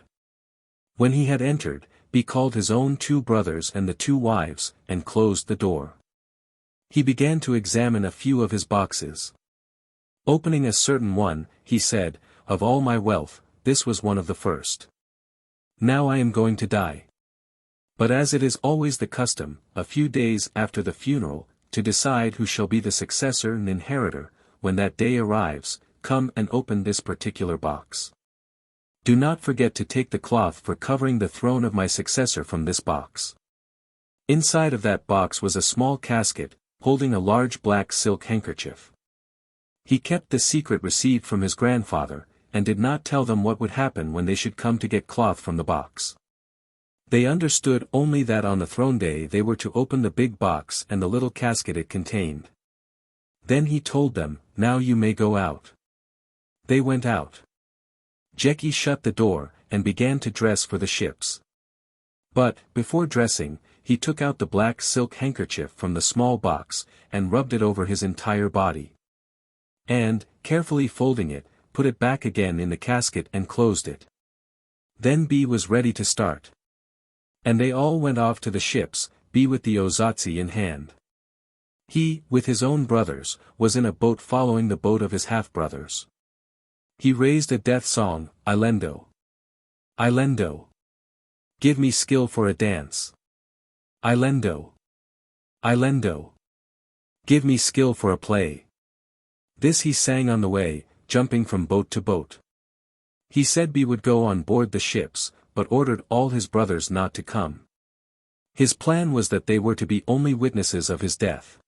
A: When he had entered, B called his own 2 brothers and the 2 wives, and closed the door. He began to examine a few of his boxes. Opening a certain one, he said, Of all my wealth, this was one of the first. Now I am going to die. But as it is always the custom, a few days after the funeral, to decide who shall be the successor and inheritor, when that day arrives, come and open this particular box. Do not forget to take the cloth for covering the throne of my successor from this box. Inside of that box was a small casket, holding a large black silk handkerchief. He kept the secret received from his grandfather, and did not tell them what would happen when they should come to get cloth from the box. They understood only that on the throne day they were to open the big box and the little casket it contained. Then he told them, "Now you may go out." They went out. Jeki shut the door, and began to dress for the ships. But, before dressing, he took out the black silk handkerchief from the small box, and rubbed it over his entire body. And, carefully folding it, put it back again in the casket and closed it. Then B was ready to start. And they all went off to the ships, B with the ozatsi in hand. He, with his own brothers, was in a boat following the boat of his half-brothers. He raised a death song, Ilendo. Ilendo. Give me skill for a dance. Ilendo. Ilendo. Give me skill for a play. This he sang on the way, jumping from boat to boat. He said B would go on board the ships, but ordered all his brothers not to come. His plan was that they were to be only witnesses of his death.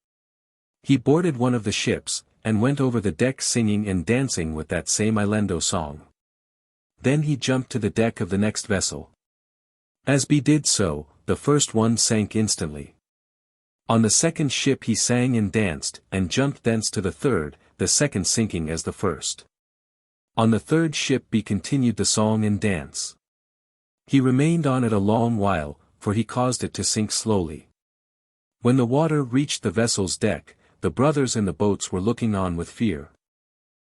A: He boarded one of the ships, and went over the deck singing and dancing with that same Ilendo song. Then he jumped to the deck of the next vessel. As B did so, the first one sank instantly. On the second ship he sang and danced, and jumped thence to the third, the second sinking as the first. On the third ship B continued the song and dance. He remained on it a long while, for he caused it to sink slowly. When the water reached the vessel's deck, the brothers in the boats were looking on with fear.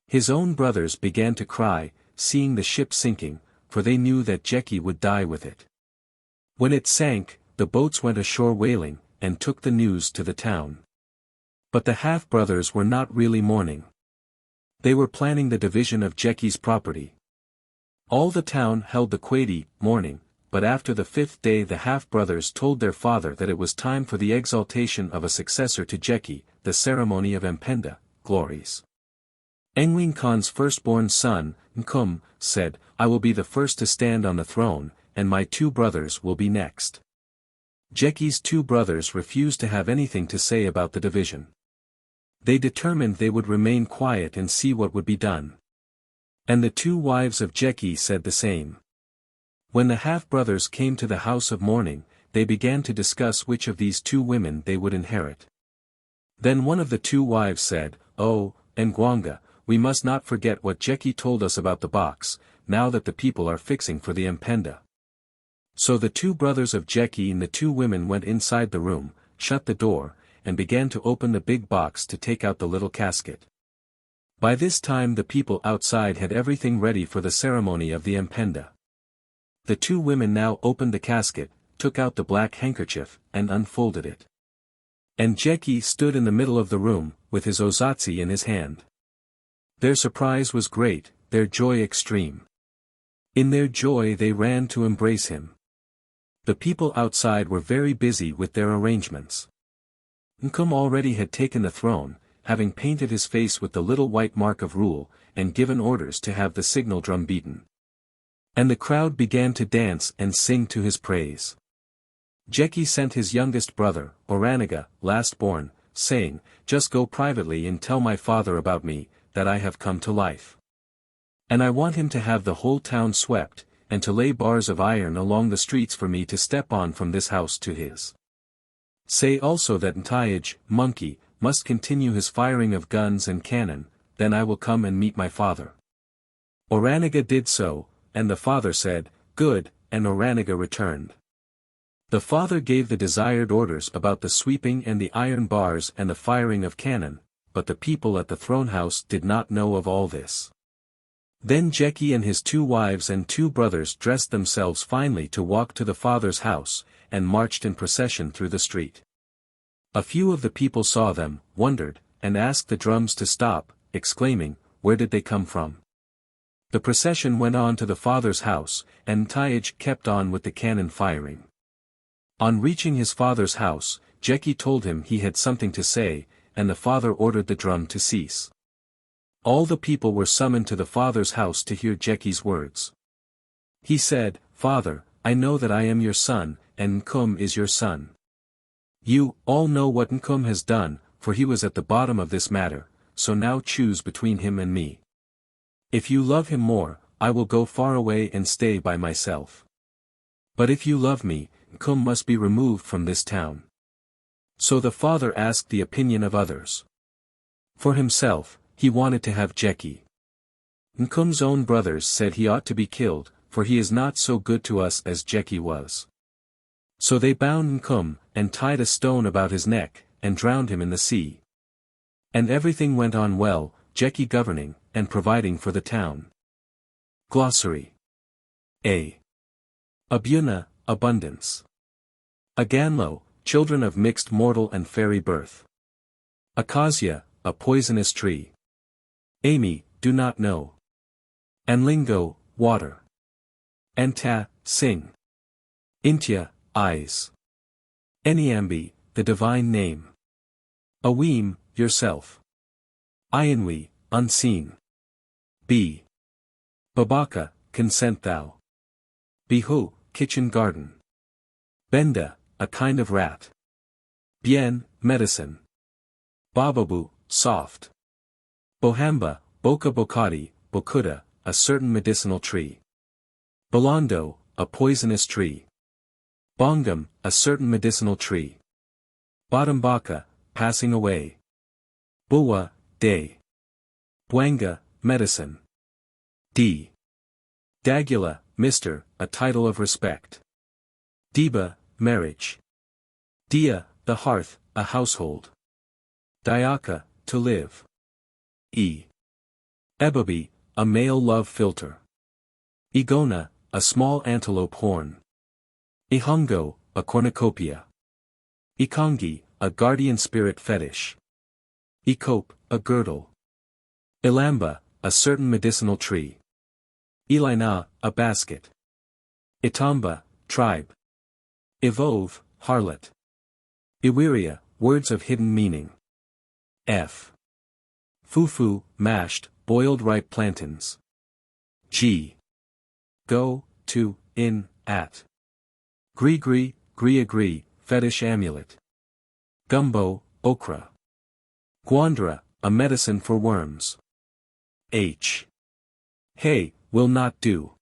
A: His own brothers began to cry, seeing the ship sinking, for they knew that Jeki would die with it. When it sank, the boats went ashore wailing, and took the news to the town. But the half-brothers were not really mourning. They were planning the division of Jeki's property. All the town held the Quadi, mourning, but after the 5th day the half-brothers told their father that it was time for the exaltation of a successor to Jeki, the ceremony of Empenda, glories. Engwing Khan's firstborn son, Nkum, said, "I will be the first to stand on the throne, and my 2 brothers will be next." Jeki's 2 brothers refused to have anything to say about the division. They determined they would remain quiet and see what would be done. And the 2 wives of Jeki said the same. When the half-brothers came to the house of mourning, they began to discuss which of these 2 women they would inherit. Then one of the 2 wives said, "Oh, Ngwanga, we must not forget what Jeki told us about the box, now that the people are fixing for the Empenda." So the 2 brothers of Jeki and the 2 women went inside the room, shut the door, and began to open the big box to take out the little casket. By this time the people outside had everything ready for the ceremony of the Empenda. The 2 women now opened the casket, took out the black handkerchief, and unfolded it. And Jeki stood in the middle of the room, with his ozatsi in his hand. Their surprise was great, their joy extreme. In their joy they ran to embrace him. The people outside were very busy with their arrangements. Nkum already had taken the throne, having painted his face with the little white mark of rule, and given orders to have the signal drum beaten. And the crowd began to dance and sing to his praise. Jeki sent his youngest brother, Oranaga, last born, saying, "Just go privately and tell my father about me, that I have come to life. And I want him to have the whole town swept, and to lay bars of iron along the streets for me to step on from this house to his. Say also that Ntayaj, monkey, must continue his firing of guns and cannon, then I will come and meet my father." Oranaga did so, and the father said, "Good," and Oranaga returned. The father gave the desired orders about the sweeping and the iron bars and the firing of cannon, but the people at the throne house did not know of all this. Then Jeki and his 2 wives and 2 brothers dressed themselves finely to walk to the father's house, and marched in procession through the street. A few of the people saw them, wondered, and asked the drums to stop, exclaiming, "Where did they come from?" The procession went on to the father's house, and Ntayaj kept on with the cannon firing. On reaching his father's house, Jeki told him he had something to say, and the father ordered the drum to cease. All the people were summoned to the father's house to hear Jeki's words. He said, "Father, I know that I am your son, and Nkum is your son. You all know what Nkum has done, for he was at the bottom of this matter, so now choose between him and me. If you love him more, I will go far away and stay by myself. But if you love me, Nkum must be removed from this town. So the father asked the opinion of others. For himself, he wanted to have Jeki. Nkum's own brothers said he ought to be killed, for he is not so good to us as Jeki was. So they bound Nkum, and tied a stone about his neck, and drowned him in the sea. And everything went on well, Jeki governing, and providing for the town. Glossary. A. Abuna, abundance. Aganlo, children of mixed mortal and fairy birth. Acacia, a poisonous tree. Amy, do not know. Anlingo, water. Anta, sing. Intia, eyes. Eniambi, the divine name. Awim, yourself. Ayanwi, unseen. B. Babaka, consent thou. Bihu, kitchen garden. Benda, a kind of rat. Bien, medicine. Bababu, soft. Bohamba, Boka bokati, bokuda, a certain medicinal tree. Bolondo, a poisonous tree. Bongam, a certain medicinal tree. Badambaka, passing away. Buwa, day. Bwanga, medicine. D. Dagula, Mr., a title of respect. Deba, marriage. Dia, the hearth, a household. Diaka, to live. E. Ebabi, a male love philter. Igona, a small antelope horn. Ihongo, a cornucopia. Ikongi, a guardian spirit fetish. Ikope, a girdle. Ilamba, a certain medicinal tree. Ilaina, a basket. Itamba, tribe. Ivove, harlot. Iwiria, words of hidden meaning. F. Fufu, mashed, boiled ripe plantains. G. Go, to, in, at. Gree, agree, fetish amulet. Gumbo, okra. Guandra, a medicine for worms. H. Hey, will not do.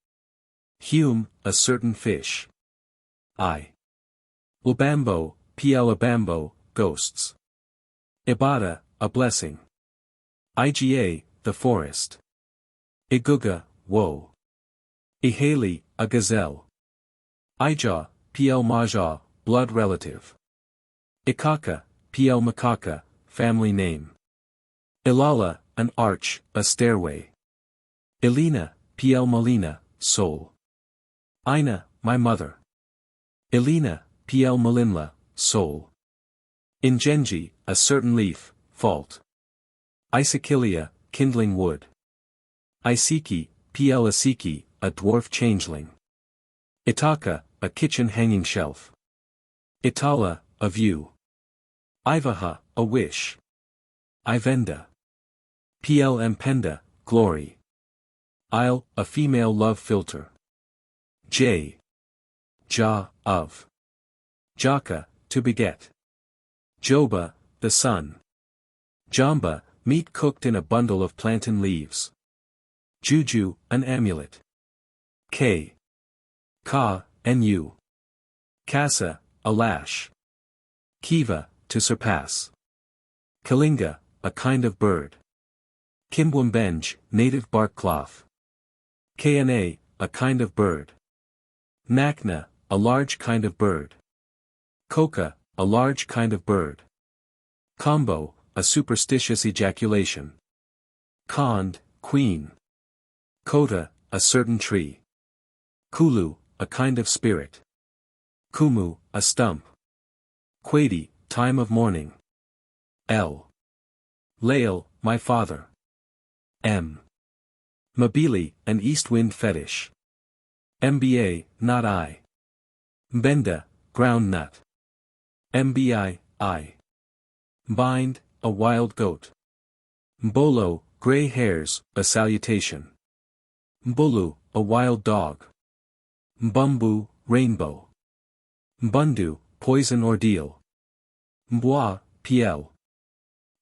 A: Hume, a certain fish. I. Ubambo, Pielabambo, ghosts. Ibada, a blessing. Iga, the forest. Iguga, woe. Ihali, a gazelle. Ija, Pl Maja, blood relative. Ikaka, Pl Makaka, family name. Ilala, an arch, a stairway. Elena, Pl Molina, soul. Ina, my mother. Elena, Pl Malinla, soul. Ingenji, a certain leaf, fault. Isakilia, kindling wood. Isiki, Pl Asiki, a dwarf changeling. Itaka, a kitchen hanging shelf. Itala, a view. Ivaha, a wish. Ivenda. Pl Mpenda, glory. Isle, a female love philter. J. Ja, of. Jaka, to beget. Joba, the sun. Jamba, meat cooked in a bundle of plantain leaves. Juju, an amulet. K. Ka, nu. Kasa, a lash. Kiva, to surpass. Kalinga, a kind of bird. Kimbwambenj, native bark cloth. Kana, a kind of bird. Nakna, a large kind of bird. Koka, a large kind of bird. Combo, a superstitious ejaculation. Kond, queen. Kota, a certain tree. Kulu, a kind of spirit. Kumu, a stump. Quadi, time of morning. L. Lael, my father. M. Mabili, an east wind fetish. Mba, not I. Mbenda, ground nut. Mbi, I. Bind, a wild goat. Mbolo, gray hairs, a salutation. Mbulu, a wild dog. Mbumbu, rainbow. Mbundu, poison ordeal. Mbwa, pl.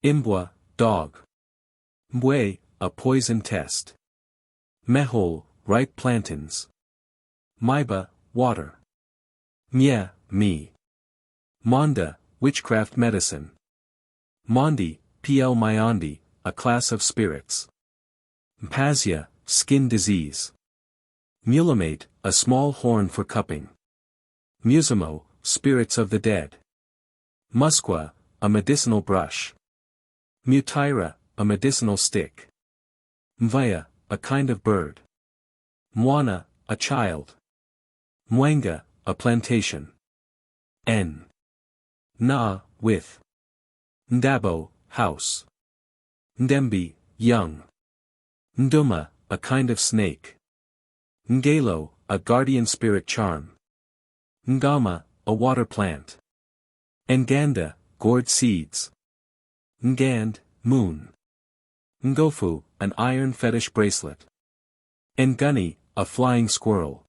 A: Imbwa, dog. Mbwe, a poison test. Mehol, ripe plantains. Maiba, water. Mye, me. Manda, witchcraft medicine. Mondi, pl Myondi, a class of spirits. Mpasya, skin disease. Mulamate, a small horn for cupping. Musimo, spirits of the dead. Musqua, a medicinal brush. Mutira, a medicinal stick. Mvaya, a kind of bird. Mwana, a child. Mwenga, a plantation. N. Na, with. Ndabo, house. Ndembi, young. Nduma, a kind of snake. Ngelo, a guardian spirit charm. Ngama, a water plant. Nganda, gourd seeds. Ngand, moon. Ngofu, an iron fetish bracelet. Nguni, a flying squirrel.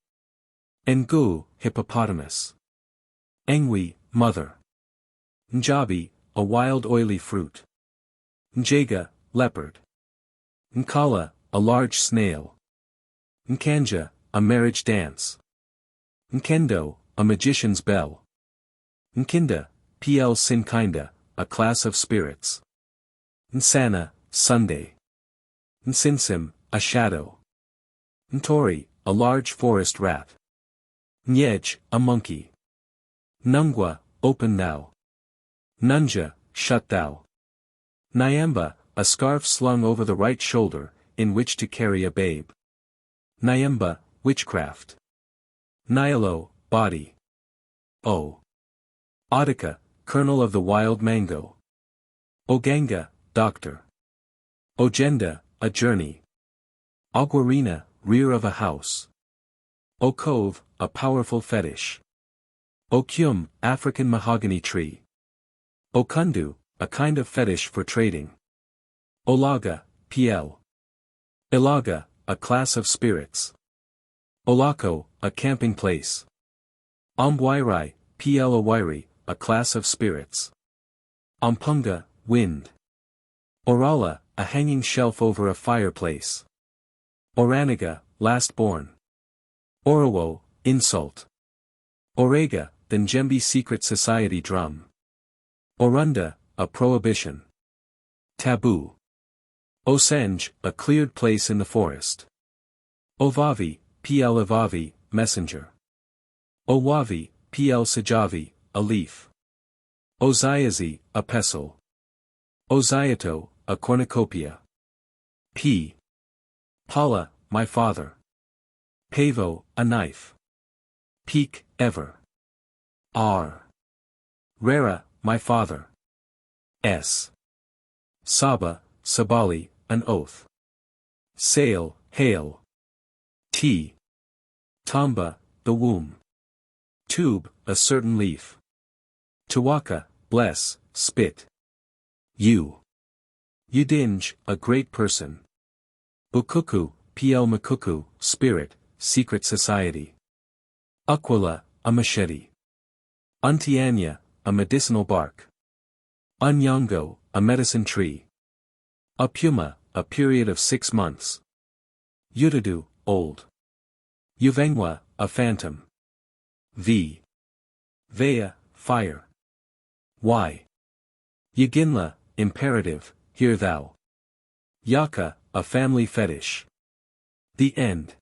A: Ngu, hippopotamus. Engwi, mother. Njabi, a wild oily fruit. Njaga, leopard. Nkala, a large snail. Nkanja, a marriage dance. Nkendo, a magician's bell. Nkinda, pl Sinkinda, a class of spirits. Nsana, Sunday. Nsinsim, a shadow. Ntori, a large forest rat. Nyej, a monkey. Nungwa, open thou. Nunja, shut thou. Nyamba, a scarf slung over the right shoulder, in which to carry a babe. Nyamba, witchcraft. Nyalo, body. O. Odika, kernel of the wild mango. Oganga, doctor. Ogenda, a journey. Aguarina, rear of a house. Okove, a powerful fetish. Okyum, African mahogany tree. Okundu, a kind of fetish for trading. Olaga, pl. Ilaga, a class of spirits. Olako, a camping place. Ombwairai, pl Owairi, a class of spirits. Ompunga, wind. Orala, a hanging shelf over a fireplace. Oranaga, last born. Orowo, insult. Orega, the Njembi secret society drum. Orunda, a prohibition. Taboo. Osenj, a cleared place in the forest. Ovavi, pl Avavi, messenger. Owavi, pl Sajavi, a leaf. Oziazi, a pestle. Oziato, a cornucopia. P. Pala, my father. Pavo, a knife. Peak, ever. R. Rera, my father. S. Saba, Sabali, an oath. Sail, hail. T. Tamba, the womb. Tube, a certain leaf. Tuwaka, bless, spit. U. Udinj, a great person. Ukuku, pl Makuku, spirit, secret society. Aquila, a machete. Untianya, a medicinal bark. Unyongo, a medicine tree. Upuma, a period of 6 months. Utadu, old. Uvengwa, a phantom. V. Vea, fire. Y. Yaginla, imperative, hear thou. Yaka, a family fetish. The end.